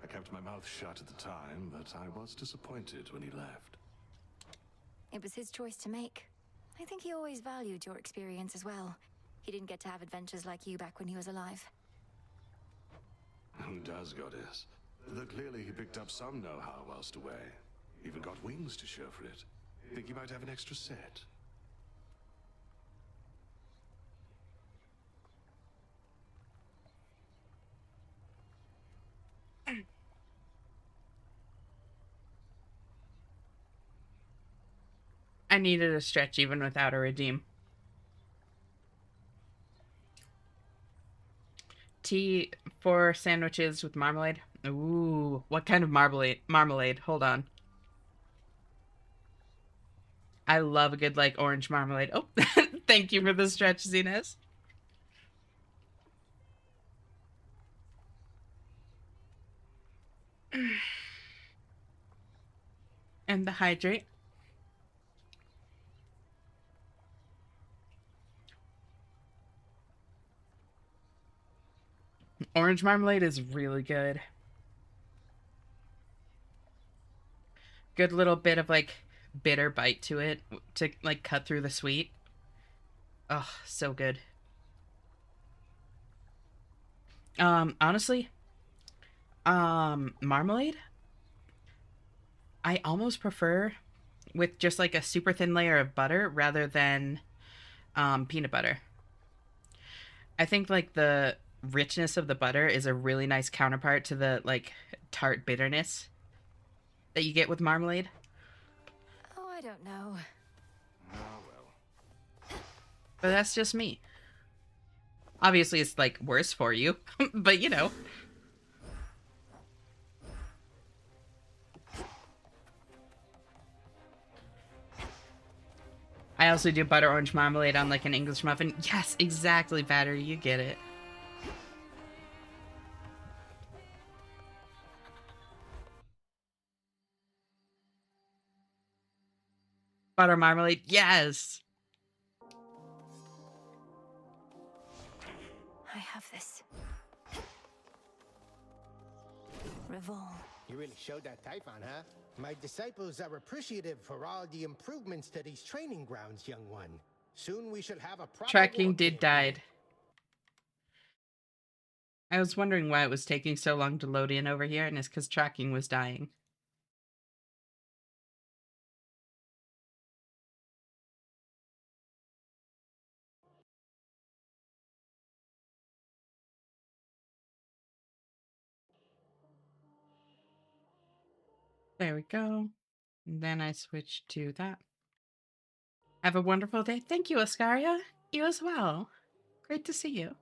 I kept my mouth shut at the time, but I was disappointed when he left. It was his choice to make. I think he always valued your experience as well. He didn't get to have adventures like you back when he was alive. Who does, goddess? Though clearly he picked up some know-how whilst away. Even got wings to show for it. Think you might have an extra set? I needed a stretch even without a redeem. Tea for sandwiches with marmalade. Ooh, what kind of marmalade? Hold on. I love a good, like, orange marmalade. Oh, thank you for the stretch, Zinez. And the hydrate. Orange marmalade is really good. Good little bit of, like, bitter bite to it to, like, cut through the sweet. Oh, so good. Honestly, marmalade, I almost prefer with just, like, a super thin layer of butter rather than, peanut butter. I think, like, the richness of the butter is a really nice counterpart to the, like, tart bitterness that you get with marmalade. Oh, I don't know. Oh, well. But that's just me. Obviously, it's, like, worse for you, but, you know. I also do butter orange marmalade on, like, an English muffin. Yes, exactly, Batter. You get it. Butter marmalade. Yes. I have this. Revol. You really showed that Typhon, huh? My disciples are appreciative for all the improvements to these training grounds, young one. Soon we shall have a proper Tracking war did camp. died. I was wondering why it was taking so long to load in over here, and it's because tracking was dying. There we go. And then I switch to that. Have a wonderful day. Thank you, Ascaria. You as well. Great to see you.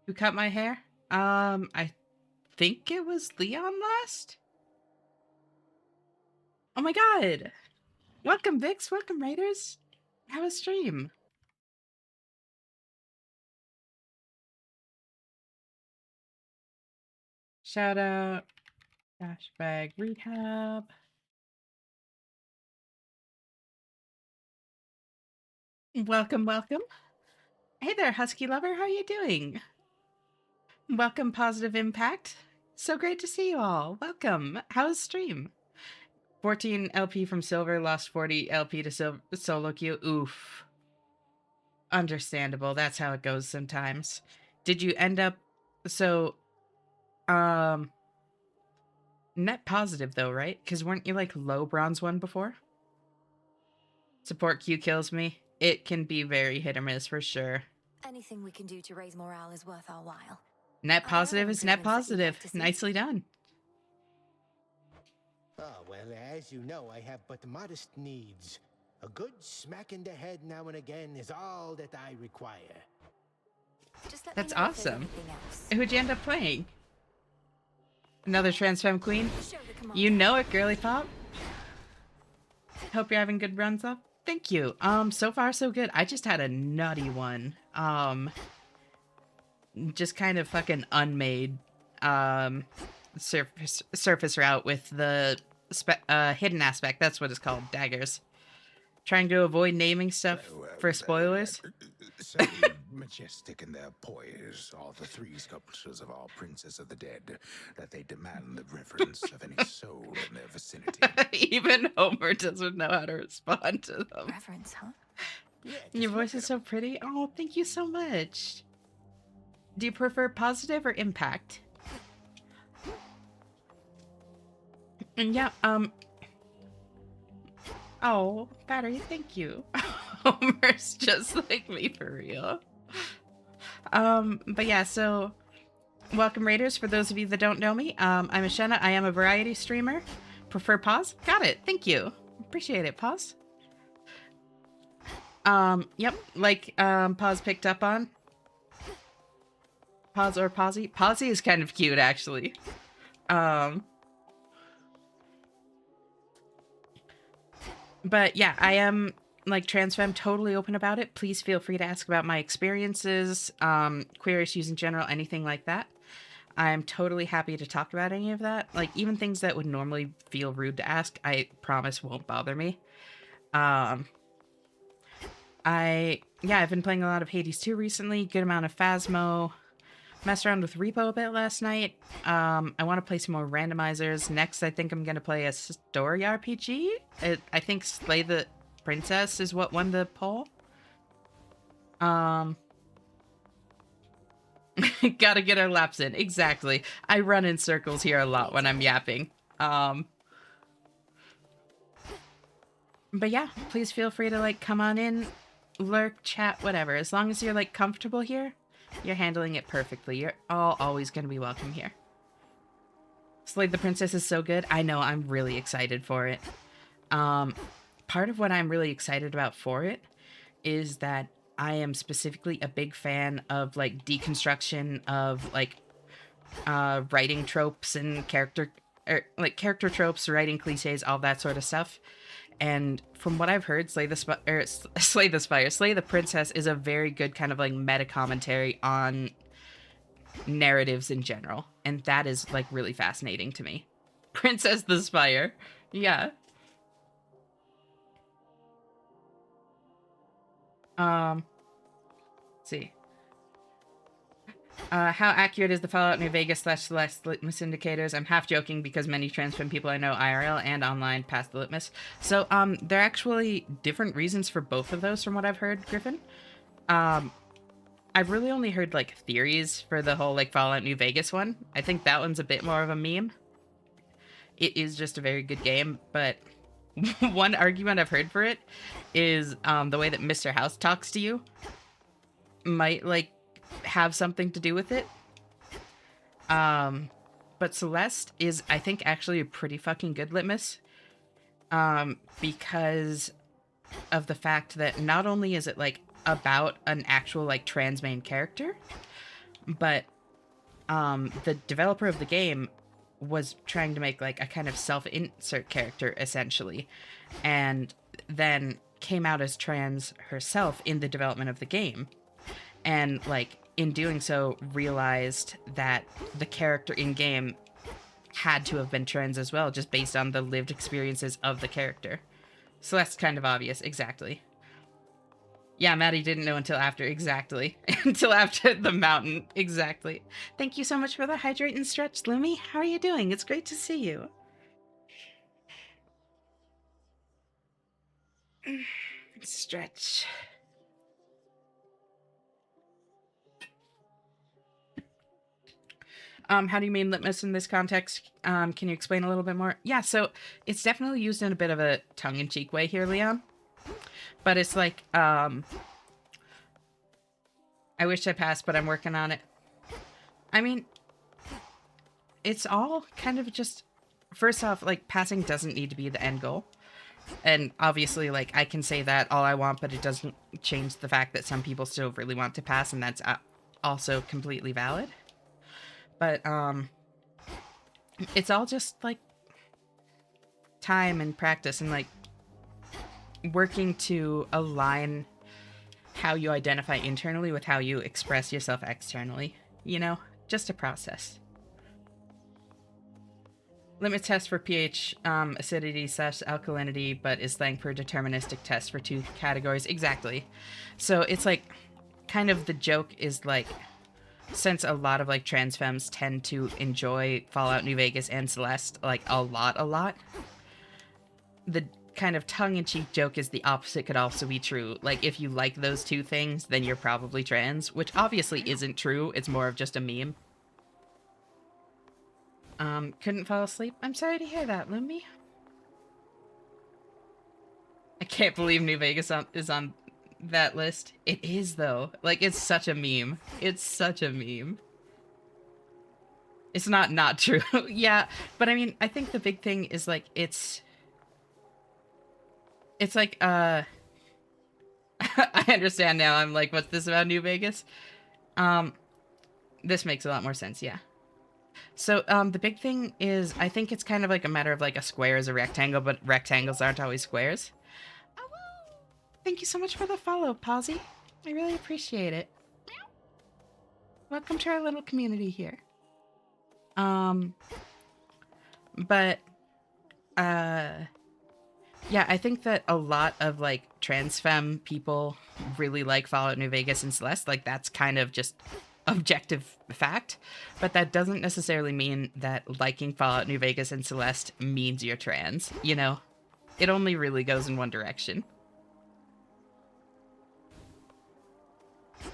Who cut my hair? I think it was Leon last? Oh my god! Welcome, Vix. Welcome, Raiders. Have a stream. Shout out. Dash bag rehab. Welcome, welcome. Hey there, Husky Lover. How are you doing? Welcome, Positive Impact. So great to see you all. Welcome. How's stream? 14 LP from Silver, lost 40 LP to solo queue. Oof. Understandable. That's how it goes sometimes. Did you end up... So, net positive though, right? Because weren't you like low bronze 1 before? Support queue kills me. It can be very hit or miss for sure. Anything we can do to raise morale is worth our while. Net positive is net positive. Nicely done. Oh, well, as you know, I have but modest needs. A good smack in the head now and again is all that I require. That's awesome. Who'd you end up playing? Another trans femme queen? You know it, girly pop. Hope you're having good runs up. Thank you. So far so good. I just had a nutty one. Just kind of fucking unmade surface route with the hidden aspect. That's what it's called. Daggers. Trying to avoid naming stuff for spoilers. So majestic in their poise are the 3 sculptures of our Princess of the Dead that they demand the reverence of any soul in their vicinity. Even Homer doesn't know how to respond to them. Reverence, huh? Yeah, Your voice is so pretty. Oh, thank you so much. Do you prefer positive or impact? And yeah, oh, battery, thank you. Homer's just like me for real. But yeah, so welcome Raiders. For those of you that don't know me, I'm Ashena. I am a variety streamer. Prefer pause? Got it. Thank you. Appreciate it. Pause. Yep, like Pause picked up on. Pause or Posy? Posy is kind of cute actually. But yeah, I am like trans femme, totally open about it. Please feel free to ask about my experiences, queer issues in general, anything like that. I'm totally happy to talk about any of that. Like even things that would normally feel rude to ask, I promise won't bother me. I've been playing a lot of Hades 2 recently, good amount of Phasmo. Messed around with Repo a bit last night. I want to play some more randomizers. Next, I think I'm going to play a story RPG. I think Slay the Princess is what won the poll. Gotta get our laps in. Exactly. I run in circles here a lot when I'm yapping. But yeah, please feel free to like come on in, lurk, chat, whatever. As long as you're like comfortable here, you're handling it perfectly. You're all always going to be welcome here. Slay the Princess is so good. I know, I'm really excited for it. Part of what I'm really excited about for it is that I am specifically a big fan of like deconstruction of like writing tropes and character tropes, writing cliches, all that sort of stuff. And from what I've heard, Slay the Princess is a very good kind of like meta commentary on narratives in general. And that is like really fascinating to me. Princess the Spire. Yeah. Let's see. How accurate is the Fallout New Vegas / Celeste litmus indicators? I'm half joking because many trans femme people I know IRL and online pass the litmus. So, there are actually different reasons for both of those from what I've heard, Griffin. I've really only heard, like, theories for the whole, like, Fallout New Vegas one. I think that one's a bit more of a meme. It is just a very good game, but one argument I've heard for it is, the way that Mr. House talks to you might, like, have something to do with it. But Celeste is, I think, actually a pretty fucking good litmus. Because of the fact that not only is it, like, about an actual, like, trans main character, but, the developer of the game was trying to make, like, a kind of self-insert character, essentially. And then came out as trans herself in the development of the game. And, like, in doing so, realized that the character in-game had to have been trans as well, just based on the lived experiences of the character. So that's kind of obvious, exactly. Yeah, Maddie didn't know until after, exactly. Until after the mountain, exactly. Thank you so much for the hydrate and stretch, Lumi. How are you doing? It's great to see you. Stretch. How do you mean litmus in this context? Can you explain a little bit more? Yeah, so it's definitely used in a bit of a tongue-in-cheek way here, Leon. But it's like, I wish I passed, but I'm working on it. I mean, it's all kind of just, first off, like, passing doesn't need to be the end goal. And obviously, like, I can say that all I want, but it doesn't change the fact that some people still really want to pass, and that's also completely valid. But, it's all just, like, time and practice and, like, working to align how you identify internally with how you express yourself externally. You know? Just a process. Limit test for pH, acidity / alkalinity, but is slang for a deterministic test for 2 categories. Exactly. So it's like, kind of the joke is like, since a lot of like trans femmes tend to enjoy Fallout New Vegas and Celeste like a lot, the kind of tongue-in-cheek joke is the opposite could also be true. Like, if you like those 2 things, then you're probably trans, which obviously isn't true. It's more of just a meme. Couldn't fall asleep? I'm sorry to hear that, Lumi. I can't believe New Vegas is on that list. It is, though. Like, it's such a meme. It's such a meme. It's not true. Yeah, but I mean, I think the big thing is, like, it's like, I understand now. I'm like, what's this about New Vegas? This makes a lot more sense, yeah. So, the big thing is, I think it's kind of like a matter of, like, a square is a rectangle, but rectangles aren't always squares. Oh, thank you so much for the follow, Pawsy. I really appreciate it. Welcome to our little community here. Yeah, I think that a lot of, like, trans femme people really like Fallout New Vegas and Celeste. Like, that's kind of just objective fact. But that doesn't necessarily mean that liking Fallout New Vegas and Celeste means you're trans, you know? It only really goes in one direction.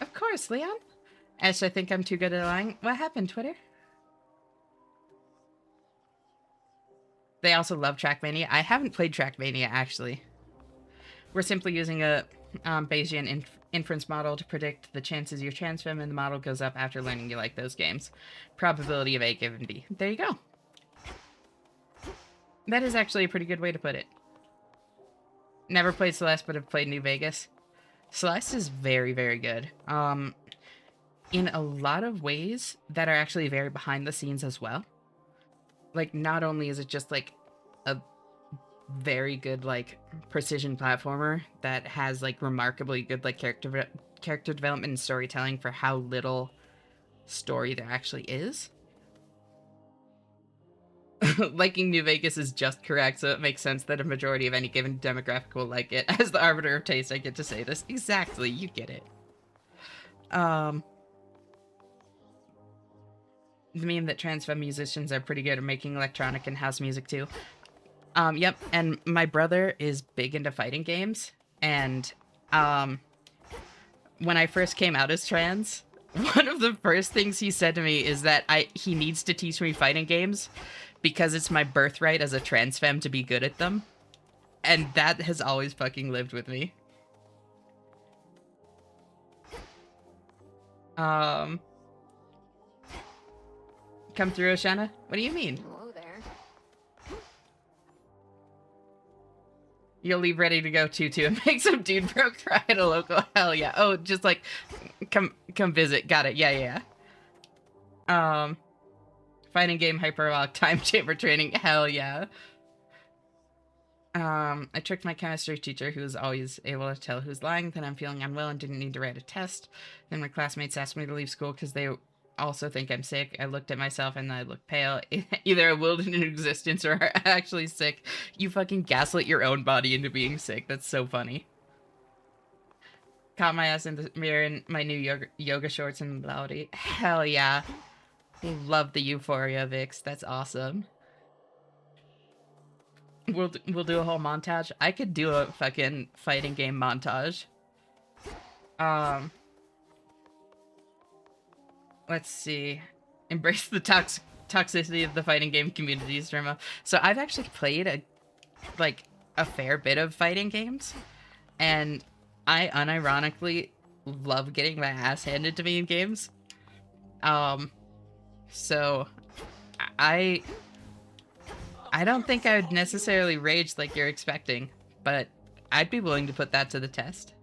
Of course, Leon. Ash, I think I'm too good at lying. What happened, Twitter? They also love Trackmania. I haven't played Trackmania, actually. We're simply using a Bayesian inference model to predict the chances you're trans femme, and the model goes up after learning you like those games. Probability of A given B. There you go. That is actually a pretty good way to put it. Never played Celeste, but have played New Vegas. Celeste is very, very good. In a lot of ways that are actually very behind the scenes as well. Like, not only is it just, like, a very good, like, precision platformer that has, like, remarkably good, like, character development and storytelling for how little story there actually is. Liking New Vegas is just correct, so it makes sense that a majority of any given demographic will like it. As the arbiter of taste, I get to say this. Exactly, you get it. The meme that trans femme musicians are pretty good at making electronic and house music too. Yep, and my brother is big into fighting games, and when I first came out as trans, one of the first things he said to me is that he needs to teach me fighting games because it's my birthright as a trans femme to be good at them. And that has always fucking lived with me. Come through, Oshana? What do you mean? Hello there. You'll leave ready to go too and make some dude bro cry at a local. Hell yeah. Oh, just like come visit. Got it. Yeah. Fighting game hyperbolic time chamber training. Hell yeah. I tricked my chemistry teacher, who was always able to tell who's lying, that I'm feeling unwell and didn't need to write a test. Then my classmates asked me to leave school because they also think I'm sick. I looked at myself and I looked pale. Either I willed into existence or I'm actually sick. You fucking gaslit your own body into being sick. That's so funny. Caught my ass in the mirror in my new yoga shorts and Laudi. Hell yeah. Love the Euphoria, Vix. That's awesome. We'll do a whole montage. I could do a fucking fighting game montage. Let's see. Embrace the toxicity of the fighting game communities, Drama. So I've actually played a fair bit of fighting games, and I unironically love getting my ass handed to me in games. So I don't think I would necessarily rage like you're expecting, but I'd be willing to put that to the test.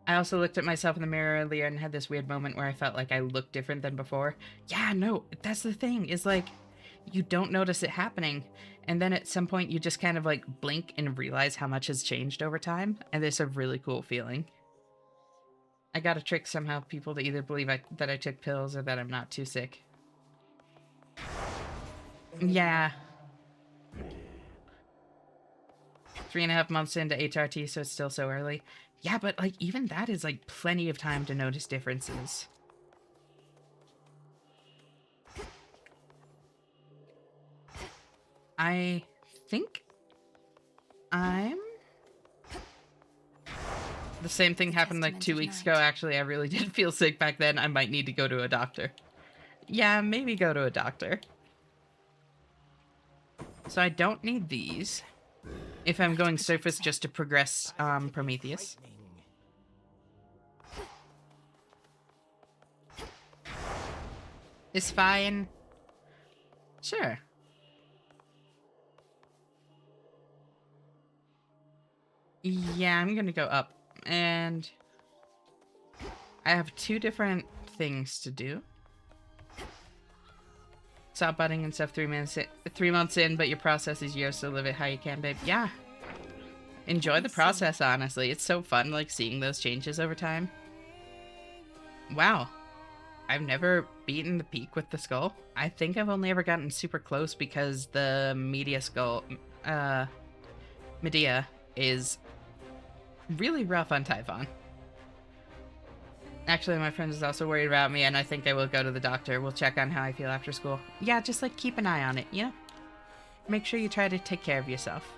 I also looked at myself in the mirror earlier and had this weird moment where I felt like I looked different than before. Yeah, no, that's the thing, is like, you don't notice it happening, and then at some point you just kind of like blink and realize how much has changed over time, and it's a really cool feeling. I gotta trick somehow people to either believe that I took pills or that I'm not too sick. Yeah. 3.5 months into HRT, so it's still so early. Yeah, but like even that is like plenty of time to notice differences. I think I'm... The same thing happened like 2 weeks ago. Actually, I really did feel sick back then. I might need to go to a doctor. Yeah, maybe go to a doctor. So I don't need these if I'm going surface just to progress Prometheus. It's fine. Sure. Yeah, I'm gonna go up. And I have 2 different things to do. Stop butting and stuff 3 months in, but your process is yours, so live it how you can, babe. Yeah. Enjoy the process, honestly. It's so fun, like, seeing those changes over time. Wow. I've never beaten the peak with the skull. I think I've only ever gotten super close because the Medea is really rough on Typhon. Actually, my friend is also worried about me, and I think I will go to the doctor. We'll check on how I feel after school. Yeah, just, like, keep an eye on it, you know? Make sure you try to take care of yourself.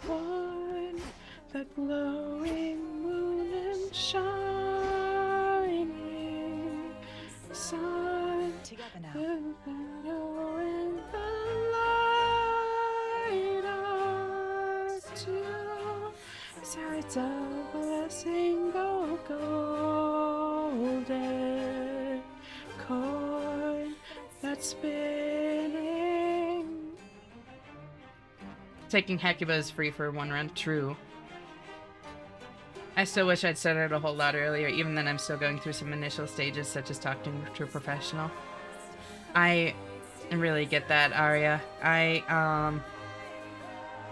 One, the glowing moon and shining sun. Together now. The shadow and the light are two sides of a single golden coin that's spinning. Taking Hecuba is free for 1 run. True. I still wish I'd started a whole lot earlier. Even then, I'm still going through some initial stages, such as talking to a professional. I really get that, Arya. I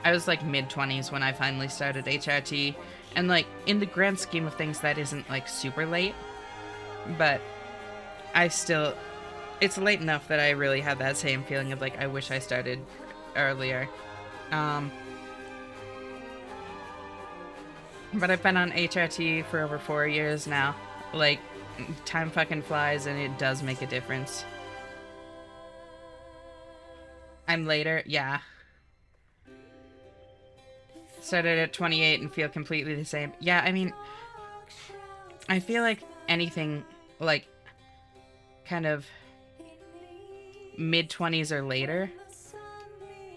was like mid-20s when I finally started HRT, and like in the grand scheme of things, that isn't like super late, but it's late enough that I really have that same feeling of like I wish I started earlier. But I've been on HRT for over 4 years now. Like, time fucking flies, and it does make a difference. I'm later? Yeah. Started at 28 and feel completely the same. Yeah, I mean, I feel like anything, like, kind of mid-20s or later,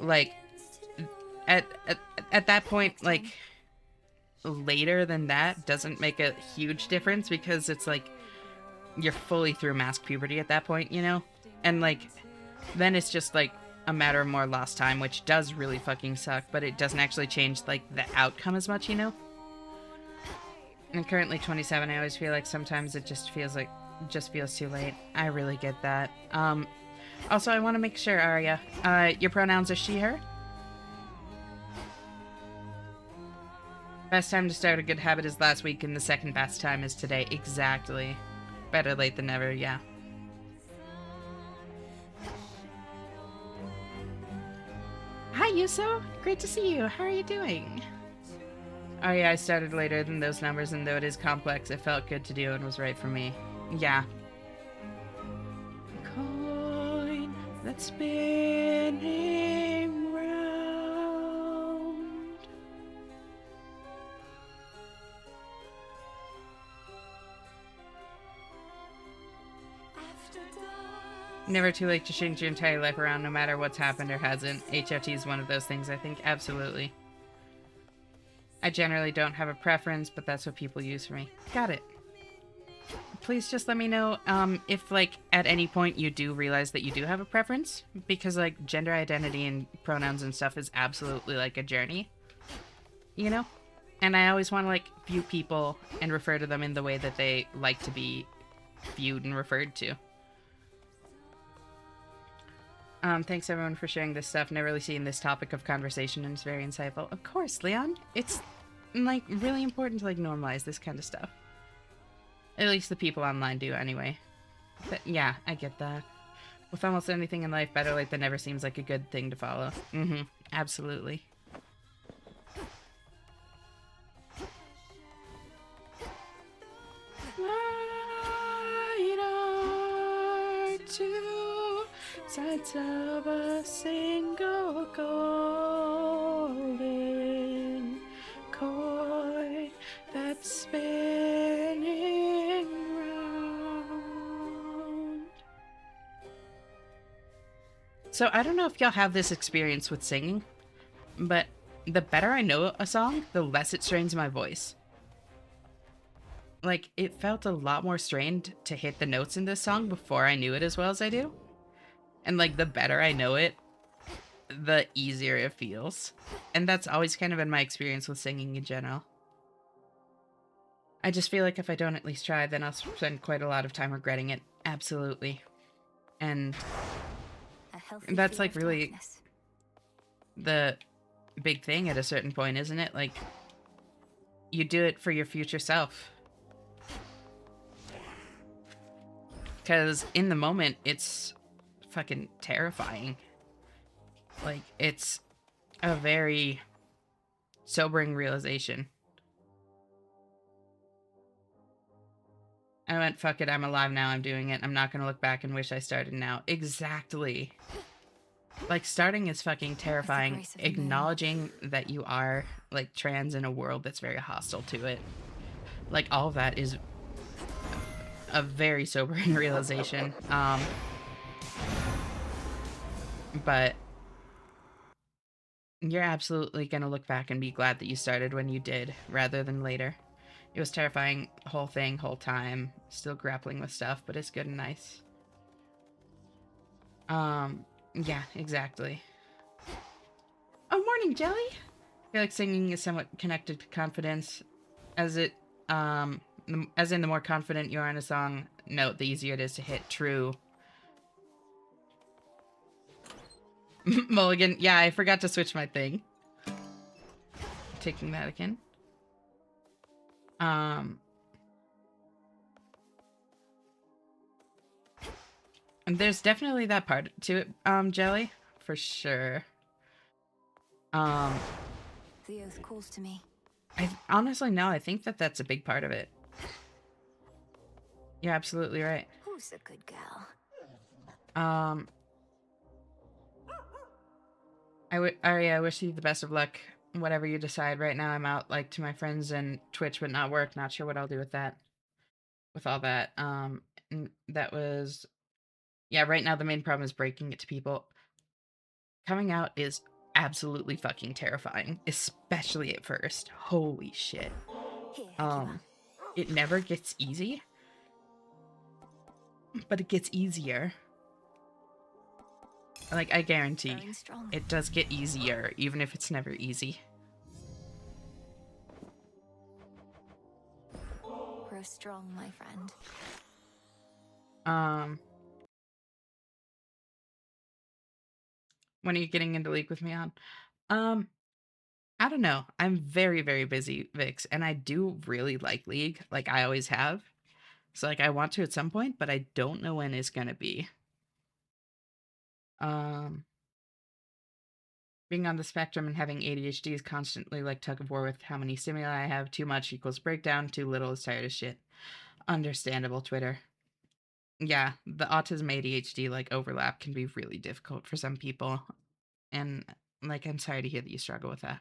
like, at that point, like, later than that doesn't make a huge difference because it's like you're fully through mask puberty at that point, you know? And like then it's just like a matter of more lost time, which does really fucking suck, but it doesn't actually change like the outcome as much, you know? And I'm currently 27. I always feel like sometimes it just feels too late. I really get that. Also, I want to make sure, Arya, your pronouns are she, her? Best time to start a good habit is last week, and the second best time is today. Exactly. Better late than never, yeah. Hi, Yuso. Great to see you. How are you doing? Oh yeah, I started later than those numbers, and though it is complex, it felt good to do and was right for me. Yeah. Coin that's spinning round. Never too late to change your entire life around, no matter what's happened or hasn't. HFT is one of those things, I think. Absolutely. I generally don't have a preference, but that's what people use for me. Got it. Please just let me know if, like, at any point you do realize that you do have a preference. Because, like, gender identity and pronouns and stuff is absolutely, like, a journey. You know? And I always want to, like, view people and refer to them in the way that they like to be viewed and referred to. Thanks everyone for sharing this stuff. Never really seen this topic of conversation, and it's very insightful. Of course, Leon. It's, like, really important to, like, normalize this kind of stuff. At least the people online do, anyway. But, yeah, I get that. With almost anything in life, better late than never seems like a good thing to follow. Mm-hmm. Absolutely. Two sides of a single golden coin that's spinning round. So I don't know if y'all have this experience with singing, but the better I know a song, the less it strains my voice. Like, it felt a lot more strained to hit the notes in this song before I knew it as well as I do. And, like, the better I know it, the easier it feels. And that's always kind of been my experience with singing in general. I just feel like if I don't at least try, then I'll spend quite a lot of time regretting it. Absolutely. And that's, like, really the big thing at a certain point, isn't it? Like, you do it for your future self. Because in the moment, it's fucking terrifying. Like, it's a very sobering realization. I went, fuck it, I'm alive now, I'm doing it. I'm not gonna look back and wish I started now. Exactly. Like, starting is fucking terrifying. Acknowledging that you are, like, trans in a world that's very hostile to it. Like, all of that is a very sobering realization. But you're absolutely gonna look back and be glad that you started when you did, rather than later. It was terrifying, whole thing, whole time. Still grappling with stuff, but it's good and nice. Yeah, exactly. Oh, morning, Jelly! I feel like singing is somewhat connected to confidence, as it, as in the more confident you are in a song note, the easier it is to hit true. Mulligan, yeah, I forgot to switch my thing. Taking that again. And there's definitely that part to it, Jelly, for sure. The oath calls to me. I honestly, no, I think that that's a big part of it. You're absolutely right. Who's a good gal? I wish you the best of luck, whatever you decide. Right now, I'm out, like, to my friends and Twitch would not work. Not sure what I'll do with that. With all that. And that was... Yeah, right now the main problem is breaking it to people. Coming out is absolutely fucking terrifying, especially at first. Holy shit. It never gets easy, but it gets easier. Like, I guarantee it does get easier, even if it's never easy. Grow strong, my friend. When are you getting into League with me on? I don't know. I'm very, very busy, Vix, and I do really like League, like I always have. So like I want to at some point, but I don't know when it's gonna be. Um Being on the spectrum and having ADHD is constantly like tug of war with how many stimuli I have. Too much equals breakdown, too little is tired as shit. Understandable, Twitter. Yeah, the autism ADHD like overlap can be really difficult for some people. And like I'm sorry to hear that you struggle with that.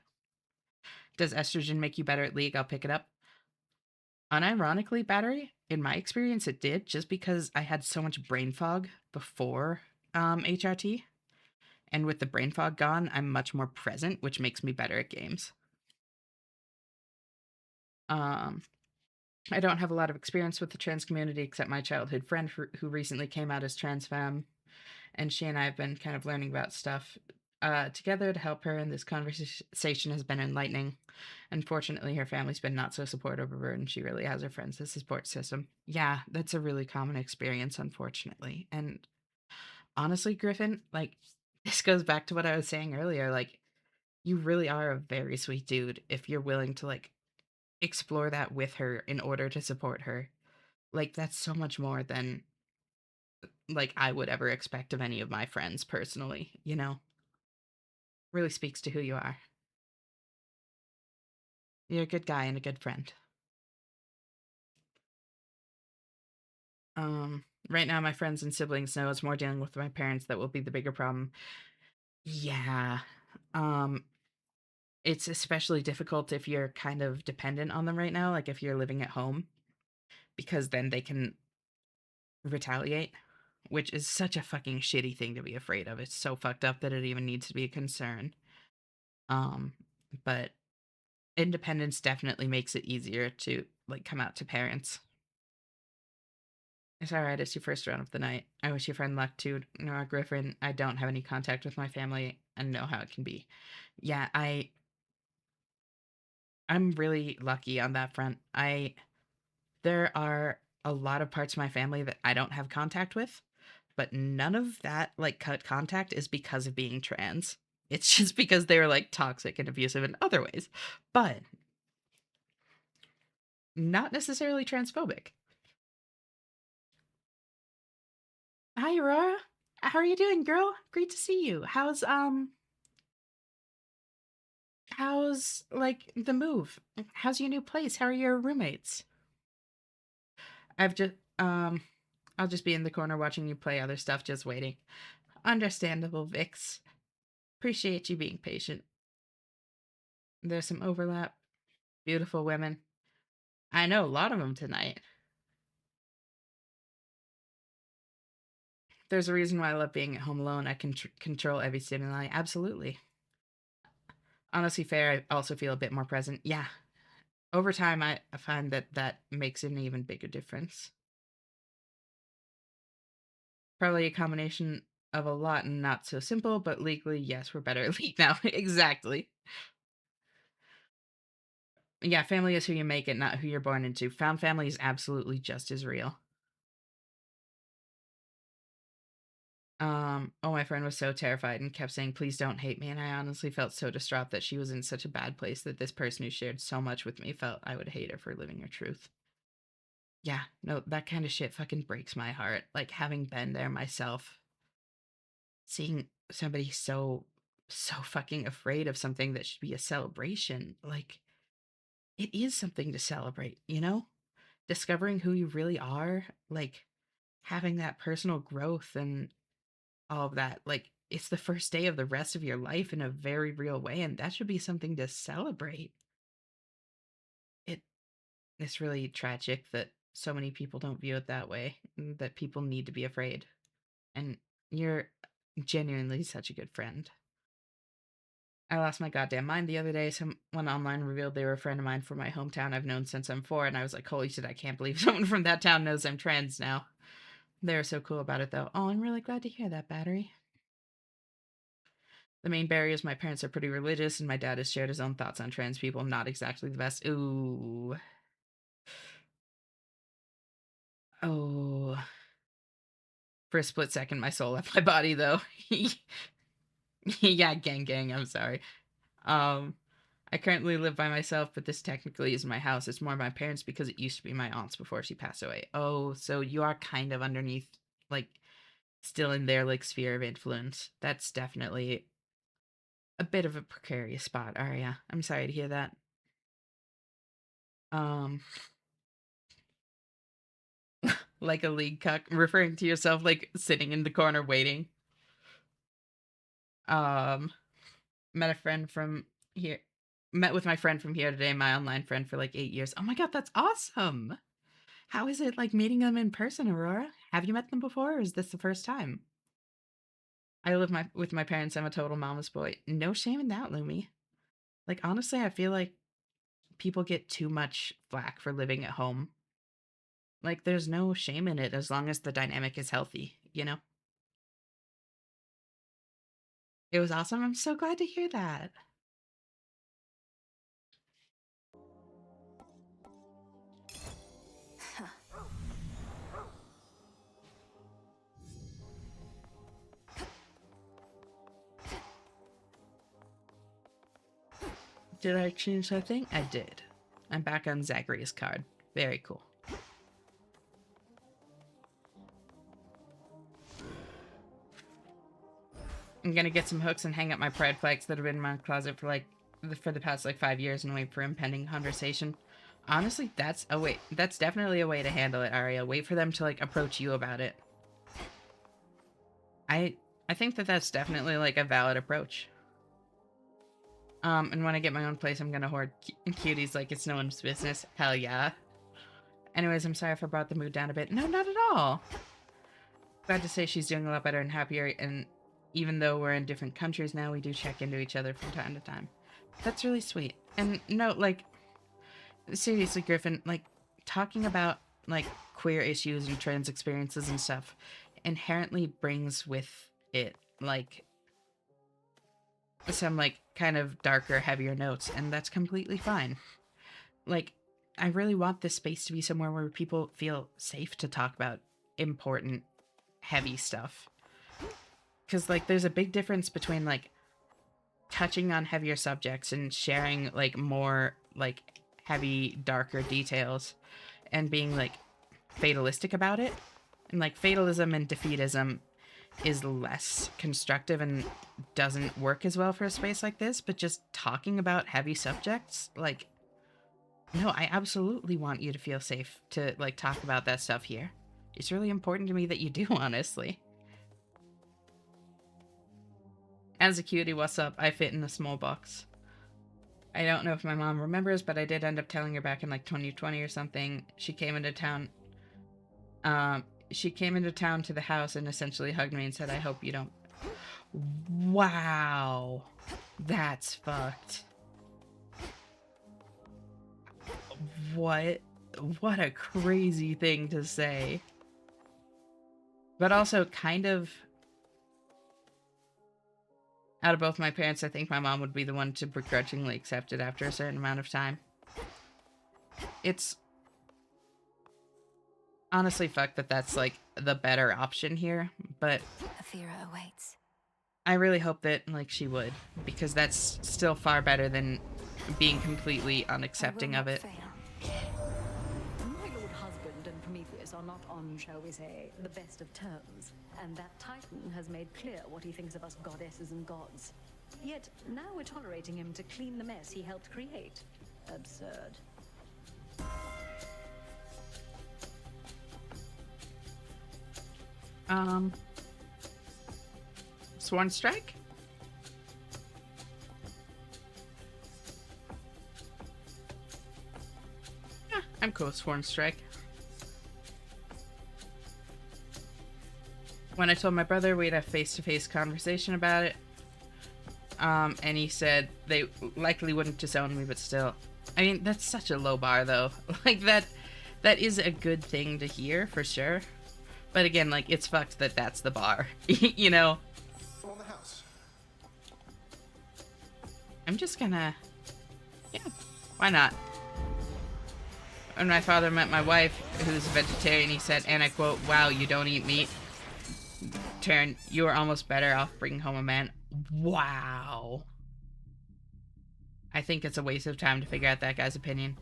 Does estrogen make you better at League? I'll pick it up. Unironically, Battery, in my experience, it did, just because I had so much brain fog before HRT. And with the brain fog gone, I'm much more present, which makes me better at games. I don't have a lot of experience with the trans community except my childhood friend who recently came out as trans femme, and she and I have been kind of learning about stuff together to help her, and this conversation has been enlightening. Unfortunately, her family's been not so supportive of her, and she really has her friends as a support system. Yeah, that's a really common experience, unfortunately. And honestly, Griffin, like, this goes back to what I was saying earlier. Like, you really are a very sweet dude if you're willing to, like, explore that with her in order to support her. Like, that's so much more than, like, I would ever expect of any of my friends personally, you know? Really speaks to who you are. You're a good guy and a good friend. Right now my friends and siblings know it's more dealing with my parents that will be the bigger problem. Yeah. Um, it's especially difficult if you're kind of dependent on them right now, like if you're living at home, because then they can retaliate, which is such a fucking shitty thing to be afraid of. It's so fucked up that it even needs to be a concern. Um, but independence definitely makes it easier to like come out to parents. It's alright, it's your first round of the night. I wish your friend luck too, Nora Griffin. I don't have any contact with my family and know how it can be. Yeah, I'm really lucky on that front. There are a lot of parts of my family that I don't have contact with, but none of that like cut contact is because of being trans. It's just because they were like toxic and abusive in other ways, but not necessarily transphobic. Hi, Aurora. How are you doing, girl? Great to see you. How's like the move? How's your new place? How are your roommates? I've just I'll just be in the corner watching you play other stuff, just waiting. Understandable, Vix. Appreciate you being patient. There's some overlap. Beautiful women. I know a lot of them tonight. There's a reason why I love being at home alone. I can control every stimuli. Absolutely. Honestly, fair. I also feel a bit more present. Yeah. Over time, I find that makes an even bigger difference. Probably a combination of a lot and not so simple, but legally, yes, we're better at League now. Exactly. Yeah, family is who you make it, not who you're born into. Found family is absolutely just as real. Oh, my friend was so terrified and kept saying, please don't hate me. And I honestly felt so distraught that she was in such a bad place that this person who shared so much with me felt I would hate her for living her truth. Yeah, no, that kind of shit fucking breaks my heart. Like, having been there myself, seeing somebody so fucking afraid of something that should be a celebration, like, it is something to celebrate, you know? Discovering who you really are, like, having that personal growth and all of that, like, it's the first day of the rest of your life in a very real way, and that should be something to celebrate. It's really tragic that so many people don't view it that way, and that people need to be afraid. And you're genuinely such a good friend. I lost my goddamn mind the other day. Someone online revealed they were a friend of mine from my hometown I've known since I'm 4, and I was like, holy shit, I can't believe someone from that town knows I'm trans now. They're so cool about it, though. Oh, I'm really glad to hear that, Battery. The main barrier is my parents are pretty religious, and my dad has shared his own thoughts on trans people. Not exactly the best. Ooh. Oh. For a split second, my soul left my body, though. Yeah, gang, I'm sorry. I currently live by myself, but this technically is my house. It's more my parents because it used to be my aunt's before she passed away. Oh, so you are kind of underneath, like, still in their, like, sphere of influence. That's definitely a bit of a precarious spot, Arya. I'm sorry to hear that. Like a league cuck, referring to yourself like sitting in the corner waiting. Met with my friend from here today, my online friend for like 8 years. Oh my god, that's awesome. How is it like meeting them in person, Aurora? Have you met them before, or is this the first time? I live with my parents. I'm a total mama's boy. No shame in that, Lumi. Like, honestly, I feel like people get too much flack for living at home. Like, there's no shame in it as long as the dynamic is healthy, you know? It was awesome. I'm so glad to hear that. Did I change that thing? I did. I'm back on Zacharias' card. Very cool. I'm gonna get some hooks and hang up my pride flags that have been in my closet for the past 5 years and wait for impending conversation. Honestly, that's definitely a way to handle it, Arya. Wait for them to approach you about it. I think that's definitely a valid approach. And when I get my own place, I'm gonna hoard cuties like it's no one's business. Hell yeah. Anyways, I'm sorry if I brought the mood down a bit. No, not at all. Glad to say she's doing a lot better and happier, and even though we're in different countries now, we do check into each other from time to time. That's really sweet. And no, seriously, Griffin, talking about, queer issues and trans experiences and stuff inherently brings with it, some, kind of darker, heavier notes, and that's completely fine. I really want this space to be somewhere where people feel safe to talk about important, heavy stuff. Because, there's a big difference between, touching on heavier subjects and sharing, more, heavy, darker details and being, fatalistic about it. And, fatalism and defeatism is less constructive and doesn't work as well for a space like this, but just talking about heavy subjects, no, I absolutely want you to feel safe to, talk about that stuff here. It's really important to me that you do, honestly. As a cutie, what's up? I fit in a small box. I don't know if my mom remembers, but I did end up telling her back in 2020 or something. She came into town. She came into town to the house and essentially hugged me and said, "I hope you don't." Wow. That's fucked. What a crazy thing to say. But also kind of, out of both my parents, I think my mom would be the one to begrudgingly accept it after a certain amount of time. It's honestly fucked that that's the better option here, but Athira awaits. I really hope that she would, because that's still far better than being completely unaccepting of it. My lord husband and Prometheus are not on, shall we say, the best of terms, and that Titan has made clear what he thinks of us goddesses and gods. Yet now we're tolerating him to clean the mess he helped create. Absurd. Sworn Strike? Yeah, I'm cool with Sworn Strike. When I told my brother we'd have face-to-face conversation about it, and he said they likely wouldn't disown me, but still. I mean, that's such a low bar, though. That is a good thing to hear, for sure. But again, it's fucked that that's the bar, you know? On the house. I'm just gonna... Yeah, why not? When my father met my wife, who's a vegetarian, he said, and I quote, "Wow, you don't eat meat? Turn, you are almost better off bringing home a man." Wow. I think it's a waste of time to figure out that guy's opinion.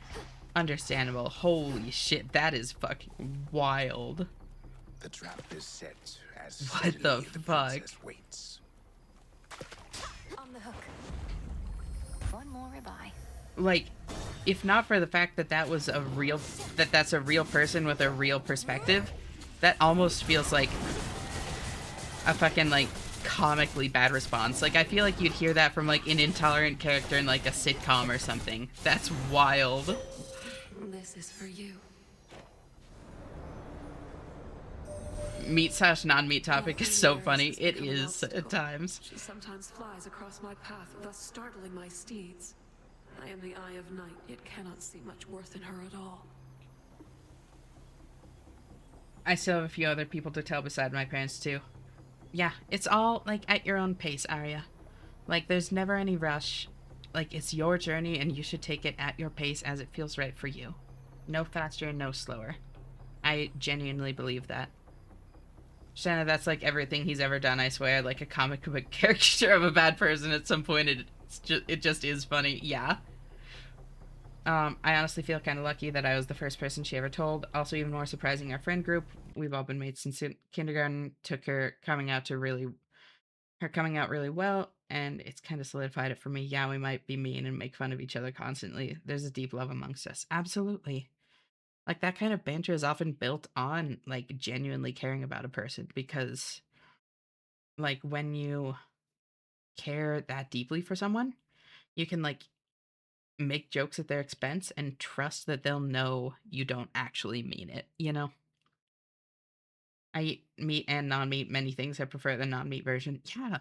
Understandable. Holy shit, that is fucking wild. The trap is set as What the fuck? princess waits. On the hook. One more ribeye. Like, if not for the fact that that's a real person with a real perspective, that almost feels like a fucking, like, comically bad response. Like, I feel like you'd hear that from, like, an intolerant character in, like, a sitcom or something. That's wild. This is for you. Meat/non-meat topic is so funny. It is at times. She sometimes flies across my path, thus startling my steeds. I am the Eye of Night, yet cannot see much worth in her at all. I still have a few other people to tell beside my parents, too. Yeah, it's all, like, at your own pace, Arya. Like, there's never any rush. Like, it's your journey, and you should take it at your pace as it feels right for you. No faster and no slower. I genuinely believe that. Shanna, that's like everything he's ever done, I swear. Like a comic book caricature of a bad person at some point. It just is funny. Yeah. I honestly feel kind of lucky that I was the first person she ever told. Also, even more surprising, our friend group, we've all been mates since kindergarten, took her coming out really well, and it's kind of solidified it for me. Yeah, we might be mean and make fun of each other constantly. There's a deep love amongst us. Absolutely. Like, that kind of banter is often built on, like, genuinely caring about a person, because, like, when you care that deeply for someone, you can, like, make jokes at their expense and trust that they'll know you don't actually mean it, you know? I eat meat and non-meat, many things. I prefer the non-meat version. Yeah.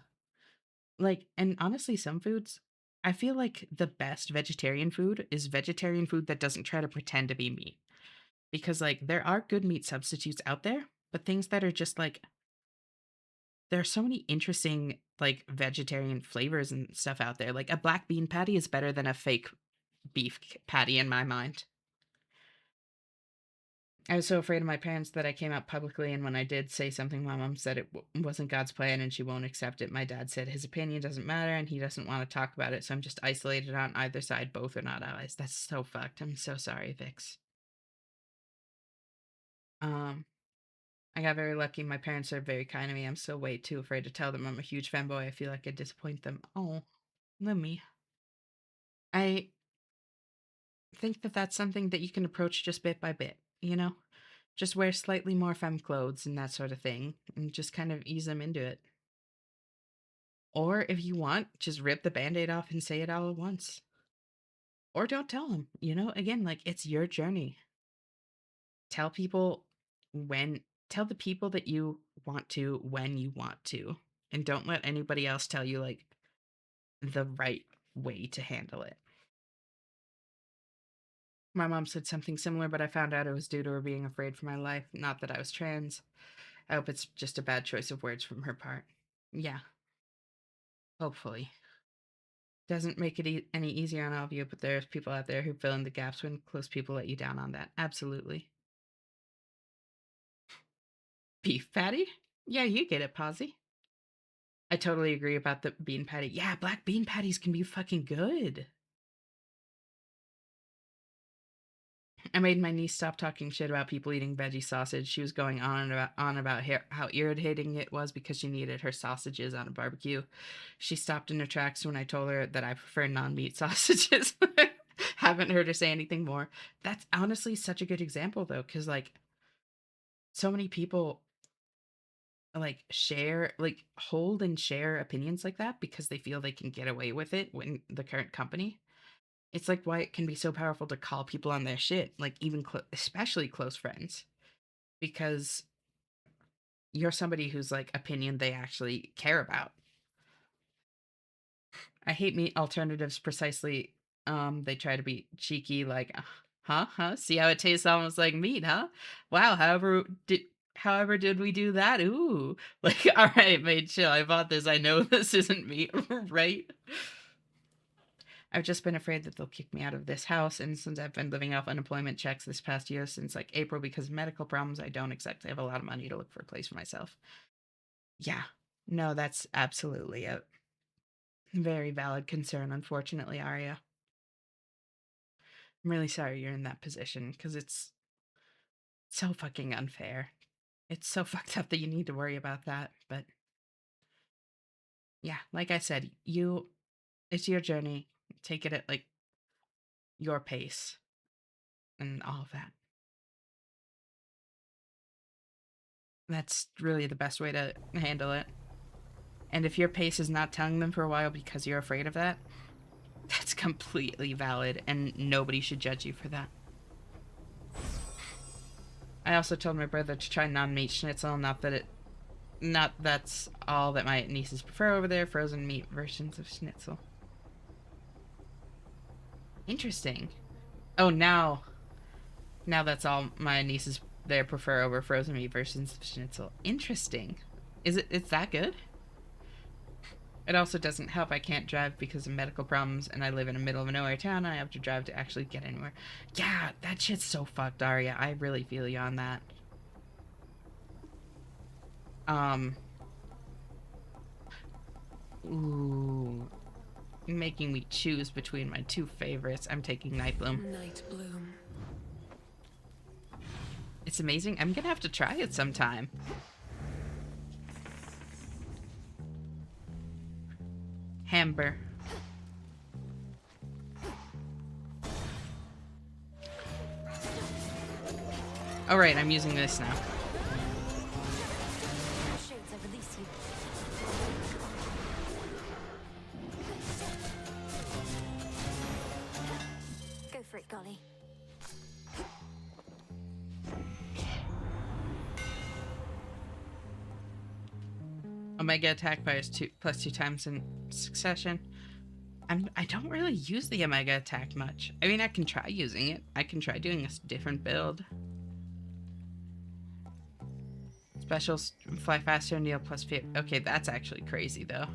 Like, and honestly, some foods, I feel like the best vegetarian food is vegetarian food that doesn't try to pretend to be meat. Because, like, there are good meat substitutes out there, but things that are just, like, there are so many interesting, like, vegetarian flavors and stuff out there. Like, a black bean patty is better than a fake beef patty in my mind. I was so afraid of my parents that I came out publicly, and when I did say something, my mom said it wasn't God's plan and she won't accept it. My dad said his opinion doesn't matter and he doesn't want to talk about it, so I'm just isolated on either side. Both are not allies. That's so fucked. I'm so sorry, Vix. I got very lucky. My parents are very kind to me. I'm still way too afraid to tell them I'm a huge fanboy. I feel like I'd disappoint them. Oh, let me. I think that that's something that you can approach just bit by bit, you know? Just wear slightly more femme clothes and that sort of thing, and just kind of ease them into it. Or if you want, just rip the band-aid off and say it all at once. Or don't tell them, you know? Again, like, it's your journey. Tell people when, tell the people that you want to when you want to. And don't let anybody else tell you, like, the right way to handle it. My mom said something similar, but I found out it was due to her being afraid for my life, not that I was trans. I hope it's just a bad choice of words from her part. Yeah. Hopefully. Doesn't make it any easier on all of you, but there's people out there who fill in the gaps when close people let you down on that. Absolutely. Beef patty? Yeah, you get it, Posy. I totally agree about the bean patty. Yeah, black bean patties can be fucking good. I made my niece stop talking shit about people eating veggie sausage. She was going on about how irritating it was because she needed her sausages on a barbecue. She stopped in her tracks when I told her that I prefer non-meat sausages. Haven't heard her say anything more. That's honestly such a good example, though, because, like, so many people, like, hold and share opinions like that because they feel they can get away with it when the current company. It's like why it can be so powerful to call people on their shit, like, even especially close friends, because you're somebody whose, like, opinion they actually care about. I hate meat alternatives precisely. They try to be cheeky, like, huh? See how it tastes almost like meat, huh? Wow, however did we do that? Ooh. Like, all right, mate, chill. I bought this. I know this isn't meat, right? I've just been afraid that they'll kick me out of this house, and since I've been living off unemployment checks this past year since, like, April because of medical problems, I don't exactly have a lot of money to look for a place for myself. Yeah. No, that's absolutely a very valid concern, unfortunately, Arya. I'm really sorry you're in that position because it's so fucking unfair. It's so fucked up that you need to worry about that. But yeah, like I said, it's your journey. Take it at like your pace and all of that. That's really the best way to handle it. And if your pace is not telling them for a while because you're afraid of that, that's completely valid and nobody should judge you for that. I also told my brother to try non-meat schnitzel, not that's all that my nieces prefer over there, frozen meat versions of schnitzel. Interesting. Oh, now that's all my nieces there prefer over frozen meat versions of schnitzel. Interesting. It's that good? It also doesn't help I can't drive because of medical problems, and I live in the middle of nowhere town, and I have to drive to actually get anywhere. Yeah, that shit's so fucked, Arya. I really feel you on that. Ooh. Making me choose between my two favorites. I'm taking Nightbloom. Nightbloom. It's amazing. I'm gonna have to try it sometime. Hamber. Alright, I'm using this now. Go for it, Golly. Omega attack by plus 2 times in succession. I don't really use the Omega attack much. I mean, I can try using it. I can try doing a different build. Specials, fly faster and deal plus 5. Okay, that's actually crazy, though.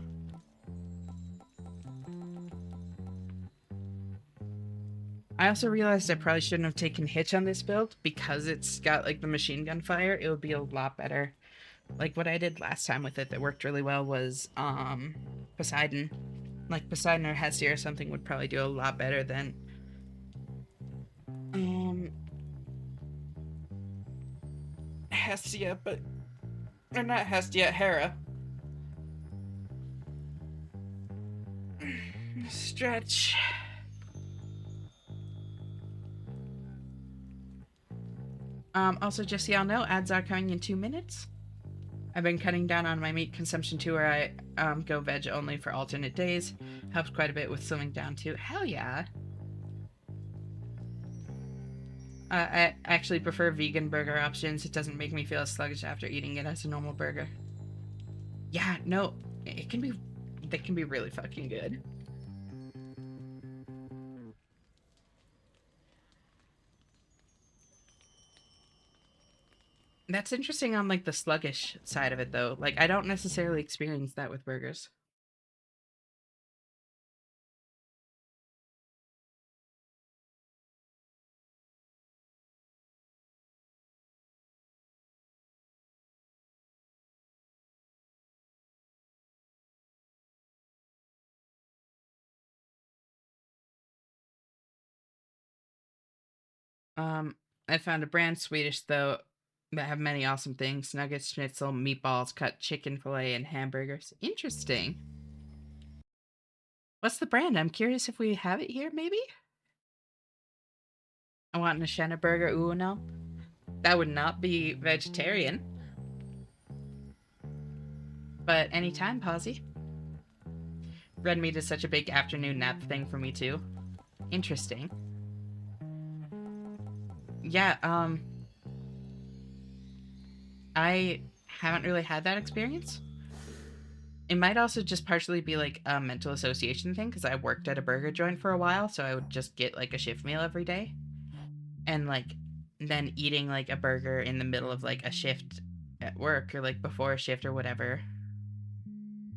I also realized I probably shouldn't have taken Hitch on this build because it's got, like, the machine gun fire. It would be a lot better. Like, what I did last time with it that worked really well was, Poseidon. Like, Poseidon or Hestia or something would probably do a lot better than, Hestia, but... Or not Hestia, Hera. Stretch. Also, just so y'all know, ads are coming in 2 minutes. I've been cutting down on my meat consumption too, where I go veg only for alternate days. Helps quite a bit with slimming down too. Hell yeah. I actually prefer vegan burger options. It doesn't make me feel as sluggish after eating it as a normal burger. Yeah, no, they can be really fucking good. That's interesting on, like, the sluggish side of it, though. Like, I don't necessarily experience that with burgers. I found a brand Swedish, though, that have many awesome things. Nuggets, schnitzel, meatballs, cut chicken fillet, and hamburgers. Interesting. What's the brand? I'm curious if we have it here, maybe? I want a Shenna burger uno. That would not be vegetarian. But anytime, Posy. Red meat is such a big afternoon nap thing for me, too. Interesting. Yeah, I haven't really had that experience. It might also just partially be, like, a mental association thing, because I worked at a burger joint for a while, so I would just get, like, a shift meal every day. And, like, then eating, like, a burger in the middle of, like, a shift at work, or, like, before a shift or whatever.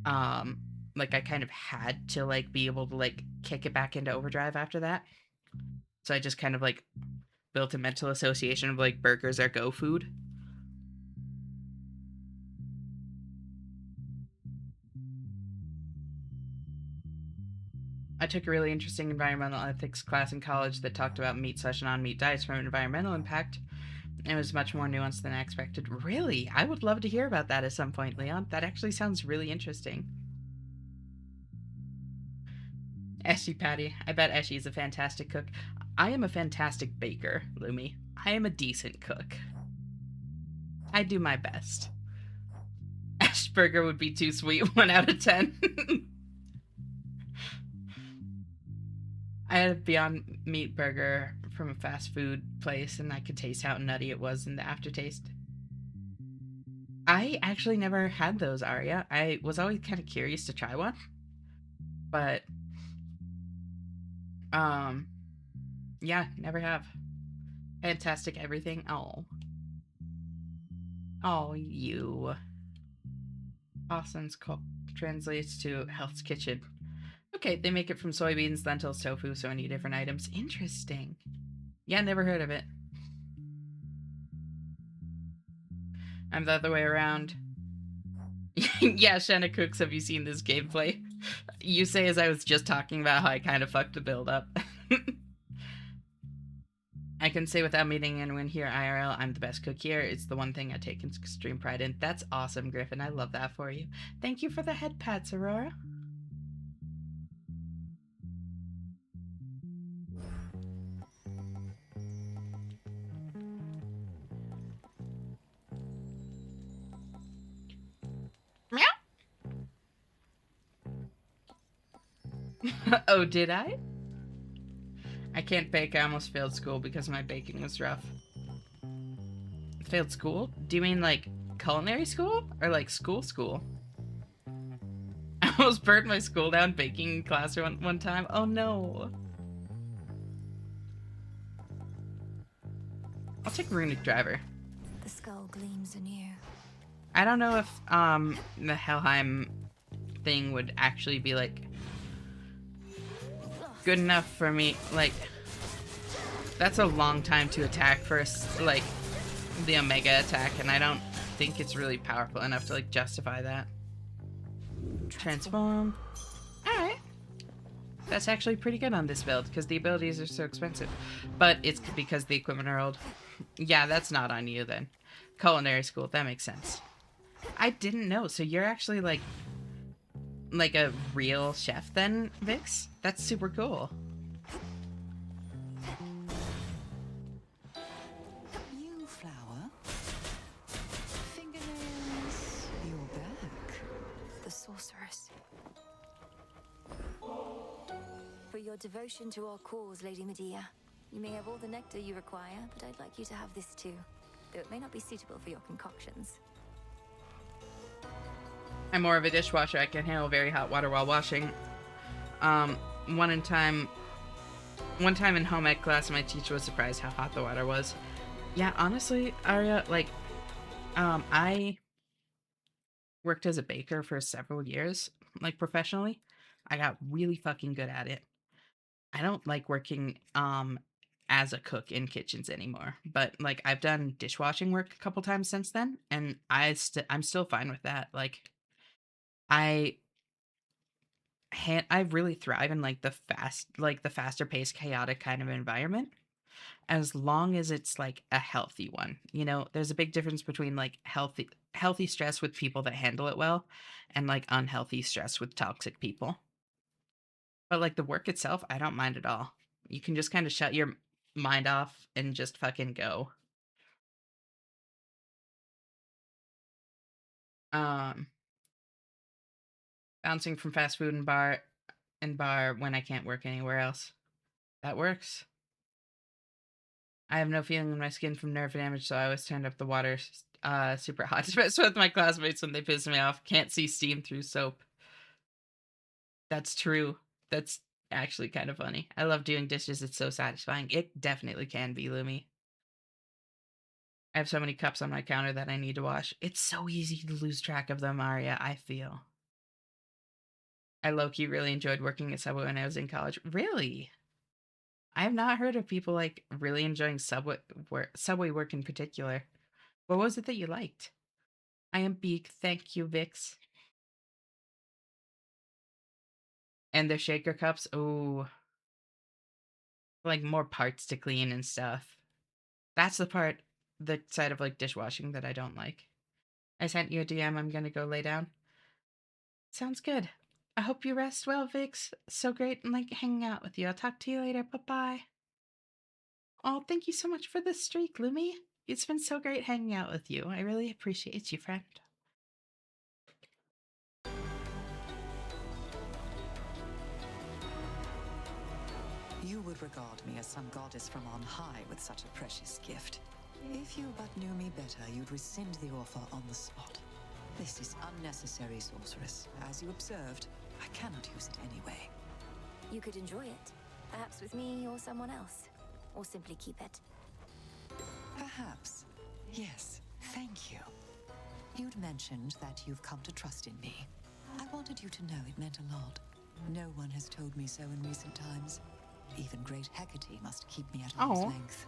Like, I kind of had to, like, be able to, like, kick it back into overdrive after that. So I just kind of, like, built a mental association of, like, burgers are go food. I took a really interesting environmental ethics class in college that talked about meat/non-meat diets from an environmental impact. It was much more nuanced than I expected. Really? I would love to hear about that at some point, Leon. That actually sounds really interesting. Eshi Patty. I bet Eshi is a fantastic cook. I am a fantastic baker, Lumi. I am a decent cook. I do my best. Ashburger would be too sweet, 1 out of 10. I had a Beyond Meat burger from a fast food place, and I could taste how nutty it was in the aftertaste. I actually never had those, Arya. I was always kind of curious to try one. But, yeah, never have. Fantastic everything. Oh. Oh, you. Austin's translates to Hell's Kitchen. Okay, they make it from soybeans, lentils, tofu, so many different items. Interesting. Yeah, never heard of it. I'm the other way around. Yeah, Shanna Cooks, have you seen this gameplay? You say as I was just talking about how I kind of fucked the build up. I can say without meeting anyone here IRL, I'm the best cook here. It's the one thing I take extreme pride in. That's awesome, Griffin. I love that for you. Thank you for the head pats, Aurora. Oh, did I? I can't bake. I almost failed school because my baking was rough. Failed school? Do you mean like culinary school? Or like school? I almost burned my school down baking class one time. Oh no. I'll take Runic Driver. The skull gleams anew. I don't know if the Helheim thing would actually be like good enough for me. Like, that's a long time to attack first, like the Omega attack, and I don't think it's really powerful enough to like justify that. Transform. Alright. That's actually pretty good on this build because the abilities are so expensive. But it's because the equipment are old. Yeah, that's not on you then. Culinary school, that makes sense. I didn't know. So you're actually like a real chef then, Vix? That's super cool. You, Flower. Fingernails. You're back. The sorceress. For your devotion to our cause, Lady Medea. You may have all the nectar you require, but I'd like you to have this too. Though it may not be suitable for your concoctions. I'm more of a dishwasher. I can handle very hot water while washing. One time in home ec class, my teacher was surprised how hot the water was. Yeah, honestly, Arya, like, I worked as a baker for several years, like professionally. I got really fucking good at it. I don't like working as a cook in kitchens anymore, but like I've done dishwashing work a couple times since then, and I'm still fine with that. Like, I really thrive in like the faster paced, chaotic kind of environment, as long as it's like a healthy one. You know, there's a big difference between like healthy stress with people that handle it well, and like unhealthy stress with toxic people. But like the work itself, I don't mind at all. You can just kind of shut your mind off and just fucking go. Bouncing from fast food and bar when I can't work anywhere else. That works. I have no feeling in my skin from nerve damage, so I always turned up the water super hot. Especially with my classmates when they piss me off. Can't see steam through soap. That's true. That's actually kind of funny. I love doing dishes. It's so satisfying. It definitely can be, Lumi. I have so many cups on my counter that I need to wash. It's so easy to lose track of them, Arya, I feel. I low-key really enjoyed working at Subway when I was in college. Really? I have not heard of people like really enjoying Subway work in particular. What was it that you liked? I am Beak. Thank you, Vix. And their shaker cups, oh, like more parts to clean and stuff. That's the side of like dishwashing that I don't like. I sent you a DM. I'm gonna go lay down. Sounds good. I hope you rest well, Vix. So great and like hanging out with you. I'll talk to you later. Bye-bye. Oh, thank you so much for the streak, Lumi. It's been so great hanging out with you. I really appreciate you, friend. You would regard me as some goddess from on high with such a precious gift. If you but knew me better, you'd rescind the offer on the spot. This is unnecessary, sorceress. As you observed, I cannot use it anyway. You could enjoy it. Perhaps with me or someone else. Or simply keep it. Perhaps. Yes, thank you. You'd mentioned that you've come to trust in me. I wanted you to know it meant a lot. No one has told me so in recent times. Even great Hecate must keep me at arm's length.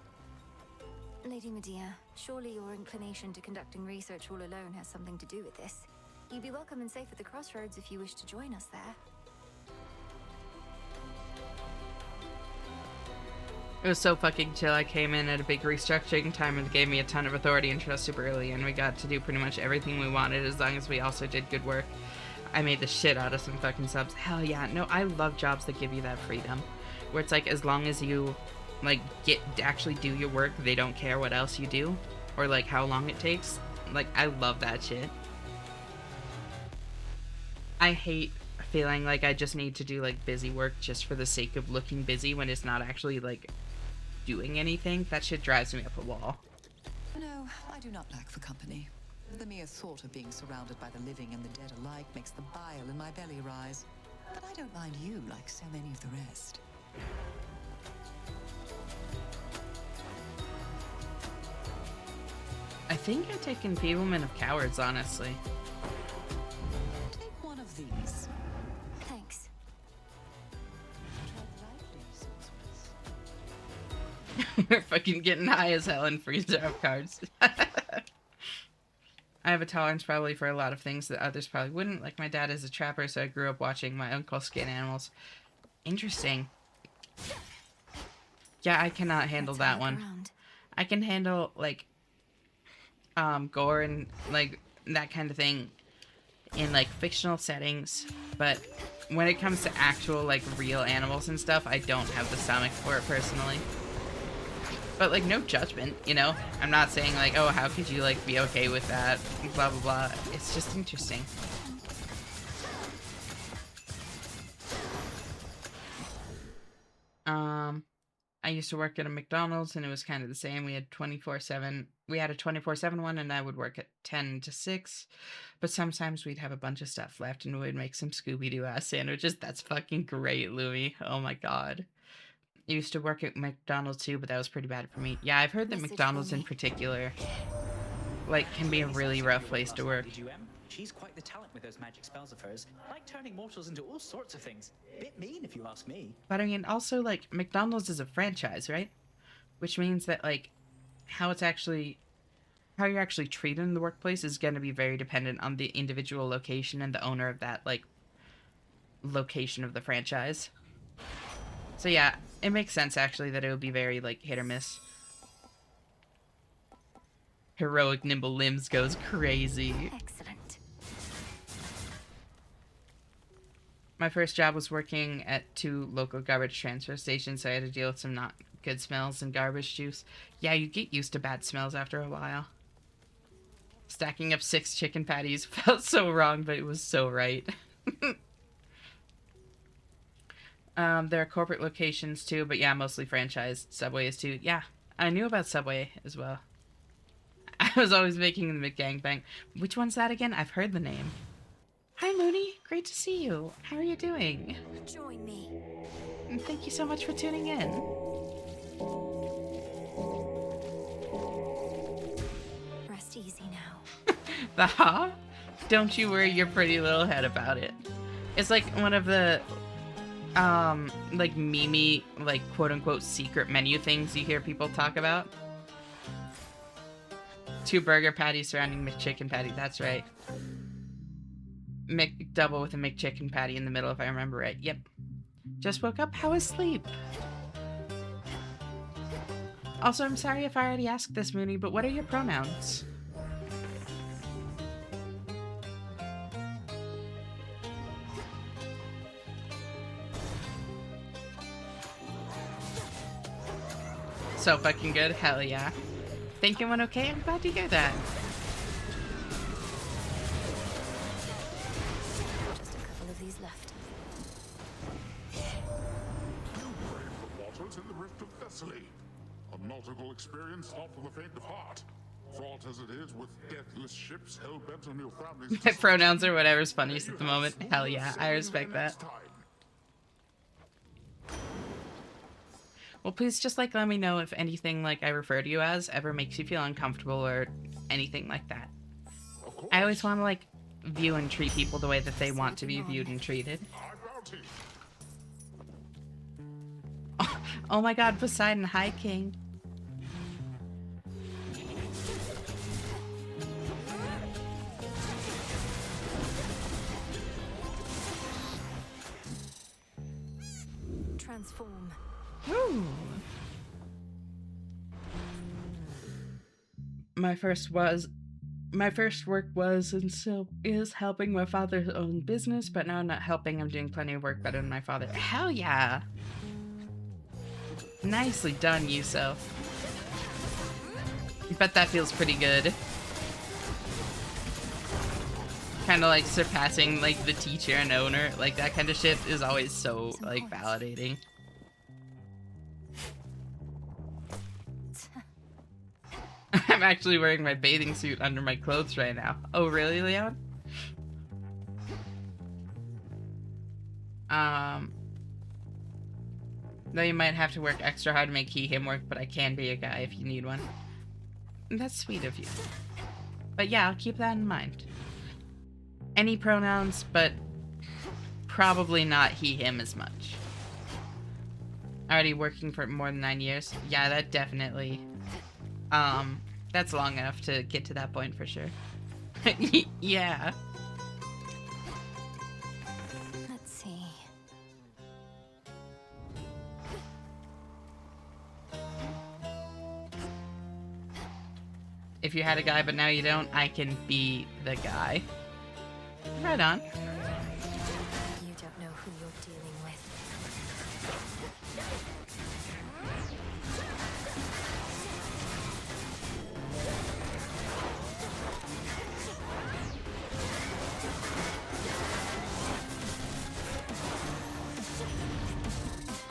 Lady Medea, surely your inclination to conducting research all alone has something to do with this. You'd be welcome and safe at the crossroads if you wish to join us there. It was so fucking chill. I came in at a big restructuring time and gave me a ton of authority and trust super early, and we got to do pretty much everything we wanted as long as we also did good work. I made the shit out of some fucking subs. Hell yeah. No, I love jobs that give you that freedom. Where it's like, as long as you, like, get to actually do your work, they don't care what else you do. Or, like, how long it takes. Like, I love that shit. I hate feeling like I just need to do, like, busy work just for the sake of looking busy when it's not actually, like, doing anything. That shit drives me up a wall. No, I do not lack for company. The mere thought of being surrounded by the living and the dead alike makes the bile in my belly rise. But I don't mind you like so many of the rest. I think I take Enfeeblement of Cowards, honestly. Take one of these. Thanks. We're fucking getting high as hell and freeze draft cards. I have a tolerance probably for a lot of things that others probably wouldn't. Like, my dad is a trapper, so I grew up watching my uncle skin animals. Interesting. Yeah, I cannot handle that one. I can handle, like, gore and, like, that kind of thing in, like, fictional settings. But when it comes to actual, like, real animals and stuff, I don't have the stomach for it personally. But, like, no judgment, you know? I'm not saying, like, oh, how could you, like, be okay with that? Blah, blah, blah. It's just interesting. I used to work at a McDonald's, and it was kind of the same. We had 24/7. We had a 24/7 one, and I would work at 10 to 6. But sometimes we'd have a bunch of stuff left, and we'd make some Scooby-Doo ass sandwiches. That's fucking great, Louie. Oh, my God. I used to work at McDonald's too, but that was pretty bad for me. Yeah, I've heard that McDonald's in particular, like, can be a really rough place to work. She's quite the talent with those magic spells of hers, like turning mortals into all sorts of things. Bit mean, if you ask me. But I mean, also, like, McDonald's is a franchise, right? Which means that, like, how you're actually treated in the workplace is going to be very dependent on the individual location and the owner of that, like, location of the franchise. So yeah, it makes sense, actually, that it would be very, like, hit or miss. Heroic Nimble Limbs goes crazy. Excellent. My first job was working at 2 local garbage transfer stations, so I had to deal with some not good smells and garbage juice. Yeah, you get used to bad smells after a while. Stacking up 6 chicken patties felt so wrong, but it was so right. There are corporate locations too, but yeah, mostly franchised. Subway is too. Yeah, I knew about Subway as well. I was always making the McGangbang. Which one's that again? I've heard the name. Hi, Mooney. Great to see you. How are you doing? Join me. And thank you so much for tuning in. Rest easy now. The huh? Don't you worry your pretty little head about it. It's like one of the like meme-y, like quote-unquote secret menu things you hear people talk about. 2 burger patties surrounding McChicken patty, that's right. McDouble with a McChicken patty in the middle, if I remember right. Yep. Just woke up. How was sleep? Also, I'm sorry if I already asked this, Mooney, but what are your pronouns? So fucking good. Hell yeah. Thinking went okay? I'm glad to hear that. Just a couple of these left. You brave the waters in the Rift of Thessaly. A nautical experience not for the faint of heart. Fraught as it is with deathless ships hell-bent on your family's... My pronouns or whatever's funniest at the moment. Hell yeah, I respect that. Well, please just, like, let me know if anything, like, I refer to you as ever makes you feel uncomfortable or anything like that. I always want to, like, view and treat people the way that they want to be viewed and treated. Oh my god, Poseidon, hi, King. Transform. Woo. My first work was and still is helping my father's own business, but now I'm not helping. I'm doing plenty of work better than my father. Hell yeah. Nicely done, Yuso. Bet that feels pretty good. Kind of like surpassing like the teacher and owner. Like that kind of shit is always so like validating. I'm actually wearing my bathing suit under my clothes right now. Oh, really, Leon? Though you might have to work extra hard to make him work, but I can be a guy if you need one. That's sweet of you. But yeah, I'll keep that in mind. Any pronouns, but probably not he, him as much. Already working for more than 9 years? Yeah, that definitely... that's long enough to get to that point for sure. Yeah. Let's see. If you had a guy but now you don't, I can be the guy. Right on. You don't know who you're dealing with.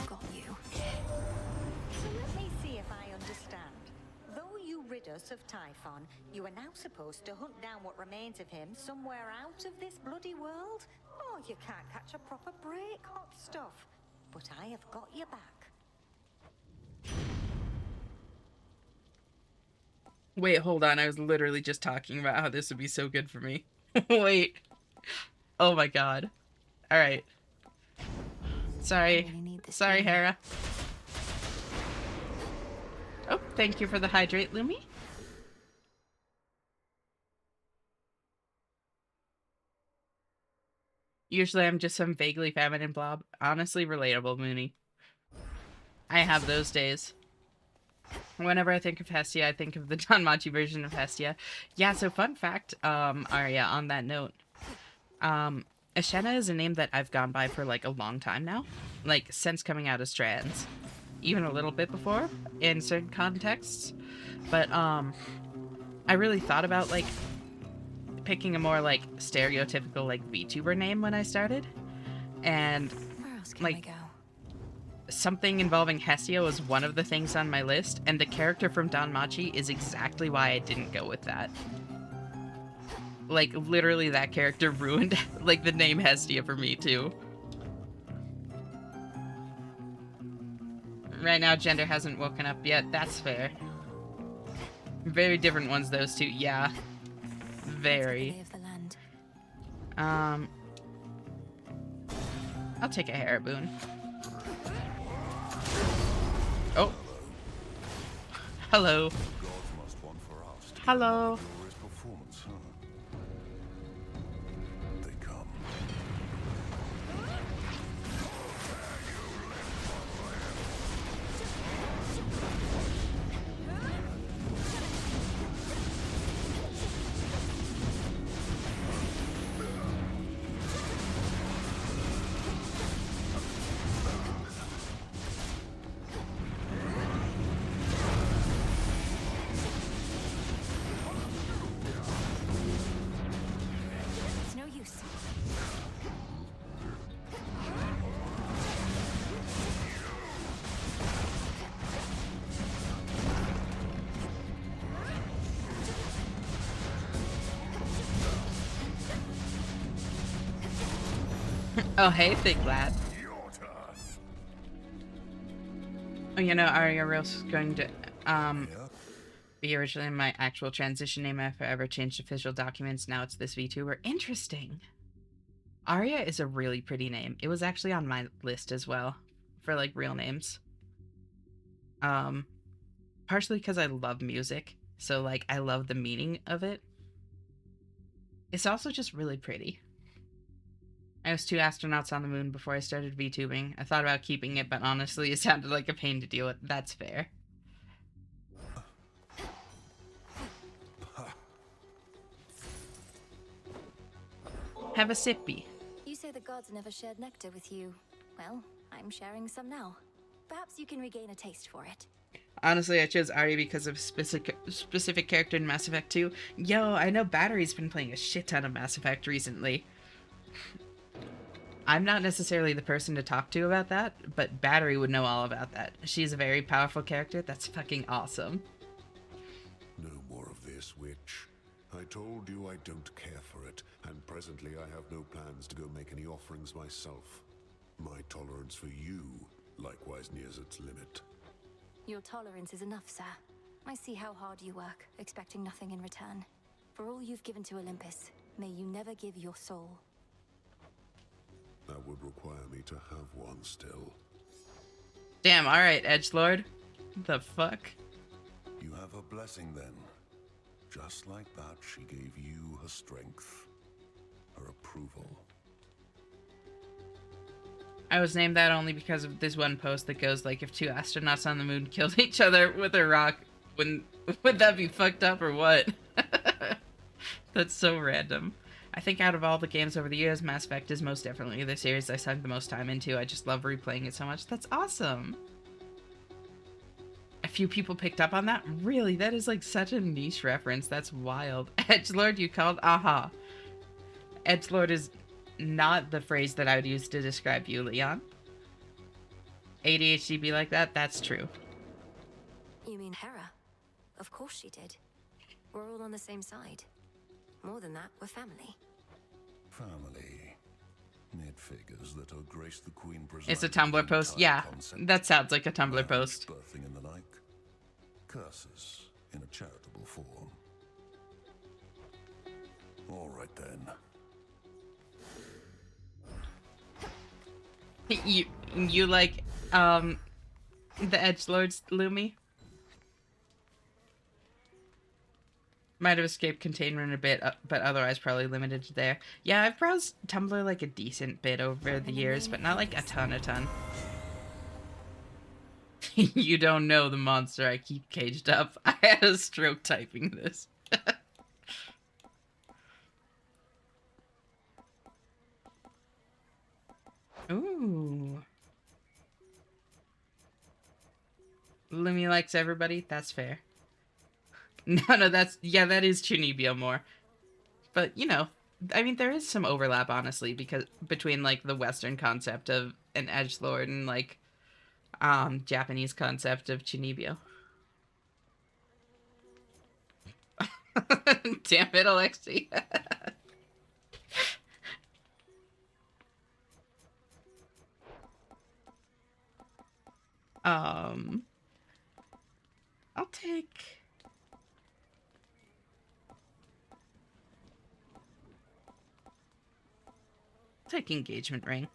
Got you. So let me see if I understand. Though you rid us of Typhon, you are now supposed to hunt down what remains of him somewhere out of this bloody world? Oh, you can't catch a proper break, hot stuff. But I have got you back. Wait, hold on. I was literally just talking about how this would be so good for me. Wait. Oh my god. Alright. Sorry. Sorry, Hera. Oh, thank you for the hydrate, Lumi. Usually I'm just some vaguely feminine blob. Honestly relatable, Mooney. I have those days. Whenever I think of Hestia, I think of the Danmachi version of Hestia. Yeah, so fun fact, Arya, on that note. Ashena is a name that I've gone by for like a long time now. Like, since coming out as trans. Even a little bit before, in certain contexts. But, I really thought about, like, picking a more, like, stereotypical, like, VTuber name when I started. And, like, something involving Hestia was one of the things on my list, and the character from Danmachi is exactly why I didn't go with that. Like, literally that character ruined, like, the name Hestia for me, too. Right now, gender hasn't woken up yet. That's fair. Very different ones, those two. Yeah. Very. I'll take a Hera boon. Oh. Hello. Hello. Oh, hey, big lad. Oh, you know, Arya Rose is going to, be originally my actual transition name if I ever changed official documents. Now it's this VTuber. Interesting. Arya is a really pretty name. It was actually on my list as well for, like, real names. Partially because I love music. So, like, I love the meaning of it. It's also just really pretty. I was 2 astronauts on the moon before I started VTubing. I thought about keeping it, but honestly, it sounded like a pain to deal with. That's fair. Have a sippy. You say the gods never shared nectar with you. Well, I'm sharing some now. Perhaps you can regain a taste for it. Honestly, I chose Arya because of specific character in Mass Effect 2. Yo, I know Battery's been playing a shit ton of Mass Effect recently. I'm not necessarily the person to talk to about that, but Battery would know all about that. She's a very powerful character. That's fucking awesome. No more of this, witch. I told you I don't care for it, and presently I have no plans to go make any offerings myself. My tolerance for you likewise nears its limit. Your tolerance is enough, sir. I see how hard you work, expecting nothing in return. For all you've given to Olympus, may you never give your soul. That would require me to have one still. Damn, alright, Edgelord. The fuck? You have a blessing then. Just like that, she gave you her strength, her approval. I was named that only because of this one post that goes like, if 2 astronauts on the moon killed each other with a rock, would that be fucked up or what? That's so random. I think out of all the games over the years, Mass Effect is most definitely the series I sunk the most time into. I just love replaying it so much. That's awesome. A few people picked up on that? Really? That is like such a niche reference. That's wild. Edgelord, you called? Aha. Edgelord is not the phrase that I would use to describe you, Leon. ADHD be like that? That's true. You mean Hera? Of course she did. We're all on the same side. More than that, we're family. Family. It figures that her Grace the Queen It's a Tumblr post. Yeah, that sounds like a Tumblr post. Birthing and the like. Curses in a charitable form. All right then. You like the Edgelords, Lumi? Might have escaped containment a bit, but otherwise probably limited to there. Yeah, I've browsed Tumblr like a decent bit over the years, but not like a ton. You don't know the monster I keep caged up. I had a stroke typing this. Ooh. Lumi likes everybody? That's fair. No, that is Chunibyo more. But, you know, I mean, there is some overlap, honestly, because between, like, the Western concept of an edgelord and, like, Japanese concept of Chunibyo. Damn it, Alexi. I'll take engagement ring.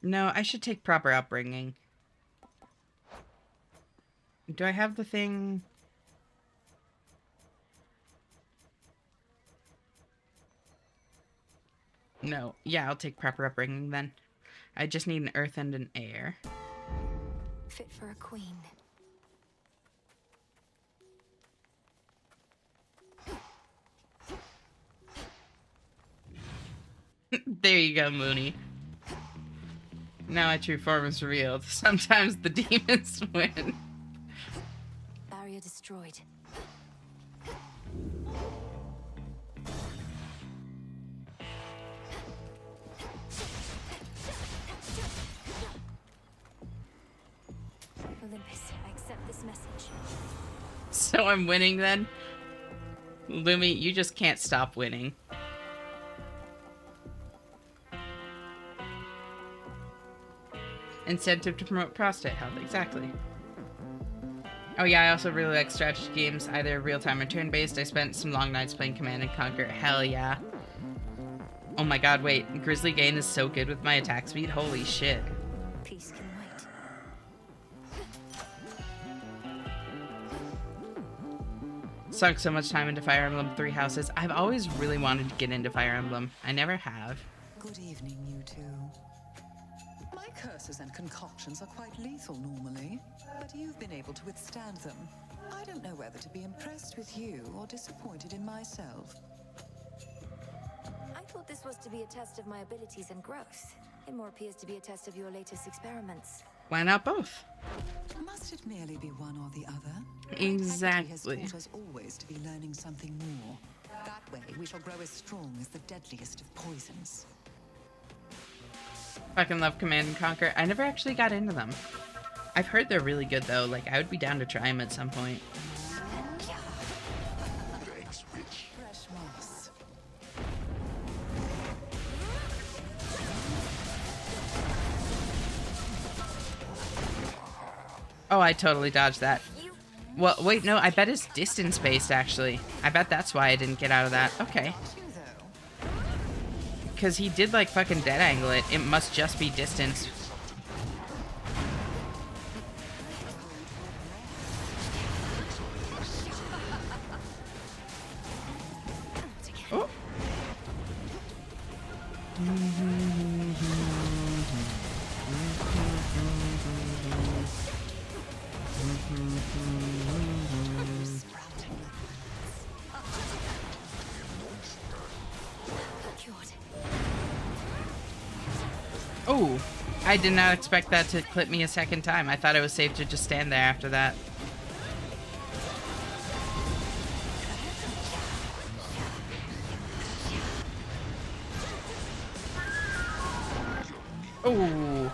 No, I should take proper upbringing. Do I have the thing? No. Yeah, I'll take proper upbringing then. I just need an earth and an air. Fit for a queen. There you go, Mooney. Now my true form is revealed. Sometimes the demons win. Barrier destroyed. Olympus, I accept this message. So I'm winning then? Lumi, you just can't stop winning. Incentive to promote prostate health, exactly. Oh yeah, I also really like strategy games, either real-time or turn-based. I spent some long nights playing Command & Conquer. Hell yeah. Oh my god, wait. Grizzly Gane is so good with my attack speed. Holy shit. Peace can wait. Sunk so much time into Fire Emblem Three Houses. I've always really wanted to get into Fire Emblem. I never have. Good evening, you two. My curses and concoctions are quite lethal normally, but you've been able to withstand them. I don't know whether to be impressed with you or disappointed in myself. I thought this was to be a test of my abilities and growth. It more appears to be a test of your latest experiments. Why not both? Must it merely be one or the other? Exactly. Has taught us always to be learning something more. That way, we shall grow as strong as the deadliest of poisons. Fucking love Command & Conquer. I never actually got into them. I've heard they're really good though. Like, I would be down to try them at some point. Fresh moss. Oh, I totally dodged that. Well, wait, no, I bet it's distance-based, actually. I bet that's why I didn't get out of that. Okay. Because he did, like, fucking dead angle it. It must just be distance. Oh. Oh, I did not expect that to clip me a second time. I thought it was safe to just stand there after that. Oh.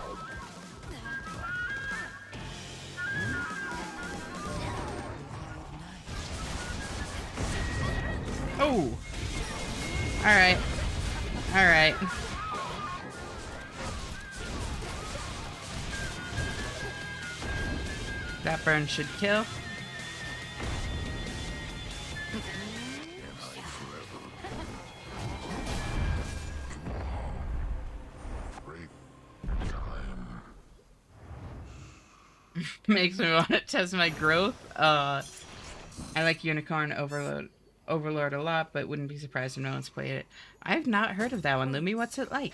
Oh. All right. All right. That burn should kill. Makes me want to test my growth. I like Unicorn Overlord a lot, but wouldn't be surprised if no one's played it. I've not heard of that one. Lumi, what's it like?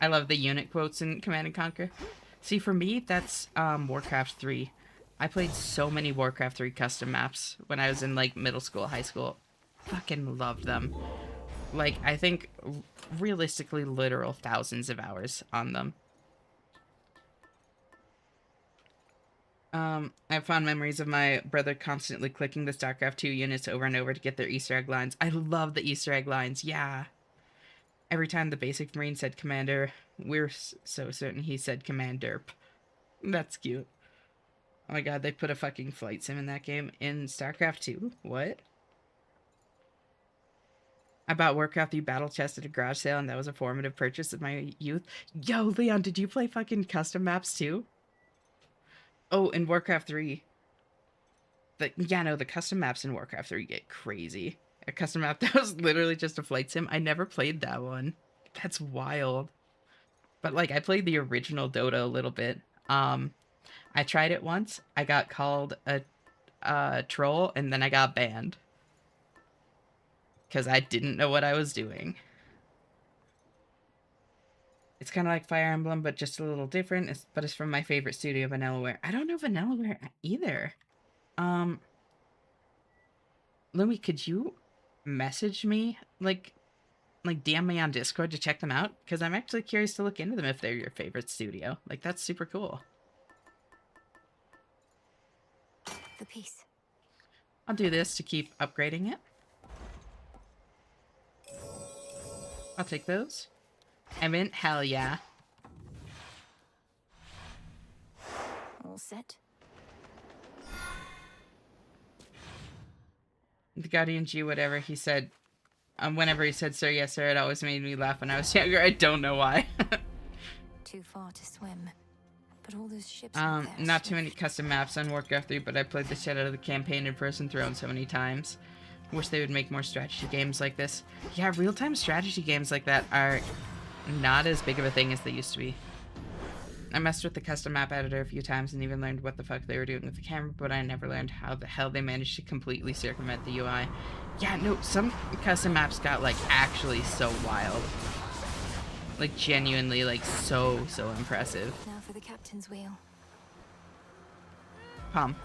I love the unit quotes in Command & Conquer. See, for me, that's Warcraft 3. I played so many Warcraft 3 custom maps when I was in, like, middle school, high school. Fucking loved them. Like, I think, realistically, literal thousands of hours on them. I have fond memories of my brother constantly clicking the StarCraft 2 units over and over to get their Easter egg lines. I love the Easter egg lines, yeah. Every time the basic Marine said Commander, we're so certain he said Commander. That's cute. Oh my god, they put a fucking flight sim in that game in StarCraft 2? What? I bought Warcraft 3 Battle Chest at a garage sale, and that was a formative purchase of my youth. Yo, Leon, did you play fucking custom maps too? Oh, in Warcraft 3. The custom maps in Warcraft 3 get crazy. A custom map that was literally just a flight sim. I never played that one. That's wild. But, like, I played the original Dota a little bit. I tried it once. I got called a troll, and then I got banned. Because I didn't know what I was doing. It's kind of like Fire Emblem, but just a little different. But it's from my favorite studio, Vanillaware. I don't know Vanillaware either. Lumi, could you message me? Like DM me on Discord to check them out? Because I'm actually curious to look into them if they're your favorite studio. Like, that's super cool. The piece. I'll do this to keep upgrading it. I'll take those. I meant hell yeah. All set. The Guardian G, whatever he said, whenever he said "sir, yes sir," it always made me laugh when I was younger. I don't know why. Too far to swim. But all those ships out there Not too many custom maps on Warcraft 3, but I played the shit out of the campaign in Frozen Throne so many times. Wish they would make more strategy games like this. Yeah, real-time strategy games like that are not as big of a thing as they used to be. I messed with the custom map editor a few times and even learned what the fuck they were doing with the camera, but I never learned how the hell they managed to completely circumvent the UI. Yeah, no, some custom maps got, like, actually so wild. Like, genuinely, like, so impressive. Now for the captain's wheel. Palm.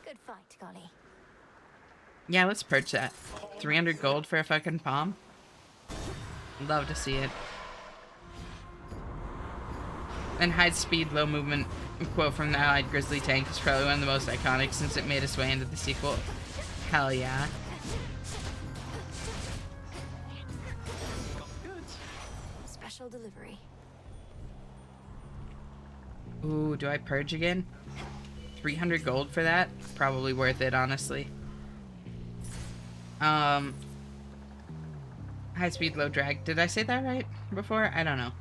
Good fight, Golly. Yeah, let's purge that. 300 gold for a fucking palm? Love to see it. And high speed, low movement quote from the Allied Grizzly tank is probably one of the most iconic since it made its way into the sequel. Hell yeah. Special delivery. Ooh, do I purge again? 300 gold for that? Probably worth it, honestly. High speed, low drag. Did I say that right before? I don't know.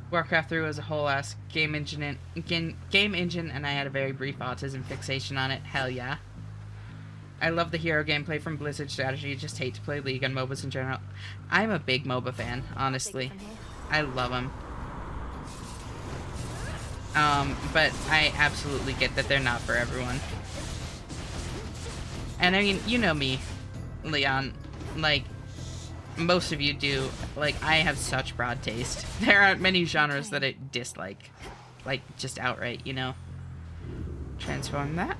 Warcraft 3 was a whole ass game engine, and I had a very brief autism fixation on it. Hell yeah. I love the hero gameplay from Blizzard Strategy. Just hate to play League and MOBAs in general. I'm a big MOBA fan, honestly. I love them. But I absolutely get that they're not for everyone. And I mean, you know me, Leon. Like, most of you do. Like, I have such broad taste. There aren't many genres that I dislike. Like, just outright, you know. Transform that.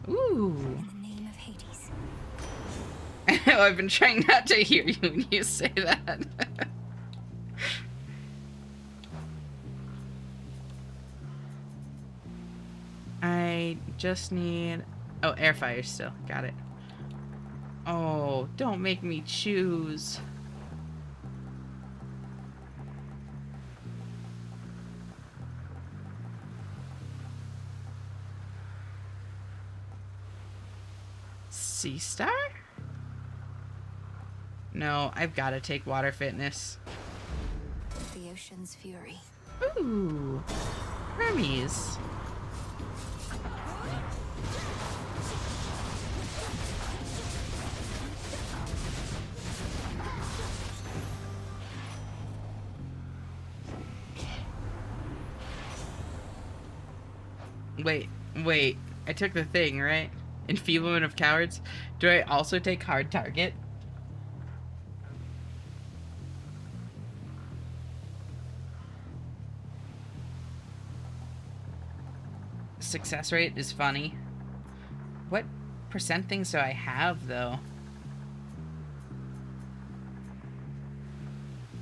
Ooh. In the name of Hades. Oh, I've been trying not to hear you when you say that. I just need... Oh, air fire still. Got it. Oh, don't make me choose. Sea Star? No, I've got to take water fitness. The ocean's fury. Ooh, Hermes. Wait. I took the thing, right? Enfeeblement of Cowards. Do I also take Hard Target? Success rate is funny. What percent things do I have, though?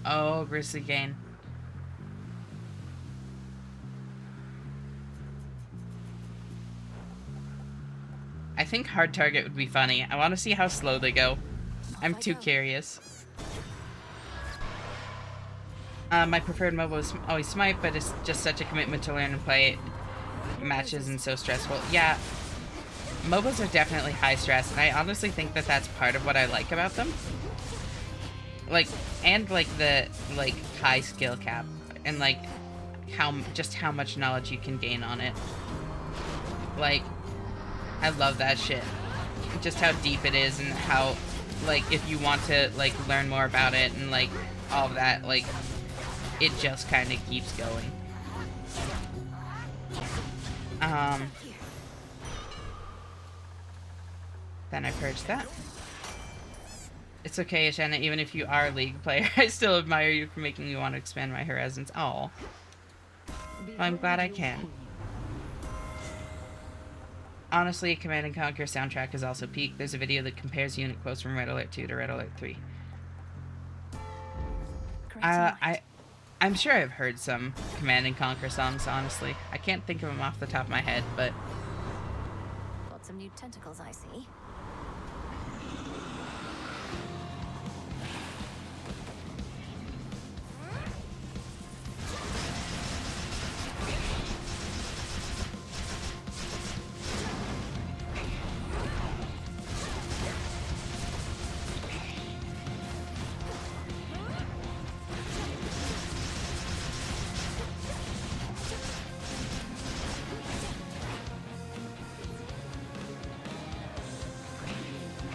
Oh, Grizzly Gain. I think Hard Target would be funny. I want to see how slow they go. I'm too curious. My preferred MOBA was always Smite, but it's just such a commitment to learn and play matches and so stressful. Yeah, MOBAs are definitely high stress, and I honestly think that that's part of what I like about them. Like, and like the high skill cap, and like how much knowledge you can gain on it. Like, I love that shit. Just how deep it is, and how, like, if you want to, like, learn more about it, and, like, all of that, like, it just kind of keeps going. Then I purged that. It's okay, Shanna, even if you are a League player, I still admire you for making me want to expand my horizons. Aw. Well, I'm glad I can. Honestly, Command & Conquer soundtrack is also peak. There's a video that compares unit quotes from Red Alert 2 to Red Alert 3. I'm sure I've heard some Command & Conquer songs, honestly. I can't think of them off the top of my head, but... some new tentacles, I see.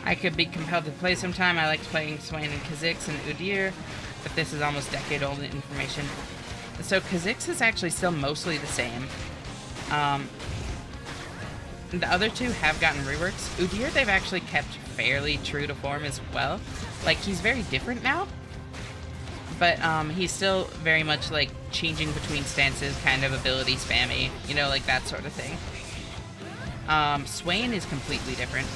I could be compelled to play sometime. I liked playing Swain and Kha'Zix and Udyr, but this is almost decade-old information. So Kha'Zix is actually still mostly the same. The other two have gotten reworks. Udyr, they've actually kept fairly true to form as well. Like, he's very different now, but he's still very much, like, changing between stances, kind of ability spammy, you know, like that sort of thing. Swain is completely different.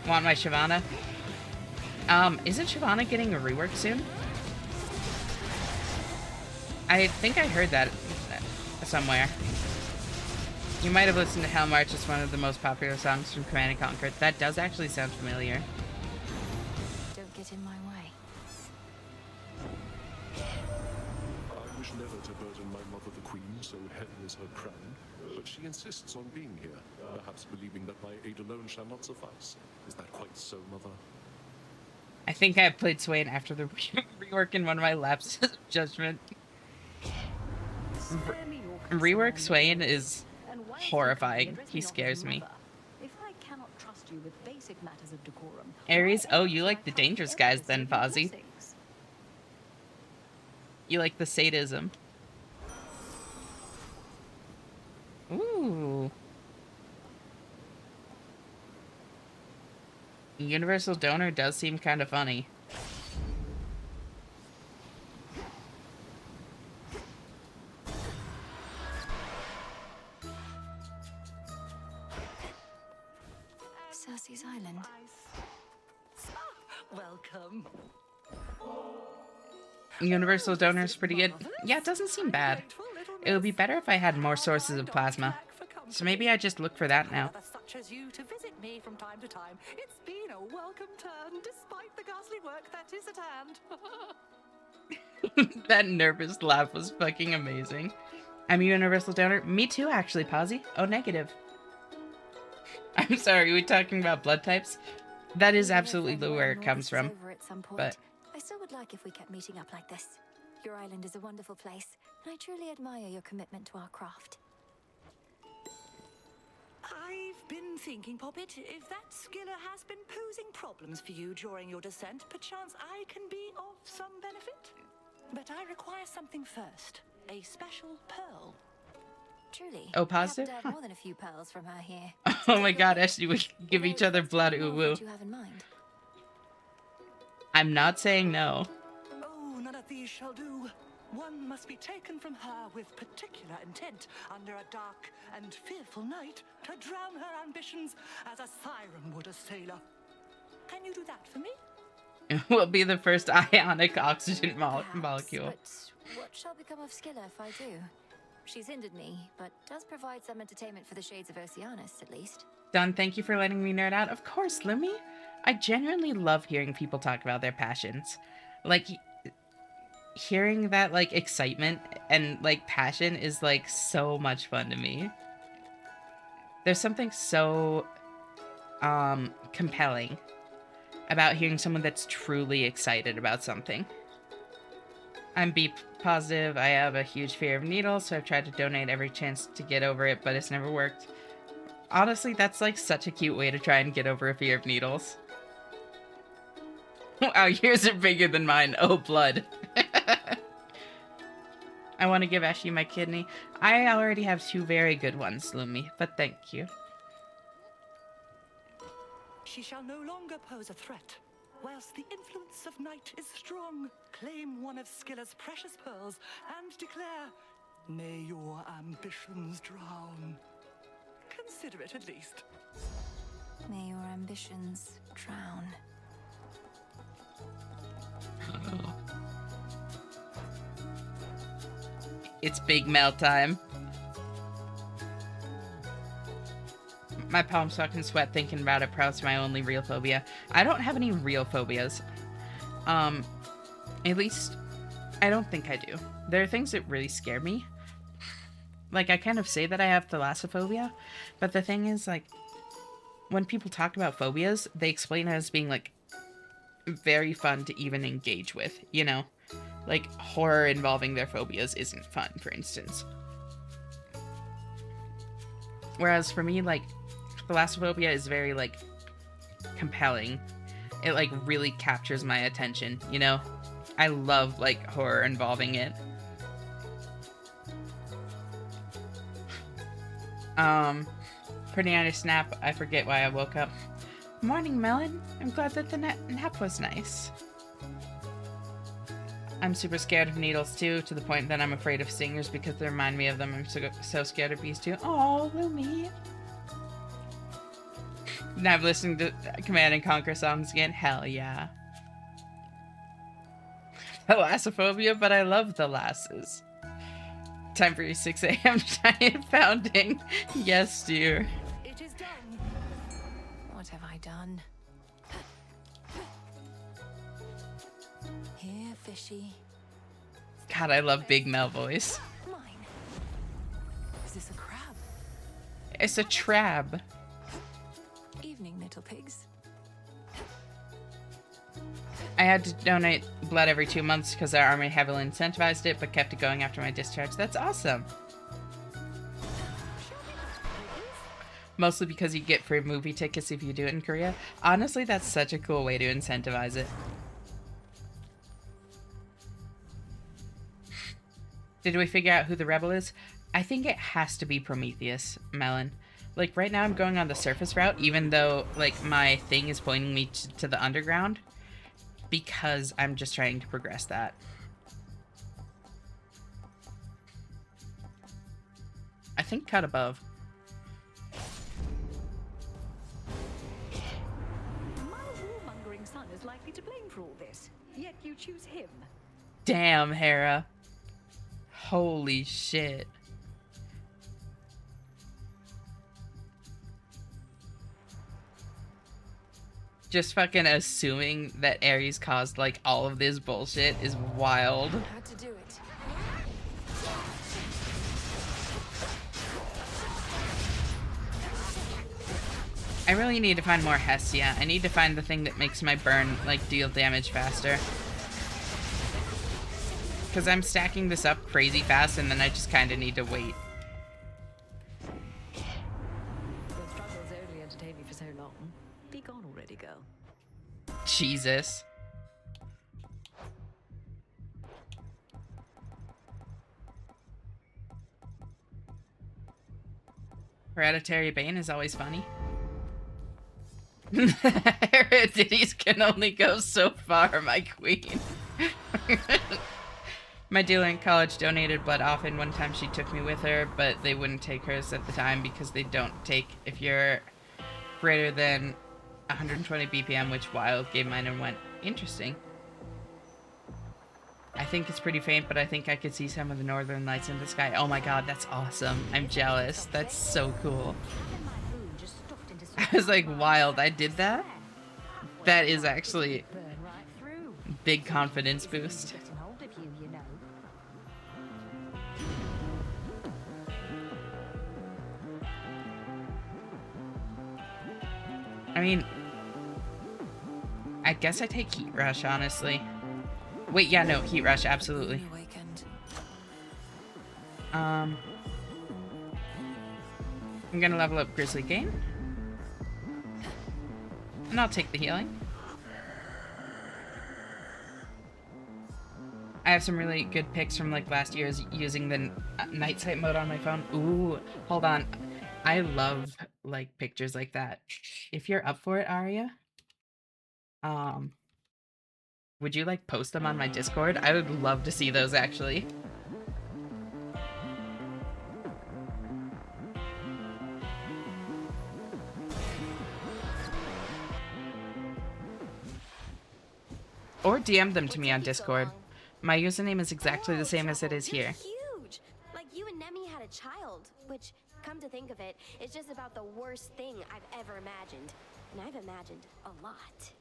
Want my Shyvana? Isn't Shyvana getting a rework soon? I think I heard that somewhere. You might have listened to Hell March. It's one of the most popular songs from Command & Conquer. That does actually sound familiar. Don't get in my way. I wish never to burden my mother the queen, so heavy is her crown, but she insists on being here, perhaps believing that my aid alone shall not suffice. Is that quite so, mother? I think I played Swain after the rework in one of my lapses of judgment. Rework Swain is horrifying. He scares me. If I cannot trust you with basic matters of decorum, Ares, oh, you like the dangerous guys then, Fozzie. You like the sadism. Ooh. Universal Donor does seem kind of funny. Cersei's Island. Welcome. Universal Donor is pretty good. Yeah, it doesn't seem bad. It would be better if I had more sources of plasma. So maybe I just look for that now. Such as you to visit me from time to time. It's been a welcome turn, despite the ghastly work that is at hand. That nervous laugh was fucking amazing. I'm a Universal Donor. Me too, actually, Posy. Oh, negative. I'm sorry, we talking about blood types? That is absolutely where it comes from. But I still would like if we kept meeting up like this. Your island is a wonderful place, and I truly admire your commitment to our craft. I've been thinking, Poppet, if that skiller has been posing problems for you during your descent, perchance I can be of some benefit. But I require something first. A special pearl. Truly. Oh, positive? We have more than a few pearls from her here. oh my god, Ashley, we give each other blood, ooh woo. What do you have in mind? I'm not saying no. Oh, none of these shall do. One must be taken from her with particular intent under a dark and fearful night to drown her ambitions as a siren would a sailor. Can you do that for me? Will be the first ionic oxygen molecule. But what shall become of Skilla if I do? She's hindered me, but does provide some entertainment for the Shades of Oceanus, at least. Don, thank you for letting me nerd out. Of course, Lumi. I genuinely love hearing people talk about their passions. Like, hearing that, like, excitement and, like, passion is, like, so much fun to me. There's something so, compelling about hearing someone that's truly excited about something. I'm B positive. I have a huge fear of needles, so I've tried to donate every chance to get over it, but it's never worked. Honestly, that's like such a cute way to try and get over a fear of needles. Wow, yours are bigger than mine. Oh, blood. I want to give Ashley my kidney. I already have 2 very good ones, Lumi, but thank you. She shall no longer pose a threat. Whilst the influence of night is strong, claim one of Skilla's precious pearls and declare, may your ambitions drown. Consider it at least. May your ambitions drown. It's big Mel time. My palms fucking sweat thinking about it. Perhaps my only real phobia. I don't have any real phobias. At least, I don't think I do. There are things that really scare me. Like, I kind of say that I have thalassophobia, but the thing is, like, when people talk about phobias, they explain it as being, like, very fun to even engage with, you know? Like, horror involving their phobias isn't fun, for instance. Whereas for me, like, thalassophobia is very, like, compelling. It, like, really captures my attention, you know? I love, like, horror involving it. Pretty nice snap. I forget why I woke up. Morning, Melon. I'm glad that the nap was nice. I'm super scared of needles, too, to the point that I'm afraid of stingers because they remind me of them. I'm so scared of bees, too. Oh, Lumi. Now I'm listening to Command & Conquer songs again. Hell yeah. Thalassophobia, but I love the lasses. Time for your 6 a.m. giant pounding. Yes, dear. It is done. What have I done? Here, fishy. God, I love Big Mel voice. Mine. Is this a crab? It's a trab. Evening, little pigs. I had to donate blood every 2 months because our army heavily incentivized it, but kept it going after my discharge. That's awesome. Mostly because you get free movie tickets if you do it in Korea. Honestly, that's such a cool way to incentivize it. Did we figure out who the rebel is? I think it has to be Prometheus, Melon. Like, right now I'm going on the surface route, even though, like, my thing is pointing me to the underground. Because I'm just trying to progress that. I think cut above. My warmongering son is likely to blame for all this, yet you choose him. Damn, Hera. Holy shit. Just fucking assuming that Ares caused, like, all of this bullshit is wild. Had to do it. I really need to find more Hestia. I need to find the thing that makes my burn, like, deal damage faster. Because I'm stacking this up crazy fast, and then I just kind of need to wait. Your struggles only entertain me for so long. Be gone already, girl. Jesus. Hereditary Bane is always funny. Heredities can only go so far, my queen. My dealer in college donated blood often. One time she took me with her, but they wouldn't take hers at the time because they don't take if you're greater than 120 BPM, which Wild gave mine and went, interesting. I think it's pretty faint, but I think I could see some of the northern lights in the sky. Oh my god, that's awesome. I'm jealous. That's so cool. I was like, Wild, I did that? That is actually big confidence boost. I mean, I guess I take Heat Rush, honestly. Wait, yeah, no, Heat Rush, absolutely. I'm gonna level up Grizzly Game. And I'll take the healing. I have some really good picks from, like, last year's using the night sight mode on my phone. Ooh, hold on. I love, like, pictures like that. If you're up for it, Aria, would you, like, post them on my Discord? I would love to see those, actually. Or DM them to me on Discord. My username is exactly the same as it is here. Huge. Like you and Nemi had a child. Which, come to think of it, is just about the worst thing I've ever imagined. And I've imagined a lot.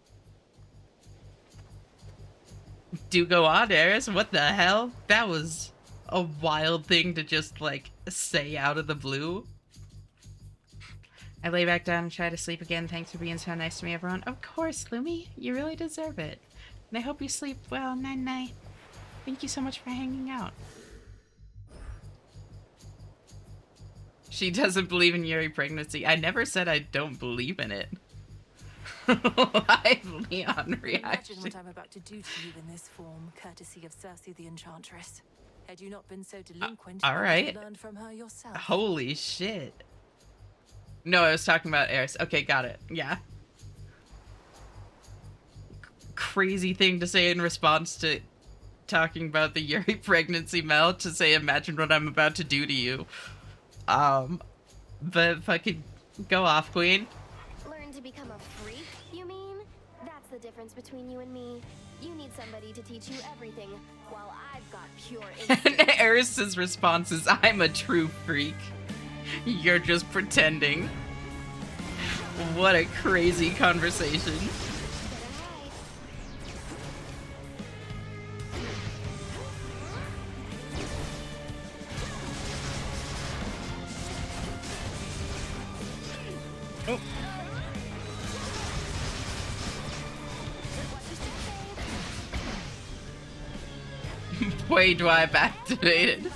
Do go on, Eris. What the hell? That was a wild thing to just, like, say out of the blue. I lay back down and try to sleep again. Thanks for being so nice to me, everyone. Of course, Lumi. You really deserve it. And I hope you sleep well. Night-night. Thank you so much for hanging out. She doesn't believe in Yuri pregnancy. I never said I don't believe in it. Live Leon reaction. Imagine what I'm about to do to you in this form, courtesy of Cersei the Enchantress. Had you not been so delinquent, all right. you would have learned from her yourself. Holy shit. No, I was talking about Eris. Okay, got it. Yeah. Crazy thing to say in response to talking about the Yuri pregnancy, Mel, to say, imagine what I'm about to do to you. But fucking go off, Queen. Learn to become a freak, you mean? That's the difference between you and me. You need somebody to teach you everything, while I've got pure instinct. Eris's response is, I'm a true freak. You're just pretending. What a crazy conversation. Oh. Boy, do I've activated.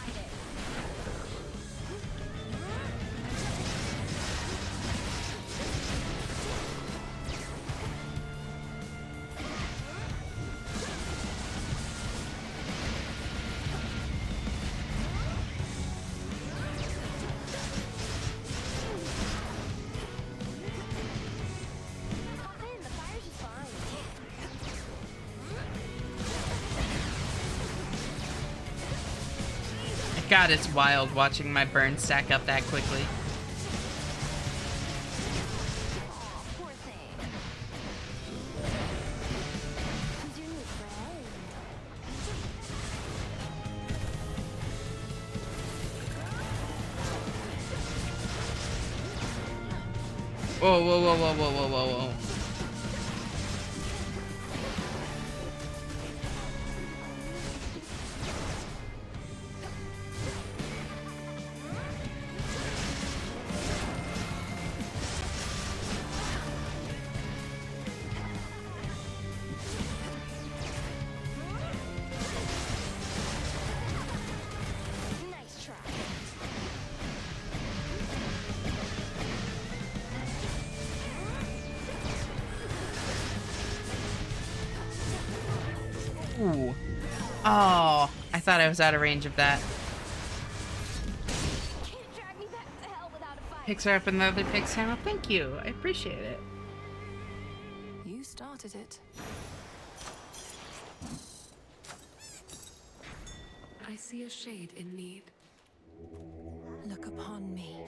God, it's wild watching my burn stack up that quickly. Whoa, whoa, whoa, whoa, whoa, whoa, whoa, whoa. Ooh. Oh, I thought I was out of range of that. Picks her up in the other pig's channel. Thank you. I appreciate it. You started it. I see a shade in need. Look upon me.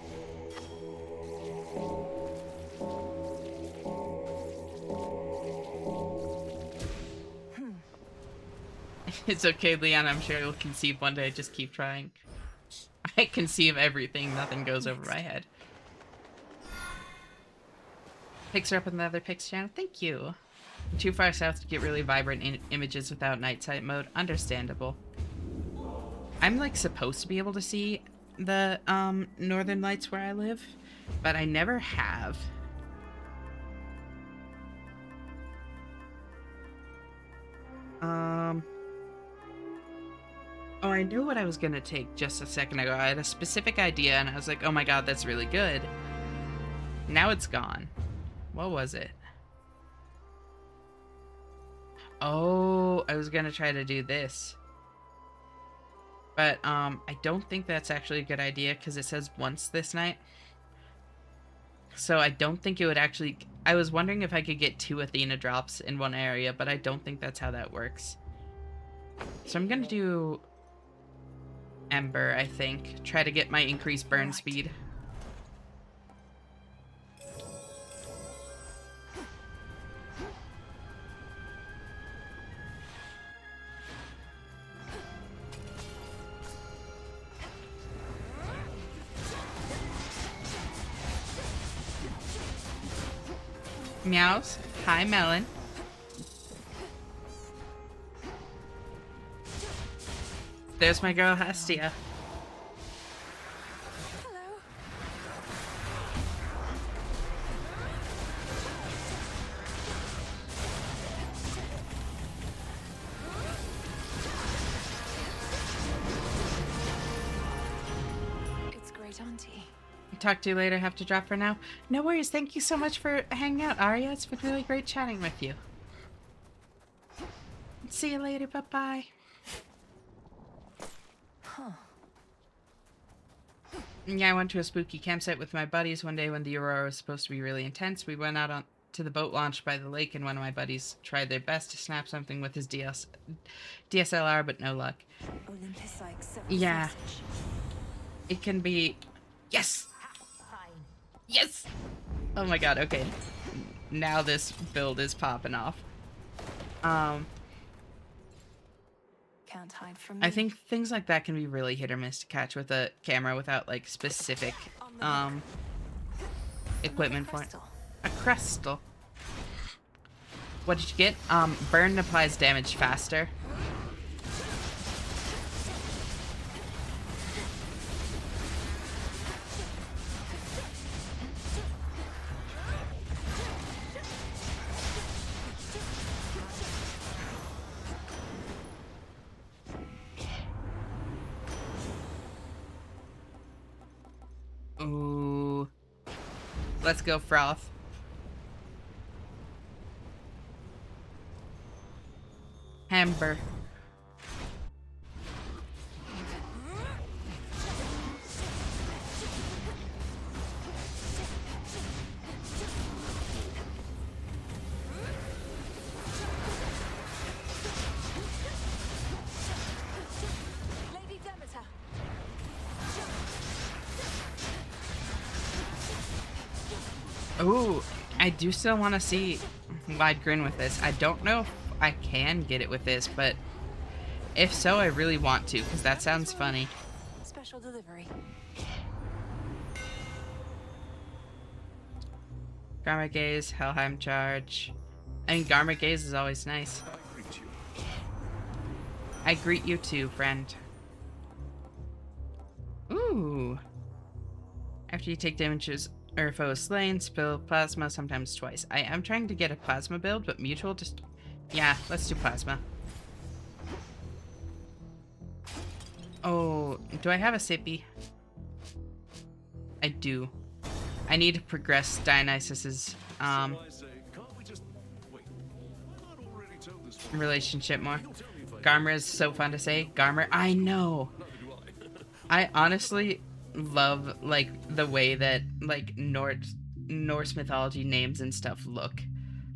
It's okay, Leon. I'm sure you'll conceive one day. Just keep trying. I conceive everything. Nothing goes over my head. Picks her up in the other pig's channel. Thank you. I'm too far south to get really vibrant images without night sight mode. Understandable. I'm like supposed to be able to see the northern lights where I live, but I never have. Oh, I knew what I was gonna take just a second ago. I had a specific idea and I was like, oh my god, that's really good. Now it's gone. What was it? Oh, I was gonna try to do this. But, I don't think that's actually a good idea because it says once this night. So I don't think it would actually... I was wondering if I could get 2 Athena drops in one area, but I don't think that's how that works. So I'm gonna do Ember, I think. Try to get my increased burn speed. Meows. Hi, Melon. There's my girl Hestia. It's great auntie. Talk to you later. Have to drop for now. No worries. Thank you so much for hanging out, Arya. It's been really great chatting with you. See you later. Bye-bye. Huh. Yeah, I went to a spooky campsite with my buddies one day when the aurora was supposed to be really intense. We went out to the boat launch by the lake, and one of my buddies tried their best to snap something with his DSLR, but no luck. Yeah. It can be... Yes! Yes! Oh my god, okay. Now this build is popping off. Can't hide from I think things like that can be really hit or miss to catch with a camera without like specific equipment for it. A crystal. What did you get? Burn applies damage faster. Ooh. Let's go, Froth. Amber. Lady Demeter. Ooh, I do still want to see Wide Grin with this. I don't know if I can get it with this, but if so, I really want to, because that sounds funny. Special delivery. Garma Gaze, Helheim Charge. I mean, Garma Gaze is always nice. I greet you too, friend. Ooh. After you take damages or foe is slain, spill plasma, sometimes twice. I am trying to get a plasma build, but mutual just... Yeah, let's do plasma. Oh, do I have a sippy? I do. I need to progress Dionysus's relationship more. Garmer is so fun to say. Garmer, I know. I honestly love like the way that like Norse mythology names and stuff look.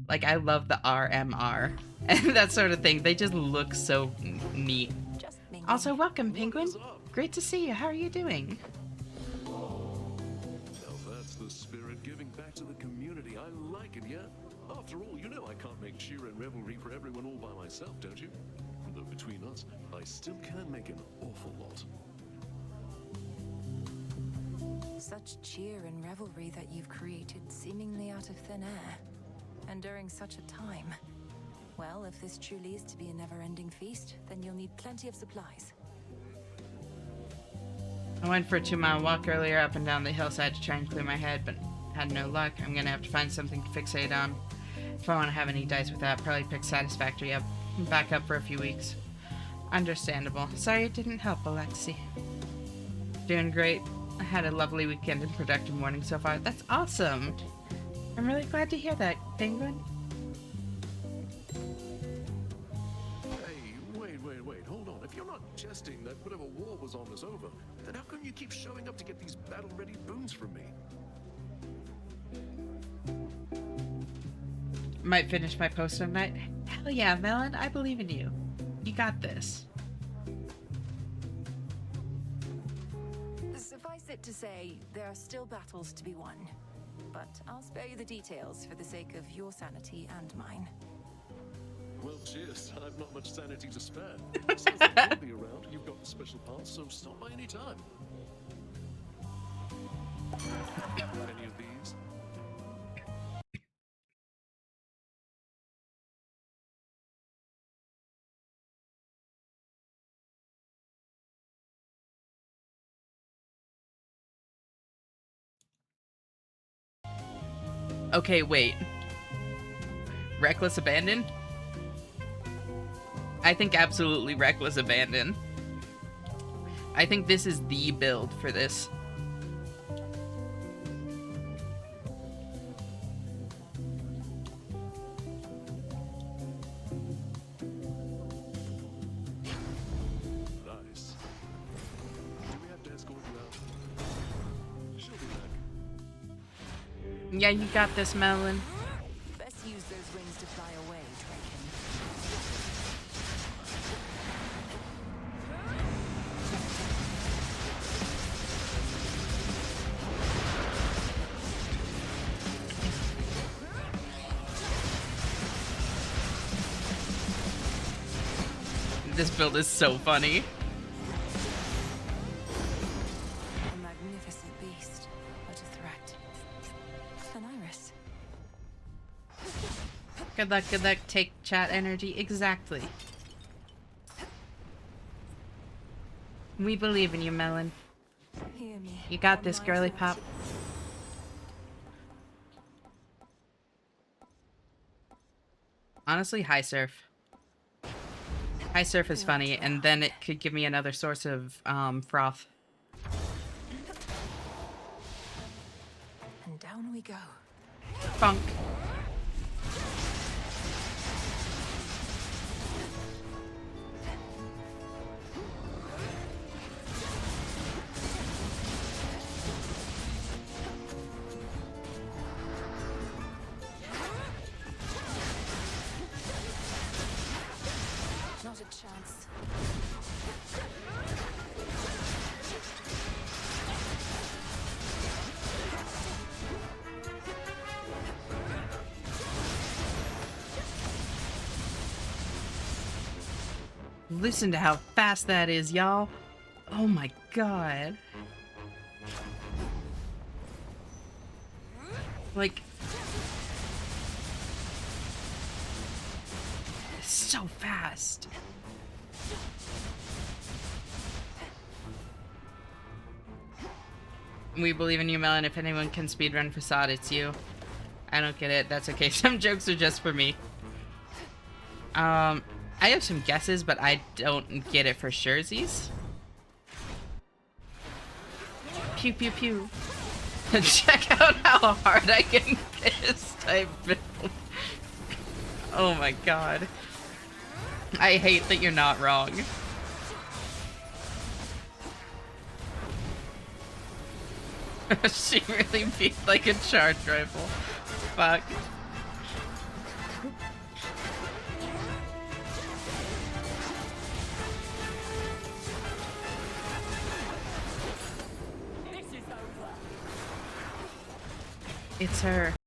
Like I love the RMR and that sort of thing. They just look so neat. Also, welcome, Penguin. Great to see you. How are you doing? Now that's the spirit giving back to the community. I like it, yeah? After all, you know I can't make cheer and revelry for everyone all by myself, don't you? Though between us, I still can make an awful lot. Such cheer and revelry that you've created seemingly out of thin air. And during such a time. Well, if this truly is to be a never-ending feast, then you'll need plenty of supplies. I went for a 2-mile walk earlier up and down the hillside to try and clear my head, but had no luck. I'm gonna have to find something to fixate on. If I want to have any dice with that, probably pick Satisfactory up. Back up for a few weeks. Understandable. Sorry it didn't help, Alexi. Doing great. I had a lovely weekend and productive morning so far. That's awesome. I'm really glad to hear that, Penguin. Hey, wait, hold on. If you're not jesting that whatever war was on is over, then how come you keep showing up to get these battle-ready boons from me? Might finish my post tonight. Hell yeah, Melon, I believe in you. You got this. Suffice it to say, there are still battles to be won. But I'll spare you the details for the sake of your sanity and mine. Well, cheers. I've not much sanity to spare. Sounds like you'll be around. You've got the special parts, so stop by any time. Any of these? Okay, wait. Reckless Abandon? I think absolutely Reckless Abandon. I think this is the build for this. Nice. Do we have to escort you out? She'll be back. Yeah, you got this, Melon. Best use those wings to fly away, Draken. This build is so funny. A magnificent beast, but a threat. An iris. Good luck, good luck. Take chat energy. Exactly. We believe in you, Melon. Hear me. You got on this, my girly fortune. pop. Honestly, High Surf. High Surf is funny, and then it could give me another source of froth. And down we go. Funk. Not a chance. Listen to how fast that is, y'all. Oh my god. Like... it's so fast. We believe in you, Melon. If anyone can speedrun Facade, it's you. I don't get it. That's okay. Some jokes are just for me. I have some guesses, but I don't get it for surezies. Pew pew pew. Check out how hard I can piss type build. Oh my god. I hate that you're not wrong. She really beat like a charge rifle. Fuck. It's her.